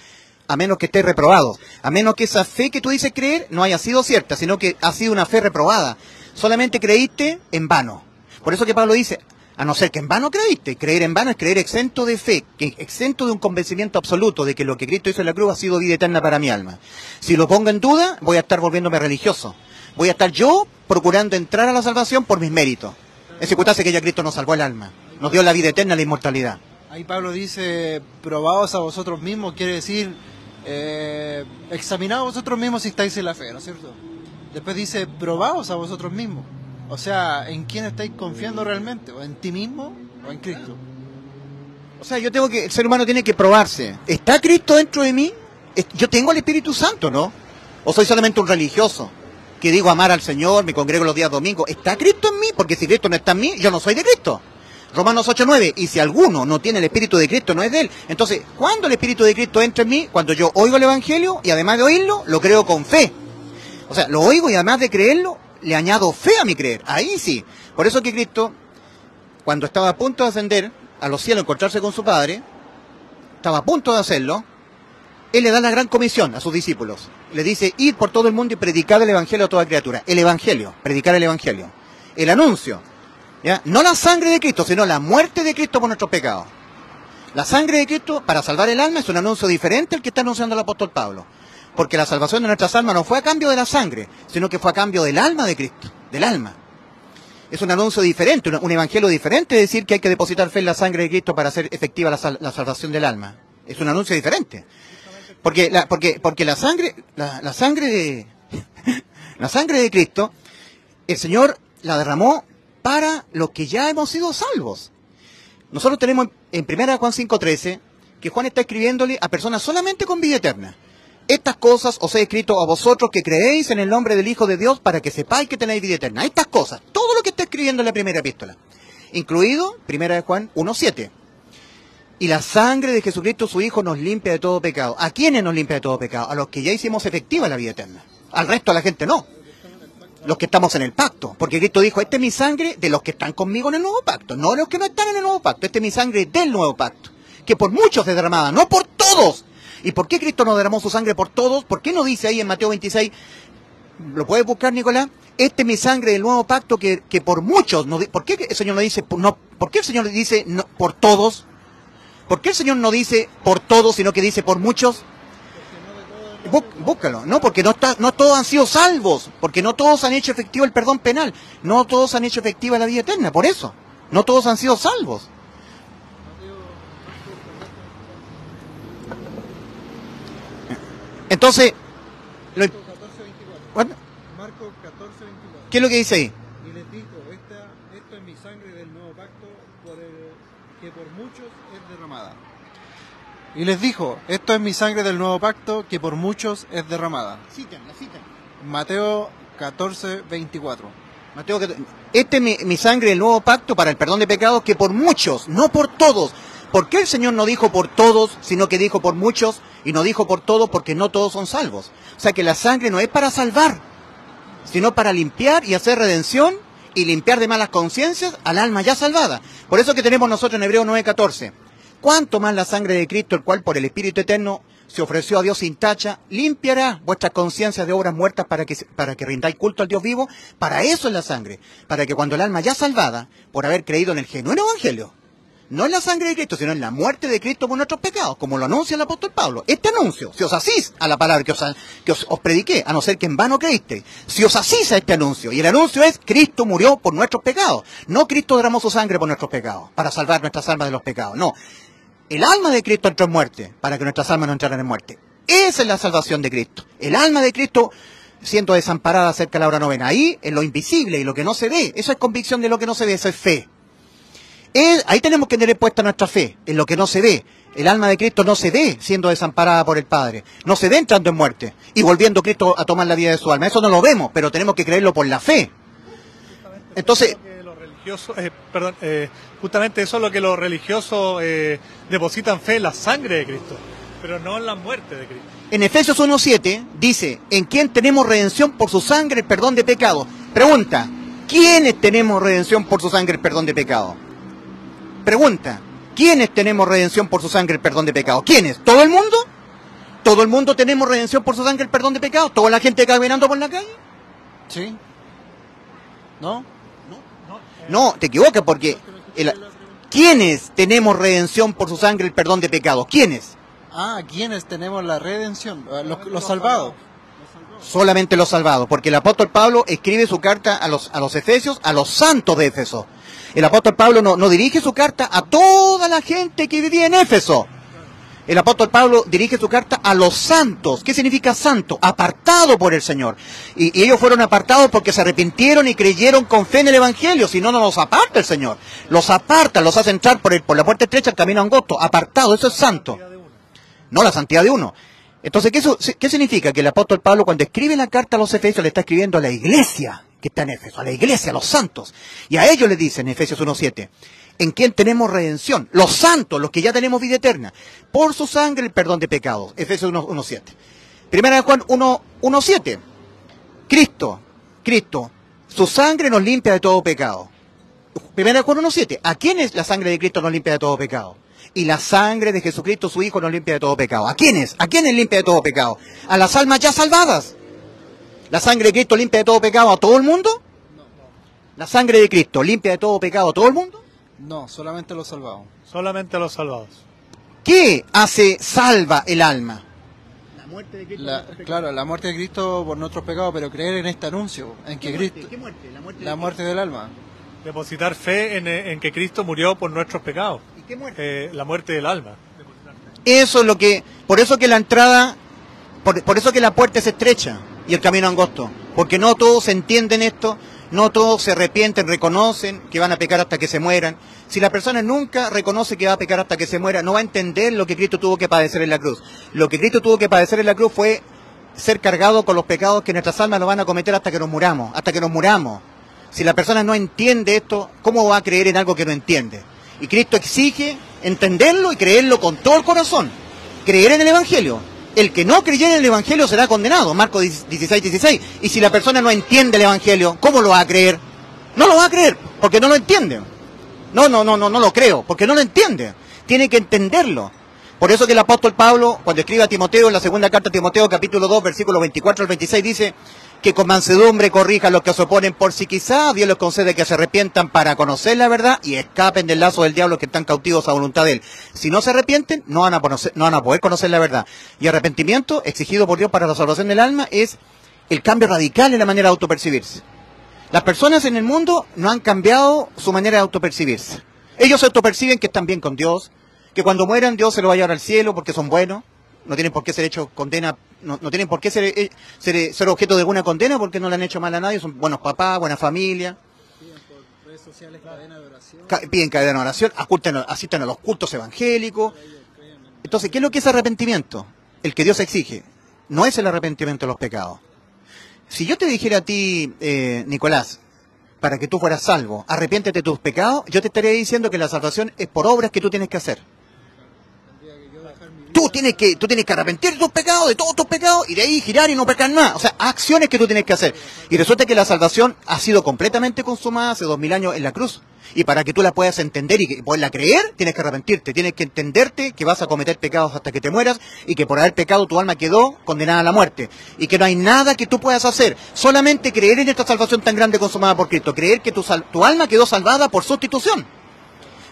a menos que estéis reprobados, a menos que esa fe que tú dices creer no haya sido cierta, sino que ha sido una fe reprobada, solamente creíste en vano. Por eso que Pablo dice, a no ser que en vano creíste, creer en vano es creer exento de fe, exento de un convencimiento absoluto de que lo que Cristo hizo en la cruz ha sido vida eterna para mi alma. Si lo pongo en duda, voy a estar volviéndome religioso. Voy a estar yo procurando entrar a la salvación por mis méritos. Es circunstancia que ya Cristo nos salvó el alma, nos dio la vida eterna, la inmortalidad. Ahí Pablo dice, probaos a vosotros mismos, quiere decir, examinaos a vosotros mismos si estáis en la fe, ¿no es cierto? Después dice, probaos a vosotros mismos. O sea, ¿en quién estáis confiando realmente? ¿O en ti mismo o en Cristo? O sea, el ser humano tiene que probarse. ¿Está Cristo dentro de mí? Yo tengo al Espíritu Santo, ¿no? ¿O soy solamente un religioso que digo amar al Señor, me congrego los días domingos? ¿Está Cristo en mí? Porque si Cristo no está en mí, yo no soy de Cristo. Romanos 8:9, y si alguno no tiene el Espíritu de Cristo, no es de él. Entonces, ¿cuándo el Espíritu de Cristo entra en mí? Cuando yo oigo el Evangelio y además de oírlo, lo creo con fe. O sea, lo oigo y además de creerlo, le añado fe a mi creer. Ahí sí. Por eso que Cristo, cuando estaba a punto de ascender a los cielos, encontrarse con su Padre, estaba a punto de hacerlo, Él le da la gran comisión a sus discípulos. Le dice, id por todo el mundo y predicad el Evangelio a toda criatura. El Evangelio, predicar el Evangelio. El anuncio. ¿Ya? No la sangre de Cristo, sino la muerte de Cristo por nuestros pecados. La sangre de Cristo para salvar el alma es un anuncio diferente al que está anunciando el apóstol Pablo. Porque la salvación de nuestras almas no fue a cambio de la sangre, sino que fue a cambio del alma de Cristo, del alma. Es un anuncio diferente, un evangelio diferente, decir que hay que depositar fe en la sangre de Cristo para hacer efectiva la salvación del alma. Es un anuncio diferente. Porque la sangre de Cristo, el Señor la derramó para los que ya hemos sido salvos. Nosotros tenemos en 1 Juan 5:13 que Juan está escribiéndole a personas solamente con vida eterna. Estas cosas os he escrito a vosotros que creéis en el nombre del Hijo de Dios para que sepáis que tenéis vida eterna. Estas cosas, todo lo que está escribiendo en la primera epístola, incluido 1 Juan 1:7. Y la sangre de Jesucristo su Hijo nos limpia de todo pecado. ¿A quiénes nos limpia de todo pecado? A los que ya hicimos efectiva la vida eterna. Al resto de la gente no. Los que estamos en el pacto. Porque Cristo dijo, esta es mi sangre de los que están conmigo en el nuevo pacto. No de los que no están en el nuevo pacto. Esta es mi sangre del nuevo pacto. Que por muchos es derramada, no por todos. ¿Y por qué Cristo no derramó su sangre por todos? ¿Por qué no dice ahí en Mateo 26, lo puedes buscar, Nicolás? Esta es mi sangre del nuevo pacto que por muchos, no, ¿por qué el Señor no dice, por qué el Señor dice no, por todos? ¿Por qué el Señor no dice por todos, sino que dice por muchos? Búscalo, no, porque no todos han sido salvos, porque no todos han hecho efectivo el perdón penal, no todos han hecho efectiva la vida eterna, por eso, no todos han sido salvos. Entonces, Marcos 14:24. ¿Qué es lo que dice ahí? Y les dijo, esto es mi sangre del nuevo pacto que por muchos es derramada. Y les dijo, esto es mi sangre del nuevo pacto que por muchos es derramada. La cita. Mateo 14:24. Mateo, esta es mi sangre del nuevo pacto para el perdón de pecados que por muchos, no por todos. ¿Por qué el Señor no dijo por todos, sino que dijo por muchos y no dijo por todos porque no todos son salvos? O sea que la sangre no es para salvar, sino para limpiar y hacer redención y limpiar de malas conciencias al alma ya salvada. Por eso que tenemos nosotros en Hebreos 9:14. Cuanto más la sangre de Cristo, el cual por el Espíritu Eterno se ofreció a Dios sin tacha, limpiará vuestras conciencias de obras muertas para que rindáis culto al Dios vivo. Para eso es la sangre. Para que cuando el alma ya salvada, por haber creído en el genuino Evangelio, no en la sangre de Cristo, sino en la muerte de Cristo por nuestros pecados, como lo anuncia el apóstol Pablo. Este anuncio, si os asís a la palabra que os prediqué, a no ser que en vano creíste, si os asís a este anuncio, y el anuncio es, Cristo murió por nuestros pecados, no Cristo derramó su sangre por nuestros pecados, para salvar nuestras almas de los pecados, no. El alma de Cristo entró en muerte, para que nuestras almas no entraran en muerte. Esa es la salvación de Cristo. El alma de Cristo siendo desamparada cerca de la hora novena. Ahí, en lo invisible y lo que no se ve, eso es convicción de lo que no se ve, eso es fe. Ahí tenemos que tener puesta nuestra fe, en lo que no se ve. El alma de Cristo no se ve siendo desamparada por el Padre, no se ve entrando en muerte y volviendo Cristo a tomar la vida de su alma. Eso no lo vemos, pero tenemos que creerlo por la fe. Entonces, justamente eso es lo que los religiosos depositan fe en la sangre de Cristo, pero no en la muerte de Cristo. En Efesios 1:7 dice, en quien tenemos redención por su sangre, el perdón de pecado. Pregunta, ¿quiénes tenemos redención por su sangre, el perdón de pecado? Pregunta, ¿quiénes tenemos redención por su sangre, el perdón de pecado? ¿Quiénes? ¿Todo el mundo? ¿Todo el mundo tenemos redención por su sangre, el perdón de pecado? ¿Toda la gente caminando por la calle? ¿Sí? ¿No? No, te equivocas porque... ¿Quiénes tenemos redención por su sangre, el perdón de pecado? ¿Quiénes? ¿Quiénes tenemos la redención? Los salvados. Solamente los salvados, porque el apóstol Pablo escribe su carta a los Efesios, a los santos de Éfeso. El apóstol Pablo no dirige su carta a toda la gente que vivía en Éfeso. El apóstol Pablo dirige su carta a los santos. ¿Qué significa santo? Apartado por el Señor. Y ellos fueron apartados porque se arrepintieron y creyeron con fe en el Evangelio. Si no, no los aparta el Señor. Los aparta, los hace entrar por la puerta estrecha, el camino angosto. Apartado, eso es santo. No la santidad de uno. Entonces, ¿qué significa? Que el apóstol Pablo, cuando escribe la carta a los Efesios, le está escribiendo a la iglesia que está en Éfeso, a la iglesia, a los santos. Y a ellos le dice en Efesios 1:7, en quien tenemos redención, los santos, los que ya tenemos vida eterna, por su sangre el perdón de pecados. Efesios 1:7. Primera de Juan 1:7. Cristo, su sangre nos limpia de todo pecado. Primera de Juan 1:7. ¿A quiénes la sangre de Cristo nos limpia de todo pecado? Y la sangre de Jesucristo, su Hijo, nos limpia de todo pecado. ¿A quiénes? ¿A quiénes limpia de todo pecado? A las almas ya salvadas. ¿La sangre de Cristo limpia de todo pecado a todo el mundo? No. ¿La sangre de Cristo limpia de todo pecado a todo el mundo? No, solamente los salvados. Solamente los salvados. ¿Qué hace salva el alma? La muerte de Cristo. Claro, la muerte de Cristo por nuestros pecados, pero creer en este anuncio, en que Cristo... ¿Qué muerte? La muerte del alma. Depositar fe en que Cristo murió por nuestros pecados. ¿Y qué muerte? La muerte del alma. Eso es lo que... Por eso que la entrada... Por eso que la puerta es estrecha y el camino angosto. Porque no todos entienden esto, no todos se arrepienten, reconocen que van a pecar hasta que se mueran. Si la persona nunca reconoce que va a pecar hasta que se muera, no va a entender lo que Cristo tuvo que padecer en la cruz. Lo que Cristo tuvo que padecer en la cruz fue ser cargado con los pecados que nuestras almas nos van a cometer hasta que nos muramos. Si la persona no entiende esto, ¿cómo va a creer en algo que no entiende? Y Cristo exige entenderlo y creerlo con todo el corazón. Creer en el Evangelio. El que no creyera en el Evangelio será condenado. Marcos 16:16. Y si la persona no entiende el Evangelio, ¿cómo lo va a creer? No lo va a creer, porque no lo entiende. No lo creo, porque no lo entiende. Tiene que entenderlo. Por eso que el apóstol Pablo, cuando escribe a Timoteo, en la segunda carta a Timoteo, capítulo 2, versículos 24 al 26, dice que con mansedumbre corrija a los que se oponen, por si quizá Dios les concede que se arrepientan para conocer la verdad y escapen del lazo del diablo que están cautivos a voluntad de él. Si no se arrepienten, no van a poder conocer la verdad. Y arrepentimiento, exigido por Dios para la salvación del alma, es el cambio radical en la manera de autopercibirse. Las personas en el mundo no han cambiado su manera de autopercibirse. Ellos se autoperciben que están bien con Dios, que cuando mueran Dios se lo va a llevar al cielo porque son buenos, no tienen por qué ser hechos condena, no tienen por qué ser objeto de alguna condena porque no le han hecho mal a nadie, son buenos papás, buena familia. Piden por redes sociales cadena de oración. Piden cadena de oración, asisten a los cultos evangélicos. Entonces, ¿qué es lo que es arrepentimiento? El que Dios exige. No es el arrepentimiento de los pecados. Si yo te dijera a ti, Nicolás, para que tú fueras salvo, arrepiéntete de tus pecados, yo te estaría diciendo que la salvación es por obras que tú tienes que hacer. Tendría que yo dejar mi tú tienes que arrepentir de tus pecados, de todos tus pecados, y de ahí girar y no pecar más. O sea, acciones que tú tienes que hacer. Y resulta que la salvación ha sido completamente consumada hace 2000 años en la cruz. Y para que tú la puedas entender y poderla creer, tienes que arrepentirte, tienes que entenderte que vas a cometer pecados hasta que te mueras y que por haber pecado tu alma quedó condenada a la muerte. Y que no hay nada que tú puedas hacer, solamente creer en esta salvación tan grande consumada por Cristo, creer que tu alma quedó salvada por sustitución,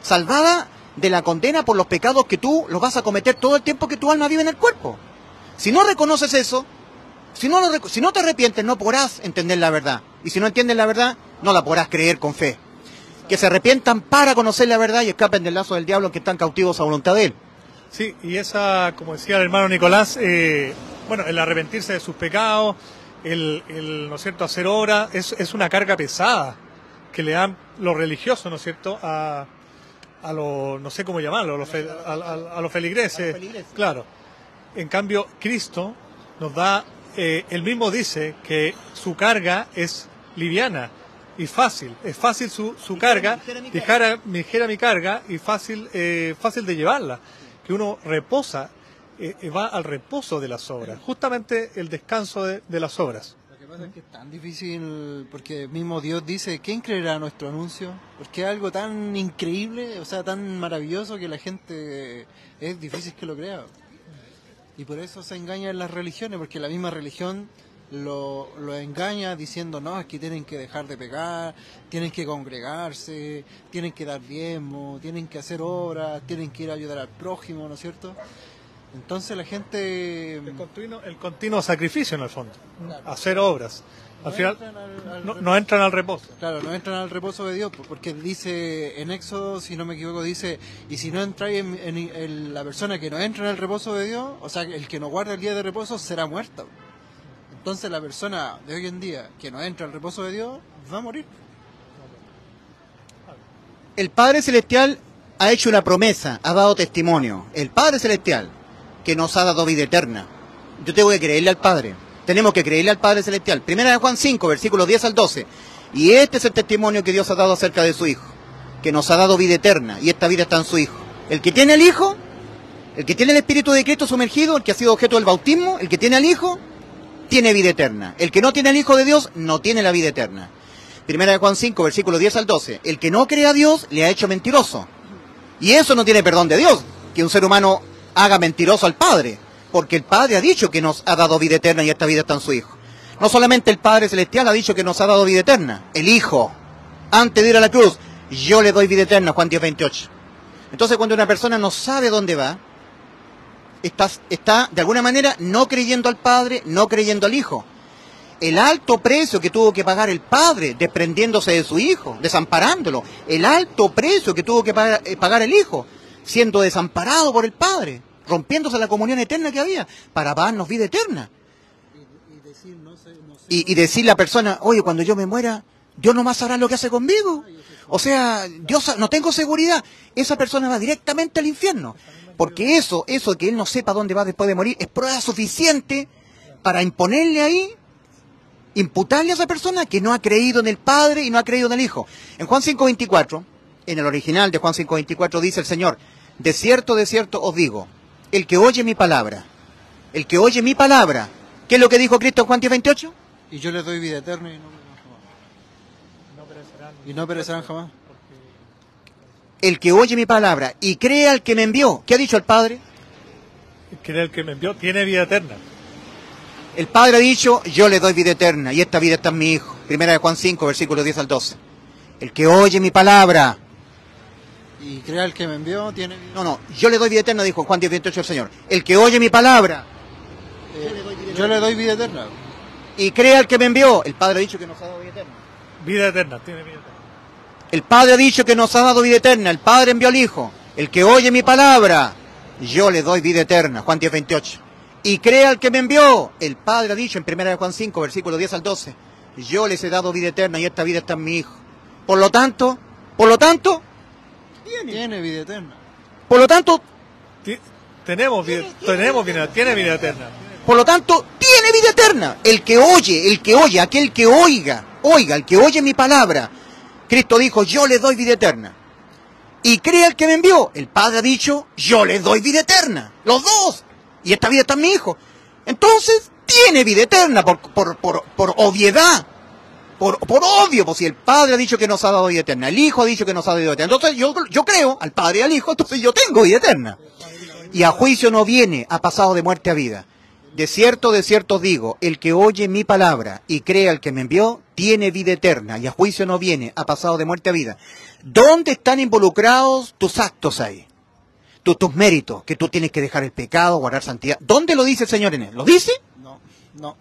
salvada de la condena por los pecados que tú los vas a cometer todo el tiempo que tu alma vive en el cuerpo. Si no reconoces eso, si no te arrepientes, no podrás entender la verdad. Y si no entiendes la verdad, no la podrás creer con fe. Que se arrepientan para conocer la verdad y escapen del lazo del diablo que están cautivos a voluntad de él. Sí, y esa, como decía el hermano Nicolás, bueno, el arrepentirse de sus pecados, ¿no es cierto?, hacer obra, es una carga pesada que le dan los religiosos, ¿no es cierto?, a los, no sé cómo llamarlo, a los feligreses, claro. En cambio, Cristo nos da, él mismo dice que su carga es liviana y fácil. Es fácil su carga, ligera mi carga y fácil de llevarla. Que uno reposa, va al reposo de las obras, justamente el descanso de las obras. Lo que pasa es que es tan difícil, porque mismo Dios dice, ¿quién creerá nuestro anuncio? Porque es algo tan increíble, o sea, tan maravilloso que la gente es difícil que lo crea. Y por eso se engaña en las religiones, porque la misma religión lo engaña diciendo, no, es que tienen que dejar de pecar, tienen que congregarse, tienen que dar diezmo, tienen que hacer obras, tienen que ir a ayudar al prójimo, ¿no es cierto? Entonces la gente... El continuo sacrificio, en el fondo, claro. Hacer obras. Al final no entran al reposo. Claro, no entran al reposo de Dios, porque dice en Éxodo, si no me equivoco, dice, y si no entráis en la persona que no entra en el reposo de Dios, o sea, el que no guarda el día de reposo será muerta. Entonces la persona de hoy en día que no entra al reposo de Dios va a morir. El Padre Celestial ha hecho una promesa, ha dado testimonio. El Padre Celestial, que nos ha dado vida eterna. Yo tengo que creerle al Padre. Tenemos que creerle al Padre Celestial. Primera de Juan 5, versículos 10 al 12. Y este es el testimonio que Dios ha dado acerca de su Hijo, que nos ha dado vida eterna, y esta vida está en su Hijo. El que tiene al Hijo, el que tiene el Espíritu de Cristo sumergido, el que ha sido objeto del bautismo, el que tiene al Hijo, tiene vida eterna. El que no tiene al Hijo de Dios, no tiene la vida eterna. Primera de Juan 5, versículos 10 al 12. El que no cree a Dios, le ha hecho mentiroso. Y eso no tiene perdón de Dios, que un ser humano haga mentiroso al Padre, porque el Padre ha dicho que nos ha dado vida eterna y esta vida está en su Hijo. No solamente el Padre Celestial ha dicho que nos ha dado vida eterna, el Hijo, antes de ir a la cruz, yo le doy vida eterna, Juan 10, 28. Entonces cuando una persona no sabe dónde va, está de alguna manera no creyendo al Padre, no creyendo al Hijo. El alto precio que tuvo que pagar el Padre desprendiéndose de su Hijo, desamparándolo, el alto precio que tuvo que pagar el Hijo, siendo desamparado por el Padre, rompiéndose la comunión eterna que había, para darnos vida eterna. Y decir la persona, oye, cuando yo me muera, Dios nomás sabrá lo que hace conmigo. O sea, Dios no tengo seguridad. Esa persona va directamente al infierno. Porque eso que él no sepa dónde va después de morir, es prueba suficiente para imponerle ahí, imputarle a esa persona que no ha creído en el Padre y no ha creído en el Hijo. En Juan 5:24, en el original de Juan 5:24 dice el Señor, de cierto os digo, el que oye mi palabra, ¿qué es lo que dijo Cristo en Juan 10:28? Y yo les doy vida eterna y no perecerán jamás. El que oye mi palabra y cree al que me envió, ¿qué ha dicho el Padre? Cree al que me envió, tiene vida eterna. El Padre ha dicho, yo le doy vida eterna y esta vida está en mi Hijo. Primera de Juan 5, versículos 10 al 12. El que oye mi palabra y cree al que me envió, tiene vida. No, yo le doy vida eterna, dijo Juan 10:28 el Señor. El que oye mi palabra, yo le doy vida eterna. Y cree al que me envió. El Padre ha dicho que nos ha dado vida eterna. Vida eterna, tiene vida eterna. El Padre ha dicho que nos ha dado vida eterna. El Padre envió al Hijo. El que oye mi palabra, yo le doy vida eterna. Juan 10:28. Y cree al que me envió. El Padre ha dicho en 1 Juan 5, versículos 10 al 12. Yo les he dado vida eterna y esta vida está en mi Hijo. Por lo tanto, tiene vida eterna. Por lo tanto, tiene vida eterna. Por lo tanto, tiene vida eterna. El que oye, aquel que oiga, el que oye mi palabra. Cristo dijo, yo le doy vida eterna. y cree al que me envió. El Padre ha dicho, yo les doy vida eterna. Los dos. Y esta vida está en mi Hijo. Entonces, tiene vida eterna por obviedad. Por obvio, pues si el Padre ha dicho que nos ha dado vida eterna, el Hijo ha dicho que nos ha dado vida eterna. Entonces yo creo al Padre y al Hijo, entonces yo tengo vida eterna. Y a juicio no viene, ha pasado de muerte a vida. De cierto os digo, el que oye mi palabra y cree al que me envió, tiene vida eterna, y a juicio no viene, ha pasado de muerte a vida. ¿Dónde están involucrados tus actos ahí? Tus méritos, que tú tienes que dejar el pecado, guardar santidad. ¿Dónde lo dice el Señor en él? ¿Lo dice? No.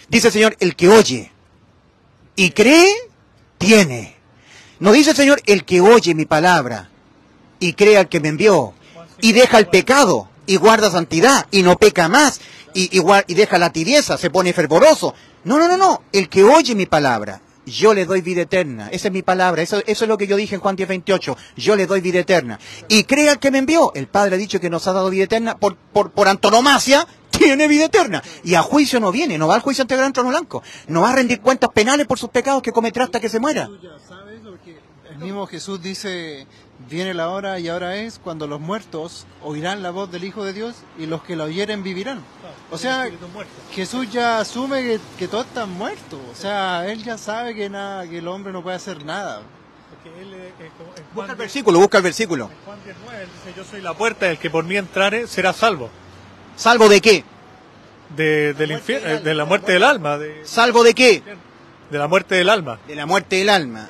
Dice el Señor, el que oye y cree, tiene. No dice el Señor, el que oye mi palabra y cree al que me envió, y deja el pecado, y guarda santidad, y no peca más, y deja la tibieza, se pone fervoroso. No. El que oye mi palabra, yo le doy vida eterna. Esa es mi palabra, eso es lo que yo dije en Juan 10:28. Yo le doy vida eterna. Y cree al que me envió. El Padre ha dicho que nos ha dado vida eterna, por antonomasia, tiene vida eterna. Y a juicio no viene, no va al juicio ante el gran trono blanco. No va a rendir cuentas penales por sus pecados que cometerá hasta que se muera. El mismo Jesús dice, viene la hora y ahora es cuando los muertos oirán la voz del Hijo de Dios y los que la oyeren vivirán. O sea, Jesús ya asume que todos están muertos. O sea, Él ya sabe que el hombre no puede hacer nada. Busca el versículo. En Juan 19 él dice, yo soy la puerta, el que por mí entrare será salvo. ¿Salvo de qué? Del infierno, de la muerte del alma. ¿Salvo de qué? De la muerte del alma. De la muerte del alma.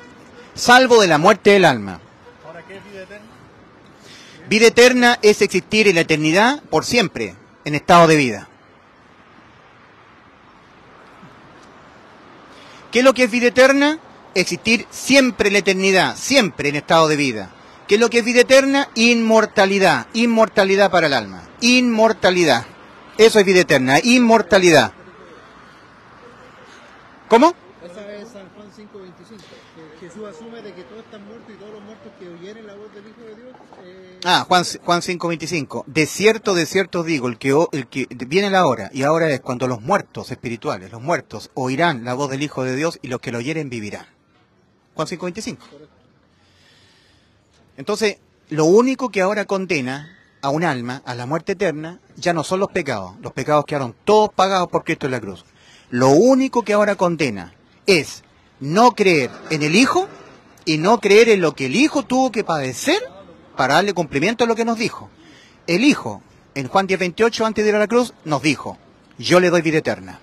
Salvo de la muerte del alma. ¿Ahora qué es vida eterna? Vida eterna es existir en la eternidad por siempre, en estado de vida. ¿Qué es lo que es vida eterna? Existir siempre en la eternidad, siempre en estado de vida. ¿Qué es lo que es vida eterna? Inmortalidad. Inmortalidad para el alma. Inmortalidad. Eso es vida eterna, inmortalidad. ¿Cómo? Esa es San Juan 5:25. Que Jesús asume de que todos están muertos y todos los muertos que oyeren la voz del Hijo de Dios. Juan 5:25. De cierto os digo, el que viene la hora, y ahora es cuando los muertos espirituales, los muertos, oirán la voz del Hijo de Dios y los que lo oyeren vivirán. Juan 5:25. Entonces, lo único que ahora condena a un alma, a la muerte eterna, ya no son los pecados quedaron todos pagados por Cristo en la cruz. Lo único que ahora condena es no creer en el Hijo y no creer en lo que el Hijo tuvo que padecer para darle cumplimiento a lo que nos dijo. El Hijo, en Juan 10:28, antes de ir a la cruz, nos dijo, yo le doy vida eterna.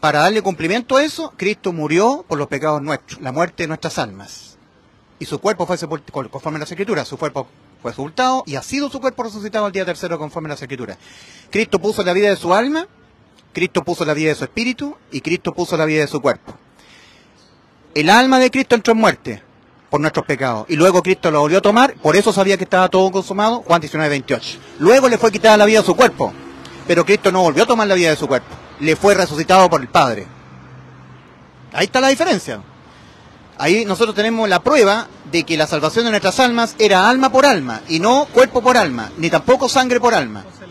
Para darle cumplimiento a eso, Cristo murió por los pecados nuestros, la muerte de nuestras almas. Y su cuerpo fue sepultado conforme a las Escrituras, su cuerpo fue sepultado y ha sido su cuerpo resucitado al día tercero conforme a las Escrituras. Cristo puso la vida de su alma, Cristo puso la vida de su espíritu y Cristo puso la vida de su cuerpo. El alma de Cristo entró en muerte por nuestros pecados y luego Cristo lo volvió a tomar, por eso sabía que estaba todo consumado, Juan 19:28. Luego le fue quitada la vida de su cuerpo, pero Cristo no volvió a tomar la vida de su cuerpo, le fue resucitado por el Padre. Ahí está la diferencia. Ahí nosotros tenemos la prueba de que la salvación de nuestras almas era alma por alma y no cuerpo por alma, ni tampoco sangre por alma. Entonces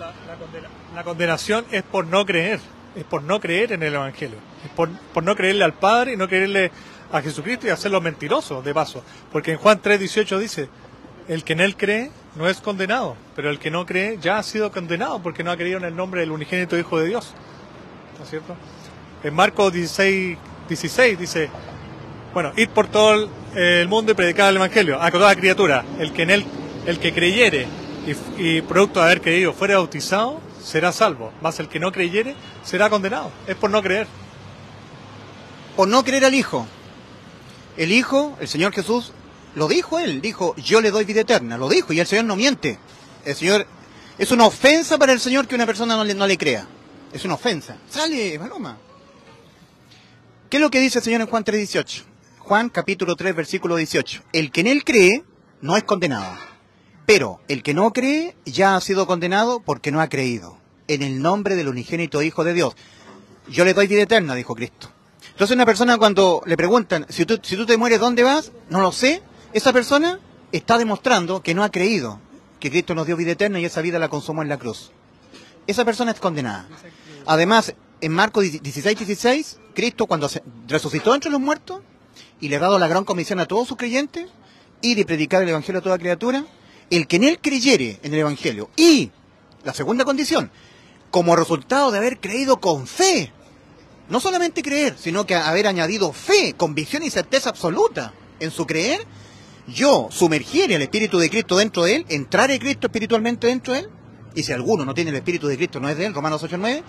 la condenación es por no creer, es por no creer en el Evangelio, es por no creerle al Padre y no creerle a Jesucristo y hacerlo mentiroso, de paso. Porque en Juan 3:18 dice, el que en él cree no es condenado, pero el que no cree ya ha sido condenado porque no ha creído en el nombre del unigénito Hijo de Dios. ¿No es cierto? En Marcos 16 dice, bueno, id por todo el mundo y predicad el Evangelio a toda criatura. El que creyere y producto de haber creído fuere bautizado, será salvo. Mas el que no creyere, será condenado. Es por no creer. Por no creer al Hijo. El Hijo, el Señor Jesús, lo dijo Él. Dijo, yo le doy vida eterna. Lo dijo y el Señor no miente. El Señor, es una ofensa para el Señor que una persona no le crea. Es una ofensa. Sale, paloma. ¿Qué es lo que dice el Señor en Juan 3:18? Juan capítulo 3 versículo 18. El que en él cree no es condenado, pero el que no cree ya ha sido condenado porque no ha creído en el nombre del unigénito Hijo de Dios. Yo le doy vida eterna, dijo Cristo. Entonces una persona cuando le preguntan, si tú te mueres, ¿dónde vas? No lo sé. Esa persona está demostrando que no ha creído que Cristo nos dio vida eterna y esa vida la consumó en la cruz. Esa persona es condenada. Además, en Marcos 16:16, Cristo cuando resucitó entre los muertos y le ha dado la gran comisión a todos sus creyentes, ir y predicar el Evangelio a toda criatura, el que en él creyere en el Evangelio. Y la segunda condición, como resultado de haber creído con fe, no solamente creer, sino que haber añadido fe, convicción y certeza absoluta en su creer, yo sumergiere el Espíritu de Cristo dentro de él, entrare Cristo espiritualmente dentro de él, y si alguno no tiene el Espíritu de Cristo, no es de él, Romanos 8:9,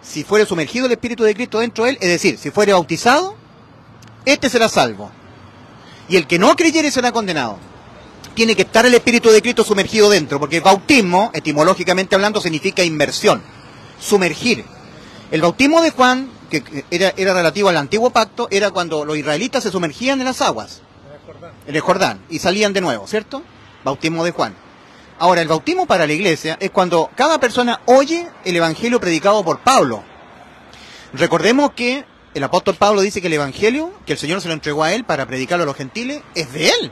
si fuere sumergido el Espíritu de Cristo dentro de él, es decir, si fuere bautizado, este será salvo. Y el que no creyere será condenado. Tiene que estar el Espíritu de Cristo sumergido dentro, porque bautismo, etimológicamente hablando, significa inmersión, sumergir. El bautismo de Juan, que era relativo al antiguo pacto, era cuando los israelitas se sumergían en las aguas, en el Jordán, y salían de nuevo, ¿cierto? Bautismo de Juan. Ahora, el bautismo para la iglesia es cuando cada persona oye el evangelio predicado por Pablo. Recordemos que el apóstol Pablo dice que el evangelio, que el Señor se lo entregó a él para predicarlo a los gentiles, es de él.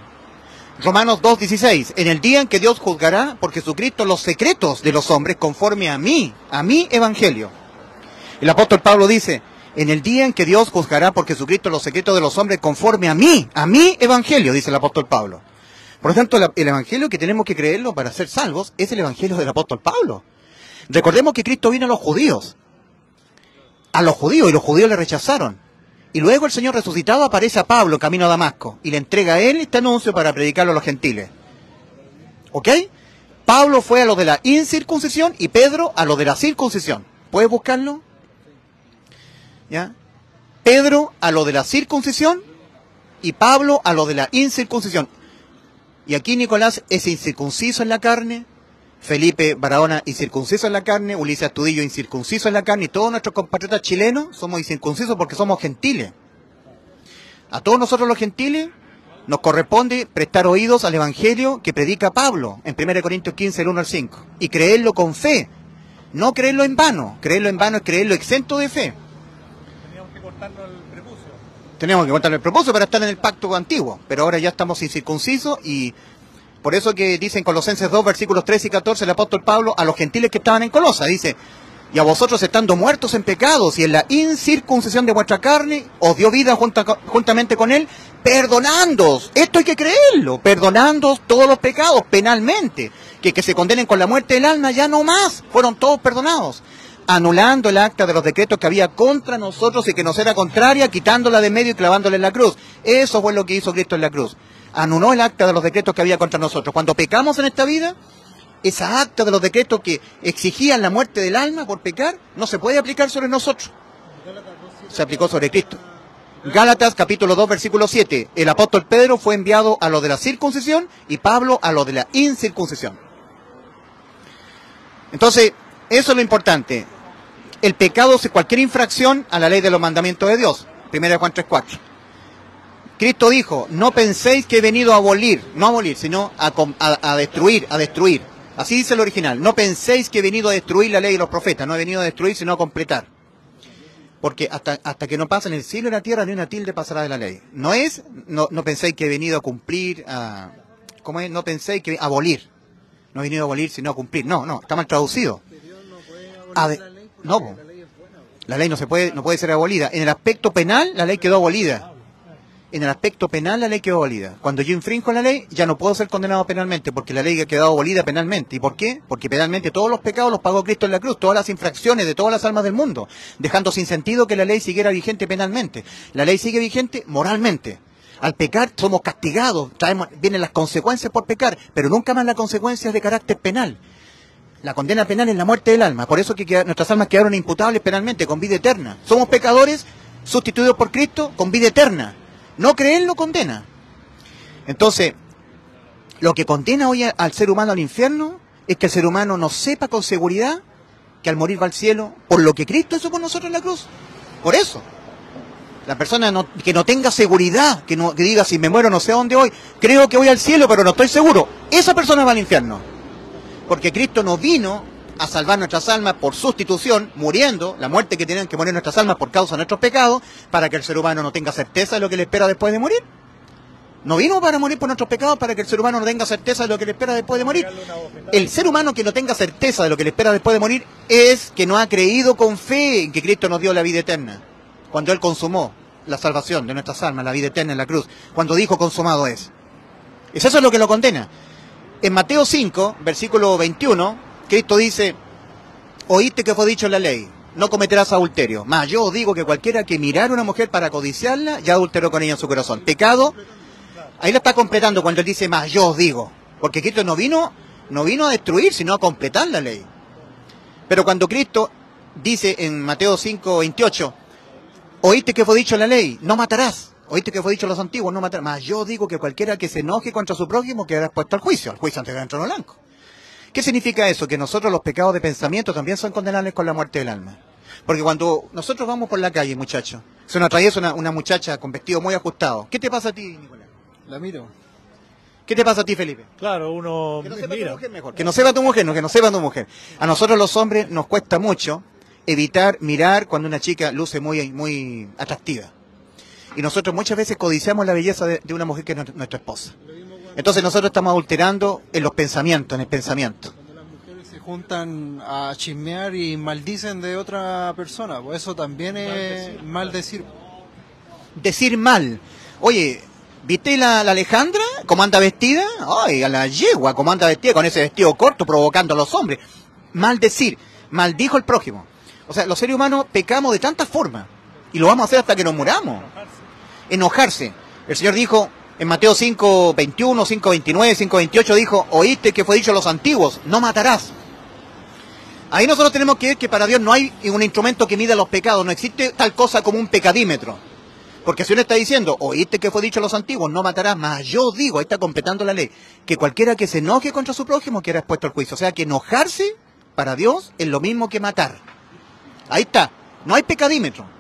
Romanos 2:16, en el día en que Dios juzgará por Jesucristo los secretos de los hombres conforme a mi evangelio. El apóstol Pablo dice, en el día en que Dios juzgará por Jesucristo los secretos de los hombres conforme a mi evangelio, dice el apóstol Pablo. Por lo tanto, el evangelio que tenemos que creerlo para ser salvos es el evangelio del apóstol Pablo. Recordemos que Cristo vino a los judíos, y los judíos le rechazaron. Y luego el Señor resucitado aparece a Pablo camino a Damasco y le entrega a él este anuncio para predicarlo a los gentiles. ¿Ok? Pablo fue a lo de la incircuncisión y Pedro a lo de la circuncisión. ¿Puedes buscarlo? ¿Ya? Pedro a lo de la circuncisión y Pablo a lo de la incircuncisión. Y aquí Nicolás es incircunciso en la carne, Felipe Barahona incircunciso en la carne, Ulises Astudillo incircunciso en la carne, y todos nuestros compatriotas chilenos somos incircuncisos porque somos gentiles. A todos nosotros los gentiles nos corresponde prestar oídos al evangelio que predica Pablo en 1 Corintios 15, el 1 al 5, y creerlo con fe, no creerlo en vano. Creerlo en vano es creerlo exento de fe. Tenemos que cortarle el prepucio para estar en el pacto antiguo, pero ahora ya estamos incircuncisos y por eso que dice en Colosenses 2, versículos 13 y 14, el apóstol Pablo a los gentiles que estaban en Colosa, dice, y a vosotros estando muertos en pecados y en la incircuncisión de vuestra carne, os dio vida juntamente con él, perdonándoos, esto hay que creerlo, perdonándoos todos los pecados penalmente, que se condenen con la muerte del alma, ya no más, fueron todos perdonados, anulando el acta de los decretos que había contra nosotros y que nos era contraria, quitándola de medio y clavándola en la cruz. Eso fue lo que hizo Cristo en la cruz. Anuló el acta de los decretos que había contra nosotros. Cuando pecamos en esta vida, esa acta de los decretos que exigían la muerte del alma por pecar, no se puede aplicar sobre nosotros. Se aplicó sobre Cristo. Gálatas capítulo 2, versículo 7. El apóstol Pedro fue enviado a lo de la circuncisión y Pablo a lo de la incircuncisión. Entonces, eso es lo importante. El pecado es cualquier infracción a la ley de los mandamientos de Dios. 1 Juan 3:4. Cristo dijo, no penséis que he venido a abolir, no a abolir, sino a destruir, Así dice el original. No penséis que he venido a destruir la ley de los profetas. No he venido a destruir, sino a completar. Porque hasta que no pasen el cielo y la tierra, ni una tilde pasará de la ley. No penséis que he venido a cumplir, ¿cómo es? No penséis que abolir. No he venido a abolir, sino a cumplir. No, está mal traducido. No, la ley no puede ser abolida. En el aspecto penal, la ley quedó abolida. Cuando yo infrinjo la ley, ya no puedo ser condenado penalmente, porque la ley ha quedado abolida penalmente. ¿Y por qué? Porque penalmente todos los pecados los pagó Cristo en la cruz, todas las infracciones de todas las almas del mundo, dejando sin sentido que la ley siguiera vigente penalmente. La ley sigue vigente moralmente. Al pecar somos castigados, vienen las consecuencias por pecar, pero nunca más las consecuencias de carácter penal. La condena penal es la muerte del alma, por eso que nuestras almas quedaron imputables penalmente, con vida eterna. Somos pecadores sustituidos por Cristo con vida eterna. No creerlo condena. Entonces, lo que condena hoy al ser humano al infierno es que el ser humano no sepa con seguridad que al morir va al cielo por lo que Cristo hizo por nosotros en la cruz. Por eso. La persona que no tenga seguridad, que diga si me muero no sé a dónde voy, creo que voy al cielo pero no estoy seguro, esa persona va al infierno. Porque Cristo no vino a salvar nuestras almas por sustitución, muriendo, la muerte que tenían que morir nuestras almas por causa de nuestros pecados, para que el ser humano no tenga certeza de lo que le espera después de morir. No vino para morir por nuestros pecados para que el ser humano no tenga certeza de lo que le espera después de morir. El ser humano que no tenga certeza de lo que le espera después de morir es que no ha creído con fe en que Cristo nos dio la vida eterna. Cuando Él consumó la salvación de nuestras almas, la vida eterna en la cruz. Cuando dijo consumado es. Eso es lo que lo condena. En Mateo 5, versículo 21, Cristo dice, oíste que fue dicho en la ley, no cometerás adulterio. Mas yo os digo que cualquiera que mirara a una mujer para codiciarla, ya adulteró con ella en su corazón. Pecado, ahí lo está completando cuando él dice, mas yo os digo. Porque Cristo no vino a destruir, sino a completar la ley. Pero cuando Cristo dice en Mateo 5, 28, oíste que fue dicho en la ley, no matarás. Oíste que fue dicho a los antiguos, no matarás. Mas yo digo que cualquiera que se enoje contra su prójimo quedará expuesto al juicio antes de entrar en el blanco. ¿Qué significa eso? Que nosotros los pecados de pensamiento también son condenables con la muerte del alma. Porque cuando nosotros vamos por la calle, muchachos, se nos atraviesa una muchacha con vestido muy ajustado. ¿Qué te pasa a ti, Nicolás? La miro. ¿Qué te pasa a ti, Felipe? Claro, uno Que no sepa mira. tu mujer mejor. Que no sepa tu mujer, no, que no sepa tu mujer. A nosotros los hombres nos cuesta mucho evitar mirar cuando una chica luce muy atractiva. Y nosotros muchas veces codiciamos la belleza de una mujer que es nuestra esposa. Entonces nosotros estamos adulterando en los pensamientos, en el pensamiento. Cuando las mujeres se juntan a chismear y maldicen de otra persona, pues eso también es maldecir. Decir mal. Oye, ¿viste la Alejandra? ¿Cómo anda vestida? Ay, a la yegua, ¿cómo anda vestida con ese vestido corto provocando a los hombres? Maldecir. Maldijo el prójimo. O sea, los seres humanos pecamos de tantas formas. Y lo vamos a hacer hasta que nos muramos. Enojarse. El Señor dijo en Mateo 5, 21, 5, 29, 5, 28, dijo, oíste que fue dicho a los antiguos, no matarás. Ahí nosotros tenemos que ver que para Dios no hay un instrumento que mida los pecados, no existe tal cosa como un pecadímetro. Porque si uno está diciendo, oíste que fue dicho a los antiguos, no matarás, mas yo digo, ahí está completando la ley, que cualquiera que se enoje contra su prójimo queda expuesto al juicio. O sea que enojarse para Dios es lo mismo que matar. Ahí está, no hay pecadímetro.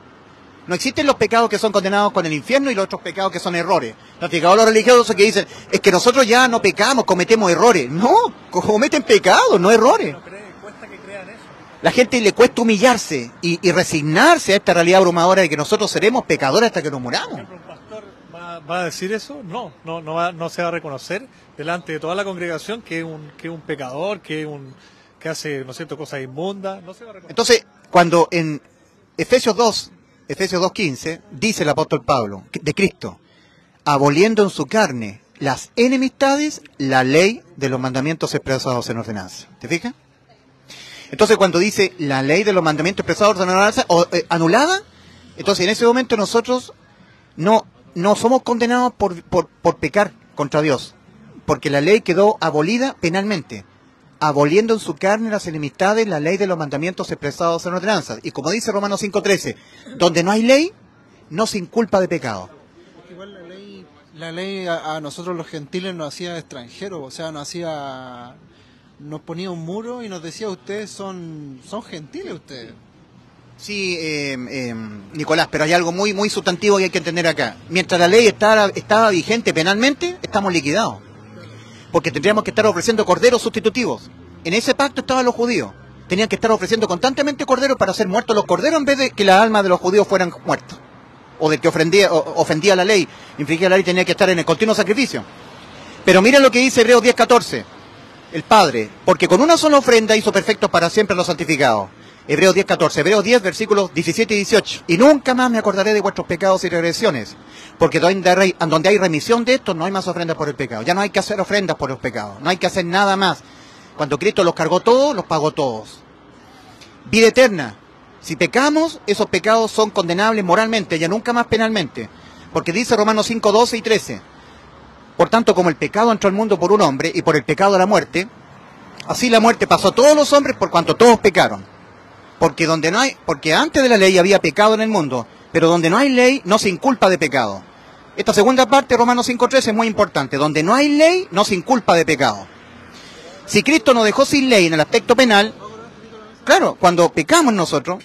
No existen los pecados que son condenados con el infierno y los otros pecados que son errores. Los pecados religiosos que dicen, es que nosotros ya no pecamos, cometemos errores. No, cometen pecados, no errores. Cuesta que crean eso. La gente le cuesta humillarse y resignarse a esta realidad abrumadora de que nosotros seremos pecadores hasta que nos muramos. ¿Un pastor va a decir eso? No se va a reconocer delante de toda la congregación que es un pecador, que hace, ¿no es cierto?, cosas inmundas. No se va a reconocer. Entonces, cuando en Efesios 2:15, dice el apóstol Pablo, de Cristo, aboliendo en su carne las enemistades, la ley de los mandamientos expresados en ordenanza. ¿Te fijas? Entonces, cuando dice la ley de los mandamientos expresados en ordenanza, anulada, entonces en ese momento nosotros no somos condenados por pecar contra Dios, porque la ley quedó abolida penalmente. Aboliendo en su carne las enemistades, la ley de los mandamientos expresados en ordenanzas. Y como dice Romanos 5:13, donde no hay ley, no se inculpa de pecado. Igual la ley a nosotros los gentiles nos hacía extranjeros, o sea, nos ponía un muro y nos decía, ustedes son gentiles ustedes. Sí, Nicolás, pero hay algo muy sustantivo que hay que entender acá. Mientras la ley estaba vigente penalmente, estamos liquidados. Porque tendríamos que estar ofreciendo corderos sustitutivos. En ese pacto estaban los judíos. Tenían que estar ofreciendo constantemente corderos para ser muertos los corderos en vez de que las almas de los judíos fueran muertos. O del que ofendía la ley, infringía la ley, tenía que estar en el continuo sacrificio. Pero miren lo que dice Hebreos 10:14. El Padre, porque con una sola ofrenda hizo perfectos para siempre a los santificados. Hebreos 10:14, Hebreos 10, versículos 17 y 18. Y nunca más me acordaré de vuestros pecados y regresiones, porque donde hay remisión de estos no hay más ofrendas por el pecado. Ya no hay que hacer ofrendas por los pecados, no hay que hacer nada más. Cuando Cristo los cargó todos, los pagó todos. Vida eterna. Si pecamos, esos pecados son condenables moralmente, ya nunca más penalmente. Porque dice Romanos 5, 12 y 13. Por tanto, como el pecado entró al mundo por un hombre y por el pecado de la muerte, así la muerte pasó a todos los hombres por cuanto todos pecaron. Porque antes de la ley había pecado en el mundo, pero donde no hay ley no se inculpa de pecado. Esta segunda parte, Romanos 5:13, es muy importante. Donde no hay ley no se inculpa de pecado. Si Cristo nos dejó sin ley en el aspecto penal, claro, cuando pecamos nosotros,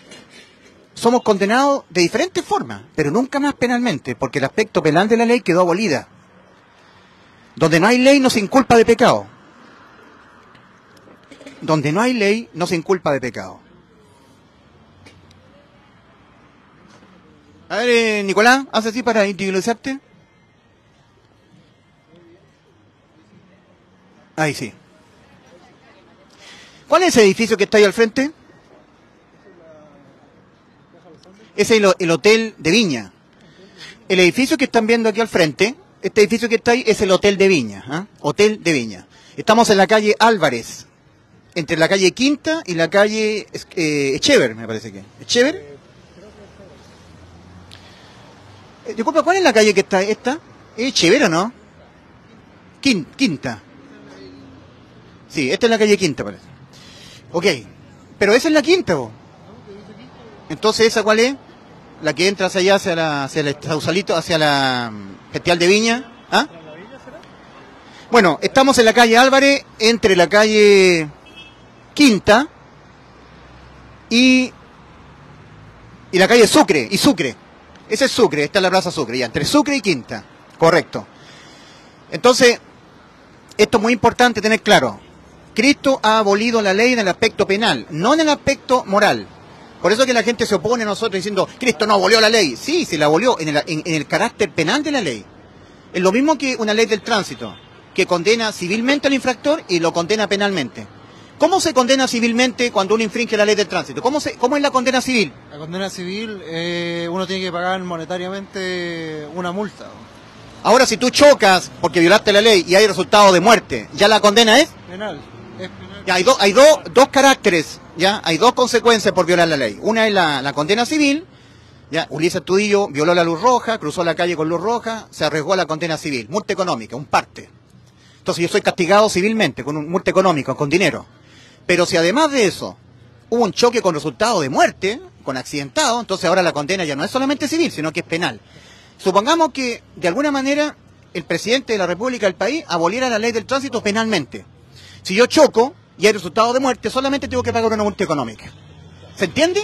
somos condenados de diferentes formas, pero nunca más penalmente, porque el aspecto penal de la ley quedó abolida. Donde no hay ley no se inculpa de pecado. Donde no hay ley no se inculpa de pecado. A ver, Nicolás, haz así para individualizarte. Ahí sí. ¿Cuál es ese edificio que está ahí al frente? Ese es el hotel de Viña. El edificio que están viendo aquí al frente este edificio que está ahí es el Hotel de Viña, ¿ah? Hotel de Viña. Estamos en la calle Álvarez, entre la calle Quinta y la calle Echever, me parece que. ¿Echever? Disculpa, ¿cuál es la calle que está esta? ¿Es Echever o no? Quinta. Sí, esta es la calle Quinta, parece. Ok, pero esa es la Quinta, vos. Entonces, ¿esa cuál es? La que entra hacia allá, hacia el Sausalito, hacia la Festival de Viña. ¿Ah? Bueno, estamos en la calle Álvarez, entre la calle Quinta y la calle Sucre, y Sucre. Ese es Sucre, esta es la Plaza Sucre, ya, entre Sucre y Quinta. Correcto. Entonces, esto es muy importante tener claro. Cristo ha abolido la ley en el aspecto penal, no en el aspecto moral. Por eso que la gente se opone a nosotros diciendo, Cristo no abolió la ley. Sí, se la abolió en el carácter penal de la ley. Es lo mismo que una ley del tránsito, que condena civilmente al infractor y lo condena penalmente. ¿Cómo se condena civilmente cuando uno infringe la ley del tránsito? ¿Cómo es la condena civil? La condena civil, uno tiene que pagar monetariamente una multa. Ahora, si tú chocas porque violaste la ley y hay resultado de muerte, ¿ya la condena es? Penal. Es penal. Ya, hay dos caracteres, ya, hay dos consecuencias por violar la ley. Una es la condena civil, ya, Ulises Tudillo violó la luz roja, cruzó la calle con luz roja, se arriesgó a la condena civil, multa económica, un parte. Entonces yo soy castigado civilmente con un multa económica, con dinero. Pero si además de eso hubo un choque con resultado de muerte, con accidentado, entonces ahora la condena ya no es solamente civil, sino que es penal. Supongamos que de alguna manera el presidente de la República del país aboliera la ley del tránsito penalmente. Si yo choco y hay resultado de muerte, solamente tengo que pagar una multa económica. ¿Se entiende?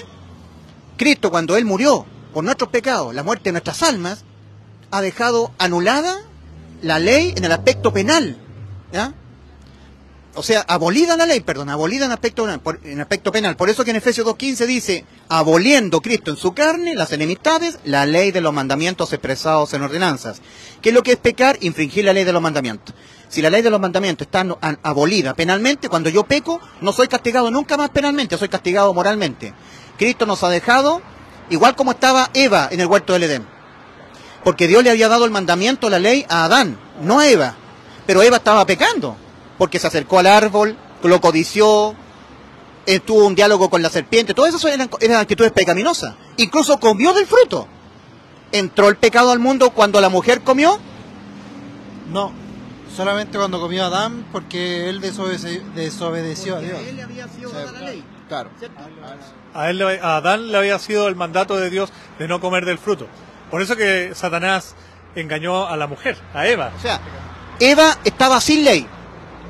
Cristo, cuando Él murió por nuestros pecados, la muerte de nuestras almas, ha dejado anulada la ley en el aspecto penal. ¿Ya? O sea, abolida la ley, perdón, abolida en aspecto penal. Por eso que en Efesios 2.15 dice, aboliendo Cristo en su carne las enemistades, la ley de los mandamientos expresados en ordenanzas. ¿Qué es lo que es pecar? Infringir la ley de los mandamientos. Si la ley de los mandamientos está abolida penalmente, cuando yo peco, no soy castigado nunca más penalmente, soy castigado moralmente. Cristo nos ha dejado igual como estaba Eva en el huerto del Edén. Porque Dios le había dado el mandamiento, la ley, a Adán, no a Eva. Pero Eva estaba pecando, porque se acercó al árbol, lo codició, tuvo un diálogo con la serpiente, todo eso eran actitudes pecaminosas. Incluso comió del fruto. ¿Entró el pecado al mundo cuando la mujer comió? No, solamente cuando comió Adán, porque él desobedeció a Dios. Él le había sido dada la ley. Claro. A Adán le había sido el mandato de Dios de no comer del fruto. Por eso que Satanás engañó a la mujer, a Eva. O sea, Eva estaba sin ley.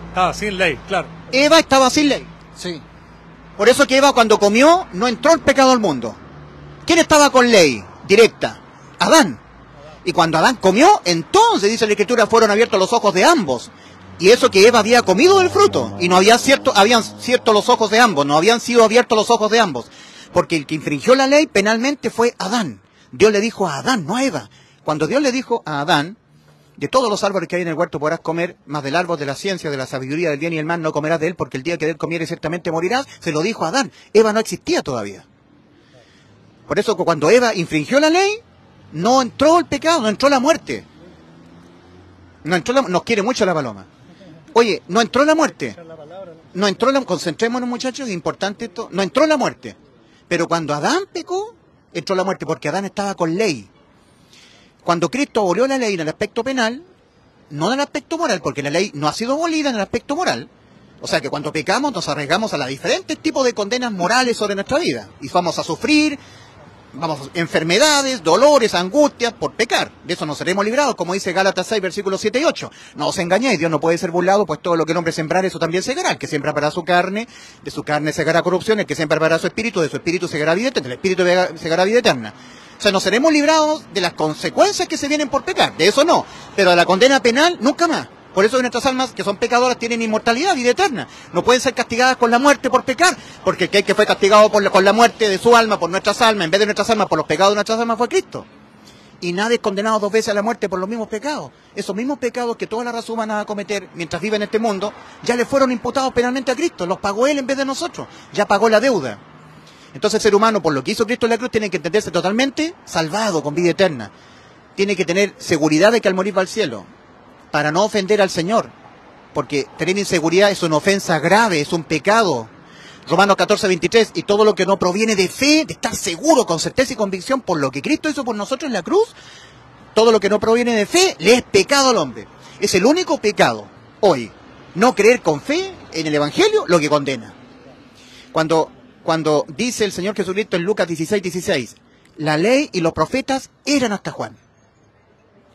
Estaba sin ley, claro. Eva estaba sin ley. Sí. Por eso que Eva cuando comió no entró el pecado al mundo. ¿Quién estaba con ley directa? Adán. Y cuando Adán comió, entonces dice la Escritura, fueron abiertos los ojos de ambos. Y eso que Eva había comido del fruto. Y no habían cierto los ojos de ambos, no habían sido abiertos los ojos de ambos. Porque el que infringió la ley penalmente fue Adán. Dios le dijo a Adán, no a Eva. Cuando Dios le dijo a Adán, de todos los árboles que hay en el huerto podrás comer, mas del árbol de la ciencia, de la sabiduría, del bien y el mal no comerás de él, porque el día que de él comieres ciertamente morirás, se lo dijo a Adán. Eva no existía todavía. Por eso cuando Eva infringió la ley, no entró el pecado, no entró la muerte. Nos quiere mucho la paloma. Oye, no entró la muerte. Concentrémonos, muchachos, es importante esto. No entró la muerte. Pero cuando Adán pecó, entró la muerte, porque Adán estaba con ley. Cuando Cristo abolió la ley en el aspecto penal, no en el aspecto moral, porque la ley no ha sido abolida en el aspecto moral. O sea que cuando pecamos nos arriesgamos a los diferentes tipos de condenas morales sobre nuestra vida. Y vamos a sufrir, enfermedades, dolores, angustias por pecar. De eso no seremos librados, como dice Gálatas 6, versículos 7 y 8. No os engañéis, Dios no puede ser burlado, pues todo lo que el hombre sembrar, eso también segará. El que siembra su carne, de su carne segará corrupción, el que siembra para su espíritu, de su espíritu segará vida eterna, del espíritu segará vida eterna. O sea, no seremos librados de las consecuencias que se vienen por pecar, de eso no, pero de la condena penal nunca más. Por eso nuestras almas, que son pecadoras, tienen inmortalidad, vida eterna. No pueden ser castigadas con la muerte por pecar, porque el que fue castigado con la muerte de su alma, por nuestras almas, en vez de nuestras almas, por los pecados de nuestras almas, fue Cristo. Y nadie es condenado 2 veces a la muerte por los mismos pecados. Esos mismos pecados que toda la raza humana va a cometer mientras vive en este mundo, ya le fueron imputados penalmente a Cristo. Los pagó Él en vez de nosotros. Ya pagó la deuda. Entonces el ser humano, por lo que hizo Cristo en la cruz, tiene que entenderse totalmente salvado con vida eterna. tiene que tener seguridad de que al morir va al cielo, para no ofender al Señor, porque tener inseguridad es una ofensa grave, es un pecado. Romanos 14:23, y todo lo que no proviene de fe, de estar seguro, con certeza y convicción, por lo que Cristo hizo por nosotros en la cruz, todo lo que no proviene de fe, le es pecado al hombre. Es el único pecado, hoy, no creer con fe en el Evangelio, lo que condena. Cuando dice el Señor Jesucristo en Lucas 16:16, la ley y los profetas eran hasta Juan.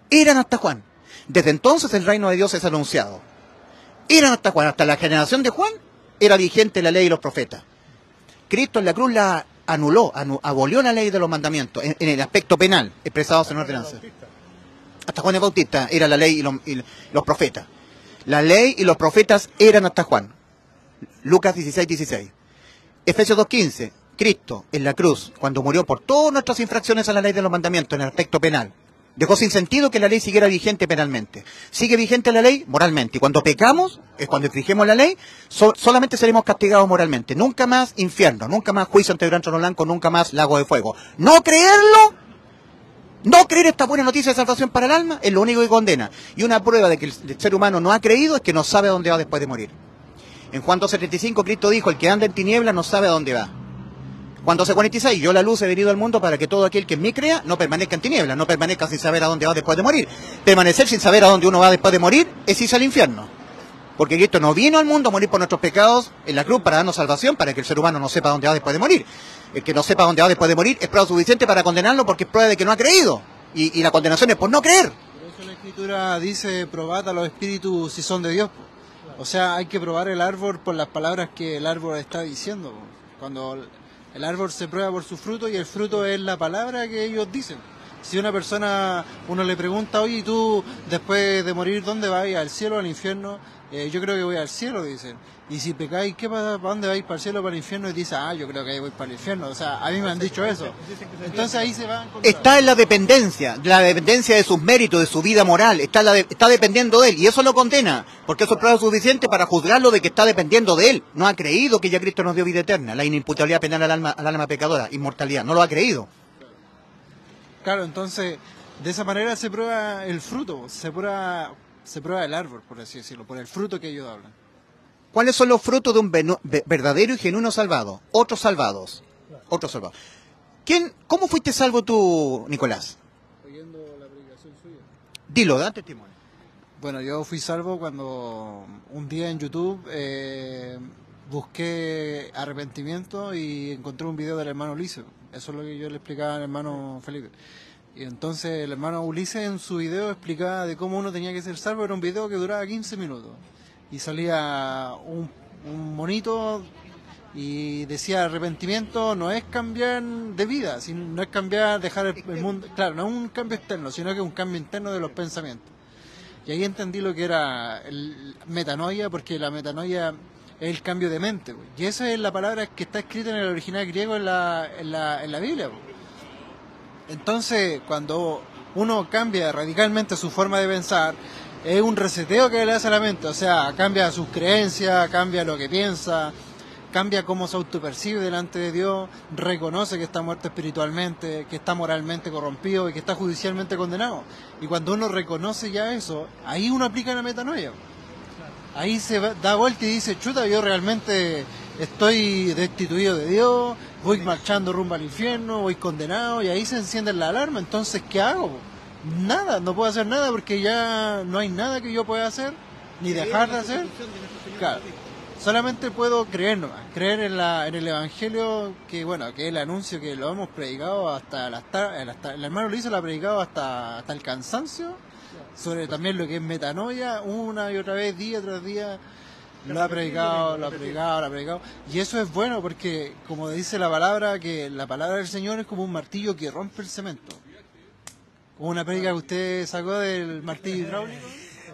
Eran hasta Juan. Desde entonces el reino de Dios es anunciado. Eran hasta Juan, hasta la generación de Juan, era vigente la ley y los profetas. Cristo en la cruz la anuló, abolió la ley de los mandamientos, en el aspecto penal, expresados en ordenanza. Hasta Juan el Bautista era la ley y los profetas. La ley y los profetas eran hasta Juan. Lucas 16:16. Efesios 2:15. Cristo en la cruz, cuando murió por todas nuestras infracciones a la ley de los mandamientos en el aspecto penal, dejó sin sentido que la ley siguiera vigente penalmente. Sigue vigente la ley moralmente. Y cuando pecamos, es cuando infringimos la ley, solamente seremos castigados moralmente. Nunca más infierno, nunca más juicio ante el gran trono blanco, nunca más lago de fuego. No creerlo, no creer esta buena noticia de salvación para el alma, es lo único que condena. Y una prueba de que el ser humano no ha creído es que no sabe a dónde va después de morir. En Juan 12:35 Cristo dijo, el que anda en tinieblas no sabe a dónde va. Juan 12:46, yo la luz he venido al mundo para que todo aquel que en mí crea no permanezca en tinieblas, no permanezca sin saber a dónde va después de morir. Permanecer sin saber a dónde uno va después de morir es irse al infierno. Porque Cristo no vino al mundo a morir por nuestros pecados en la cruz para darnos salvación, para que el ser humano no sepa a dónde va después de morir. El que no sepa a dónde va después de morir es prueba suficiente para condenarlo porque es prueba de que no ha creído. Y la condenación es por no creer. Por eso la Escritura dice, probad a los espíritus si son de Dios. O sea, hay que probar el árbol por las palabras que el árbol está diciendo. Cuando el árbol se prueba por su fruto y el fruto es la palabra que ellos dicen. Si una persona, uno le pregunta, oye, ¿y tú después de morir dónde vas? ¿Al cielo o al infierno? Yo creo que voy al cielo, dicen. Y si pecáis, ¿qué pasa? ¿Para dónde vais? ¿Para el cielo o para el infierno? Y dice, yo creo que ahí voy para el infierno. O sea, a mí me han dicho eso. Entonces ahí se va a encontrar. Está en la dependencia de sus méritos, de su vida moral. Está dependiendo de él. Y eso lo condena, porque eso es prueba suficiente para juzgarlo de que está dependiendo de él. No ha creído que ya Cristo nos dio vida eterna, la inimputabilidad penal al alma pecadora, inmortalidad. No lo ha creído. Claro, entonces, de esa manera se prueba el fruto, se prueba el árbol, por así decirlo, por el fruto que ellos hablan. ¿Cuáles son los frutos de un verdadero y genuino salvado? Otros salvados. Otros salvados. ¿Cómo fuiste salvo tú, Nicolás? Oyendo la predicación suya. Dilo, da testimonio. Bueno, yo fui salvo cuando un día en YouTube busqué arrepentimiento y encontré un video del hermano Ulises. Eso es lo que yo le explicaba al hermano Felipe. Y entonces el hermano Ulises en su video explicaba de cómo uno tenía que ser salvo. Era un video que duraba 15 minutos. Y salía un monito y decía arrepentimiento no es cambiar de vida, no es cambiar, dejar el mundo. Claro, no es un cambio externo, sino que es un cambio interno de los pensamientos. Y ahí entendí lo que era el metanoia, porque la metanoia es el cambio de mente. Y esa es la palabra que está escrita en el original griego en la Biblia. Entonces, cuando uno cambia radicalmente su forma de pensar, es un reseteo que le hace a la mente. O sea, cambia sus creencias, cambia lo que piensa, cambia cómo se autopercibe delante de Dios, reconoce que está muerto espiritualmente, que está moralmente corrompido y que está judicialmente condenado. Y cuando uno reconoce ya eso, ahí uno aplica la metanoia. Ahí se da vuelta y dice, chuta, yo realmente estoy destituido de Dios, voy marchando rumbo al infierno, voy condenado, y ahí se enciende la alarma. Entonces, ¿qué hago? Nada, no puedo hacer nada porque ya no hay nada que yo pueda hacer, ni dejar de hacer. Claro, solamente puedo creer nomás, creer en el Evangelio, que bueno, que es el anuncio que lo hemos predicado hasta el hermano Luis lo ha predicado hasta el cansancio, sobre también lo que es metanoia, una y otra vez, día tras día, lo ha predicado. Y eso es bueno porque, como dice la palabra, que la palabra del Señor es como un martillo que rompe el cemento. Como una predica que usted sacó del martillo hidráulico.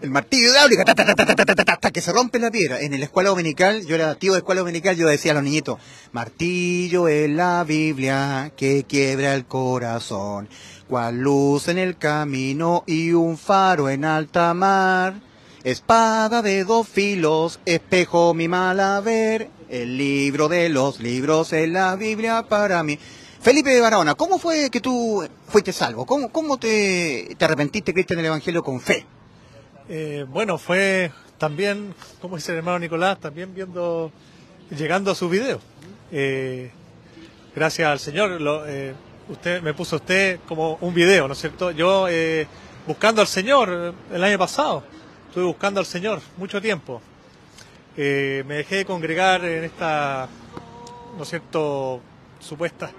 El martillo hidráulico, hasta que se rompe la piedra. En la escuela dominical, yo era tío de escuela dominical, yo decía a los niñitos, martillo es la Biblia que quiebra el corazón, cual luz en el camino y un faro en alta mar, espada de dos filos, espejo mi mal haber, el libro de los libros es la Biblia para mí. Felipe de Barahona, ¿cómo fue que tú fuiste salvo? ¿Cómo te arrepentiste, Cristian, del Evangelio con fe? Bueno, fue también, como dice el hermano Nicolás, también llegando a sus videos. Gracias al Señor, me puso usted como un video, ¿no es cierto? Yo buscando al Señor el año pasado, estuve buscando al Señor mucho tiempo. Me dejé de congregar en esta, ¿no es cierto?, supuesta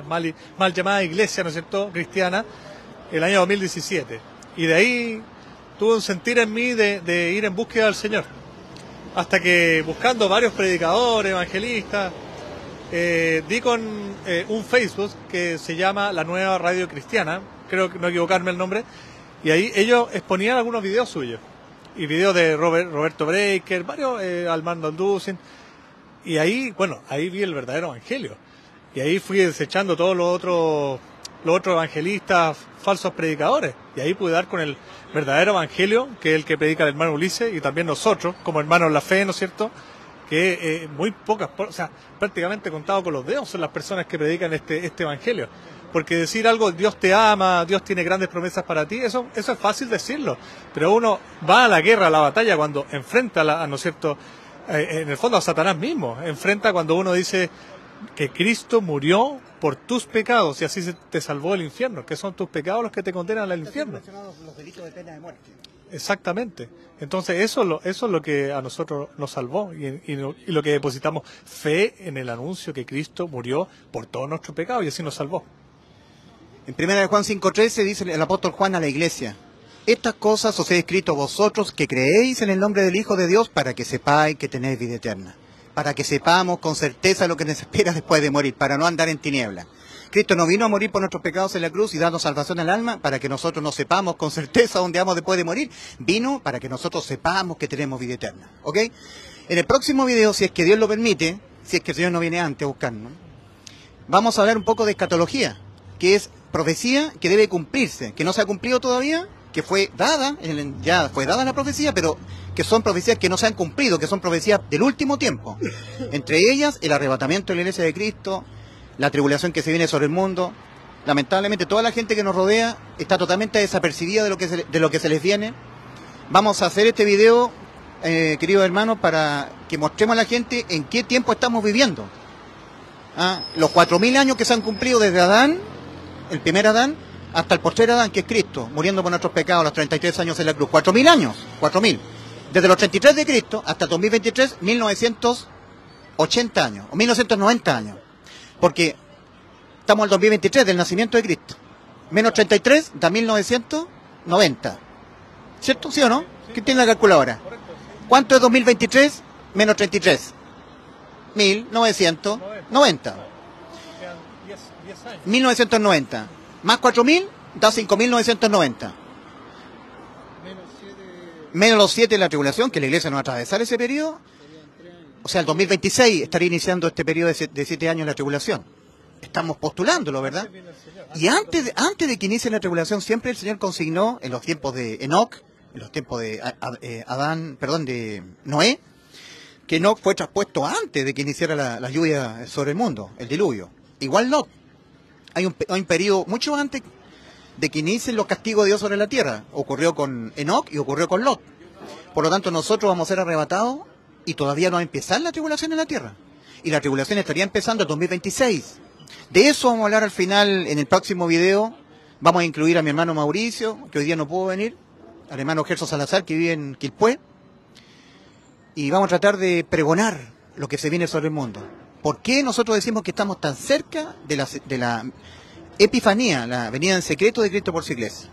mal llamada iglesia, ¿no es cierto?, cristiana, el año 2017. Y de ahí tuve un sentir en mí de ir en búsqueda del Señor. Hasta que buscando varios predicadores, evangelistas, di con un Facebook que se llama La Nueva Radio Cristiana, creo que no equivocarme el nombre, y ahí ellos exponían algunos videos suyos. Y videos de Roberto Breaker, varios, Armando Alducin. Y ahí, bueno, ahí vi el verdadero evangelio. Y ahí fui desechando todos los otros evangelistas, falsos predicadores. Y ahí pude dar con el verdadero evangelio, que es el que predica el hermano Ulises, y también nosotros, como hermanos en la fe, ¿no es cierto? Que muy pocas, o sea, prácticamente contado con los dedos son las personas que predican este evangelio. Porque decir algo, Dios te ama, Dios tiene grandes promesas para ti, eso es fácil decirlo. Pero uno va a la guerra, a la batalla, cuando enfrenta, ¿no es cierto?, en el fondo a Satanás mismo. Enfrenta cuando uno dice que Cristo murió por tus pecados y así te salvó del infierno, que son tus pecados los que te condenan al infierno. Los delitos de pena de muerte. Exactamente. Entonces eso es lo que a nosotros nos salvó y lo que depositamos fe en el anuncio que Cristo murió por todos nuestros pecados y así nos salvó. En 1 Juan 5:13 dice el apóstol Juan a la iglesia: estas cosas os he escrito a vosotros que creéis en el nombre del Hijo de Dios, para que sepáis que tenéis vida eterna, para que sepamos con certeza lo que nos espera después de morir, para no andar en tinieblas. Cristo no vino a morir por nuestros pecados en la cruz y darnos salvación al alma para que nosotros no sepamos con certeza dónde vamos después de morir. Vino para que nosotros sepamos que tenemos vida eterna. ¿Ok? En el próximo video, si es que Dios lo permite, si es que el Señor no viene antes a buscarnos, vamos a hablar un poco de escatología, que es profecía que debe cumplirse, que no se ha cumplido todavía, que fue dada, ya fue dada la profecía, pero que son profecías que no se han cumplido, que son profecías del último tiempo. Entre ellas, el arrebatamiento de la iglesia de Cristo, la tribulación que se viene sobre el mundo. Lamentablemente, toda la gente que nos rodea está totalmente desapercibida de lo que se les viene. Vamos a hacer este video, queridos hermanos, para que mostremos a la gente en qué tiempo estamos viviendo. Los 4000 años que se han cumplido desde Adán, el primer Adán, hasta el postrer Adán, que es Cristo, muriendo por nuestros pecados a los 33 años en la cruz. 4000 años, 4000. Desde los 33 de Cristo hasta el 2023, 1980 años, o 1990 años. Porque estamos en el 2023 del nacimiento de Cristo. Menos 33 da 1990. ¿Cierto? ¿Sí o no? ¿Quién tiene la calculadora? ¿Cuánto es 2023 menos 33? 1990. 1990. Más 4000 da 5990. Menos los 7 de la tribulación, que la iglesia no va a atravesar ese periodo. O sea, el 2026 estaría iniciando este periodo de 7 años de la tribulación. Estamos postulándolo, ¿verdad? Y antes de que inicie la tribulación, siempre el Señor consignó, en los tiempos de Enoc, en los tiempos de de Noé, que Enoc fue traspuesto antes de que iniciara la lluvia sobre el mundo, el diluvio. Igual Lot. Hay un periodo mucho antes de que inicien los castigos de Dios sobre la tierra. Ocurrió con Enoc y ocurrió con Lot. Por lo tanto, nosotros vamos a ser arrebatados y todavía no va a empezar la tribulación en la tierra. Y la tribulación estaría empezando en 2026. De eso vamos a hablar al final en el próximo video. Vamos a incluir a mi hermano Mauricio, que hoy día no pudo venir, al hermano Gerson Salazar, que vive en Quilpué. Y vamos a tratar de pregonar lo que se viene sobre el mundo. ¿Por qué nosotros decimos que estamos tan cerca de la Epifanía, la venida en secreto de Cristo por su iglesia?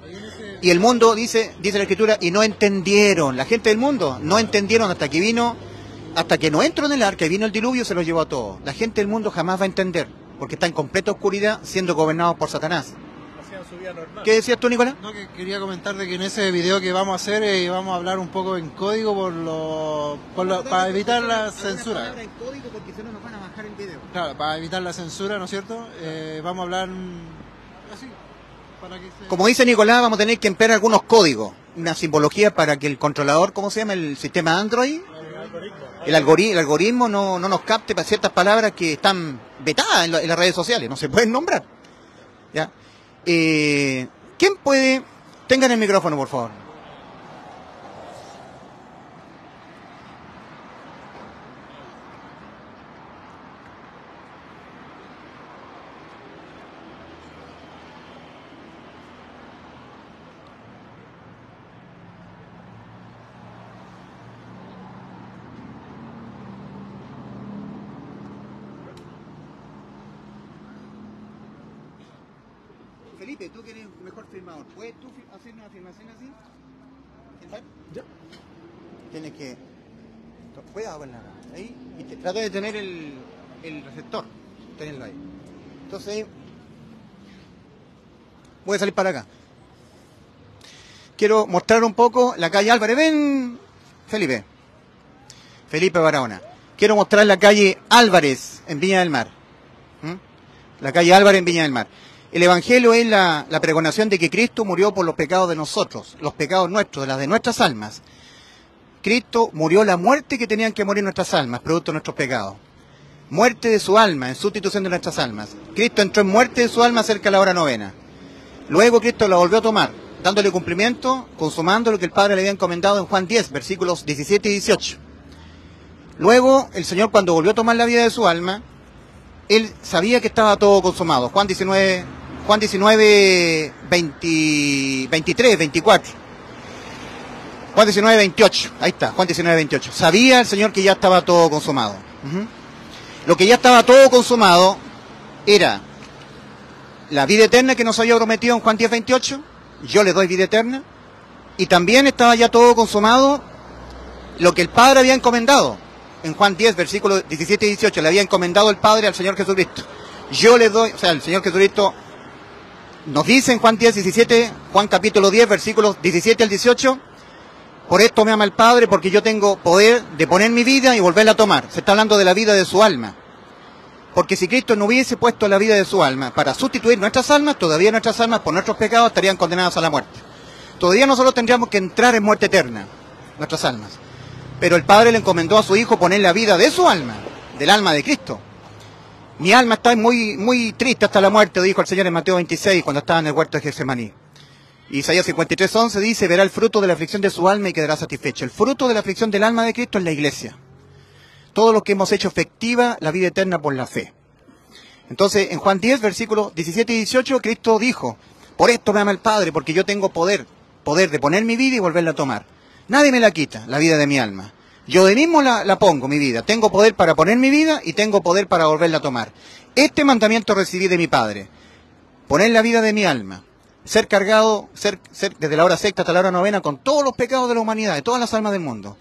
Y el mundo, dice la Escritura, y no entendieron. La gente del mundo no entendieron hasta que no entró en el arca y vino el diluvio, se lo llevó a todos. La gente del mundo jamás va a entender, porque está en completa oscuridad, siendo gobernados por Satanás. ¿Qué decías tú, Nicolás? No, que quería comentar de que en ese video que vamos a hacer vamos a hablar un poco en código para evitar la censura. En código porque si no nos van a bajar el video. Claro, para evitar la censura, ¿no es cierto? Vamos a hablar así. Como dice Nicolás, vamos a tener que emplear algunos códigos, una simbología para que el controlador, ¿cómo se llama? El sistema Android, el algoritmo no nos capte para ciertas palabras que están vetadas en las redes sociales, no se pueden nombrar. ¿Ya? ¿Quién puede? Tengan el micrófono, por favor. Felipe, tú que eres mejor firmador, ¿puedes tú hacer una afirmación así? Ya. Tienes que... Cuidado con la... Ahí, y trata de tener el receptor, tenerlo ahí. Entonces, voy a salir para acá. Quiero mostrar un poco la calle Álvarez. Ven, Felipe. Felipe Barahona. Quiero mostrar la calle Álvarez en Viña del Mar. La calle Álvarez en Viña del Mar. El Evangelio es la pregonación de que Cristo murió por los pecados de nosotros, los pecados nuestros, de nuestras almas. Cristo murió la muerte que tenían que morir nuestras almas, producto de nuestros pecados. Muerte de su alma, en sustitución de nuestras almas. Cristo entró en muerte de su alma cerca de la hora novena. Luego Cristo la volvió a tomar, dándole cumplimiento, consumando lo que el Padre le había encomendado en Juan 10, versículos 17 y 18. Luego, el Señor, cuando volvió a tomar la vida de su alma, Él sabía que estaba todo consumado. Juan 19, 23, 24. Juan 19, 28. Ahí está, Juan 19, 28. Sabía el Señor que ya estaba todo consumado. Lo que ya estaba todo consumado era la vida eterna que nos había prometido en Juan 10, 28. Yo le doy vida eterna. Y también estaba ya todo consumado lo que el Padre había encomendado. En Juan 10, versículos 17 y 18, le había encomendado el Padre al Señor Jesucristo. Yo le doy, o sea, el Señor Jesucristo nos dice en Juan 10, 17, Juan capítulo 10, versículos 17 al 18, por esto me ama el Padre, porque yo tengo poder de poner mi vida y volverla a tomar. Se está hablando de la vida de su alma. Porque si Cristo no hubiese puesto la vida de su alma para sustituir nuestras almas, todavía nuestras almas por nuestros pecados estarían condenadas a la muerte. Todavía nosotros tendríamos que entrar en muerte eterna, nuestras almas. Pero el Padre le encomendó a su Hijo poner la vida de su alma, del alma de Cristo. Mi alma está muy triste hasta la muerte, dijo el Señor en Mateo 26, cuando estaba en el huerto de Getsemaní. Isaías 53:11 dice, verá el fruto de la aflicción de su alma y quedará satisfecho. El fruto de la aflicción del alma de Cristo es la iglesia. Todos los que hemos hecho efectiva la vida eterna por la fe. Entonces, en Juan 10, versículos 17 y 18, Cristo dijo, por esto me ama el Padre, porque yo tengo poder de poner mi vida y volverla a tomar. Nadie me la quita, la vida de mi alma. Yo de mismo la pongo, mi vida. Tengo poder para poner mi vida y tengo poder para volverla a tomar. Este mandamiento recibí de mi Padre. Poner la vida de mi alma. Ser cargado, ser desde la hora sexta hasta la hora novena con todos los pecados de la humanidad, de todas las almas del mundo.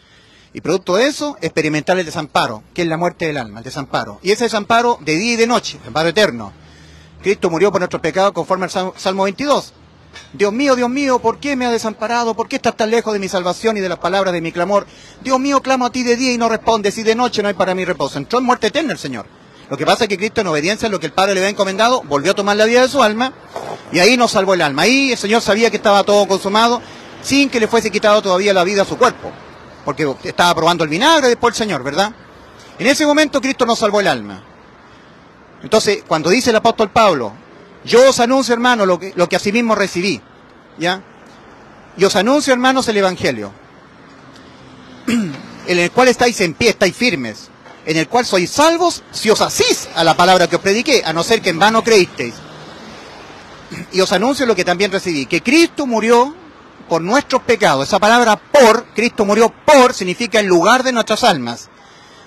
Y producto de eso, experimentar el desamparo, que es la muerte del alma, el desamparo. Y ese desamparo de día y de noche, desamparo eterno. Cristo murió por nuestros pecados conforme al Salmo 22. Dios mío, ¿por qué me has desamparado? ¿Por qué estás tan lejos de mi salvación y de las palabras de mi clamor? Dios mío, clamo a ti de día y no respondes, y de noche no hay para mí reposo. Entró en muerte eterna el Señor. Lo que pasa es que Cristo, en obediencia a lo que el Padre le había encomendado, volvió a tomar la vida de su alma, y ahí nos salvó el alma. Ahí el Señor sabía que estaba todo consumado, sin que le fuese quitado todavía la vida a su cuerpo, porque estaba probando el vinagre después el Señor, ¿verdad? En ese momento Cristo nos salvó el alma. Entonces, cuando dice el apóstol Pablo, yo os anuncio, hermanos, lo que asimismo recibí, ¿ya? Y os anuncio, hermanos, el Evangelio, en el cual estáis en pie, estáis firmes, en el cual sois salvos si os asís a la palabra que os prediqué, a no ser que en vano creísteis. Y os anuncio lo que también recibí, que Cristo murió por nuestros pecados. Esa palabra por, Cristo murió por, significa en lugar de nuestras almas.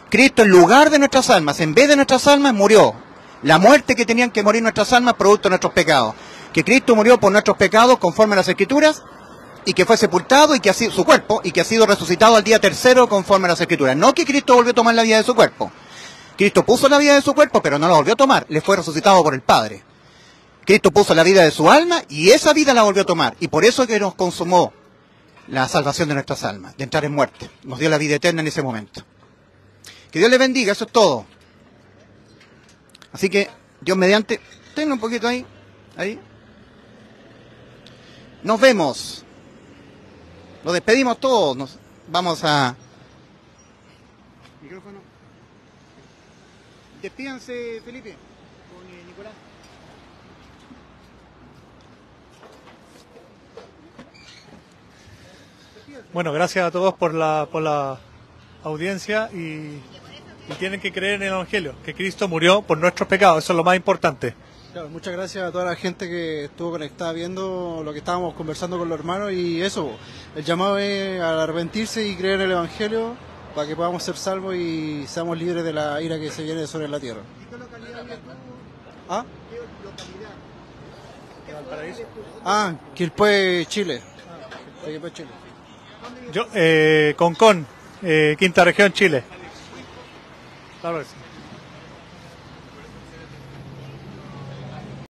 Cristo en lugar de nuestras almas, en vez de nuestras almas, murió. La muerte que tenían que morir nuestras almas producto de nuestros pecados. Que Cristo murió por nuestros pecados conforme a las Escrituras y que fue sepultado y que ha sido su cuerpo y que ha sido resucitado al día tercero conforme a las Escrituras. No que Cristo volvió a tomar la vida de su cuerpo. Cristo puso la vida de su cuerpo, pero no la volvió a tomar. Le fue resucitado por el Padre. Cristo puso la vida de su alma y esa vida la volvió a tomar. Y por eso es que nos consumó la salvación de nuestras almas, de entrar en muerte. Nos dio la vida eterna en ese momento. Que Dios les bendiga, eso es todo. Así que, Dios mediante, tengan un poquito ahí. Nos vemos. Nos despedimos todos. Vamos a Micrófono. Despídanse, Felipe, con Nicolás. Bueno, gracias a todos por la audiencia y tienen que creer en el Evangelio, que Cristo murió por nuestros pecados, eso es lo más importante. Claro, muchas gracias a toda la gente que estuvo conectada viendo lo que estábamos conversando con los hermanos y eso, el llamado es a arrepentirse y creer en el Evangelio para que podamos ser salvos y seamos libres de la ira que se viene sobre la tierra. ¿Qué localidad vives tú? ¿Ah? ¿Qué localidad? Valparaíso. Quilpué, Chile. Quilpué, Chile. Yo, Concón, Quinta Región, Chile. Claro que sí.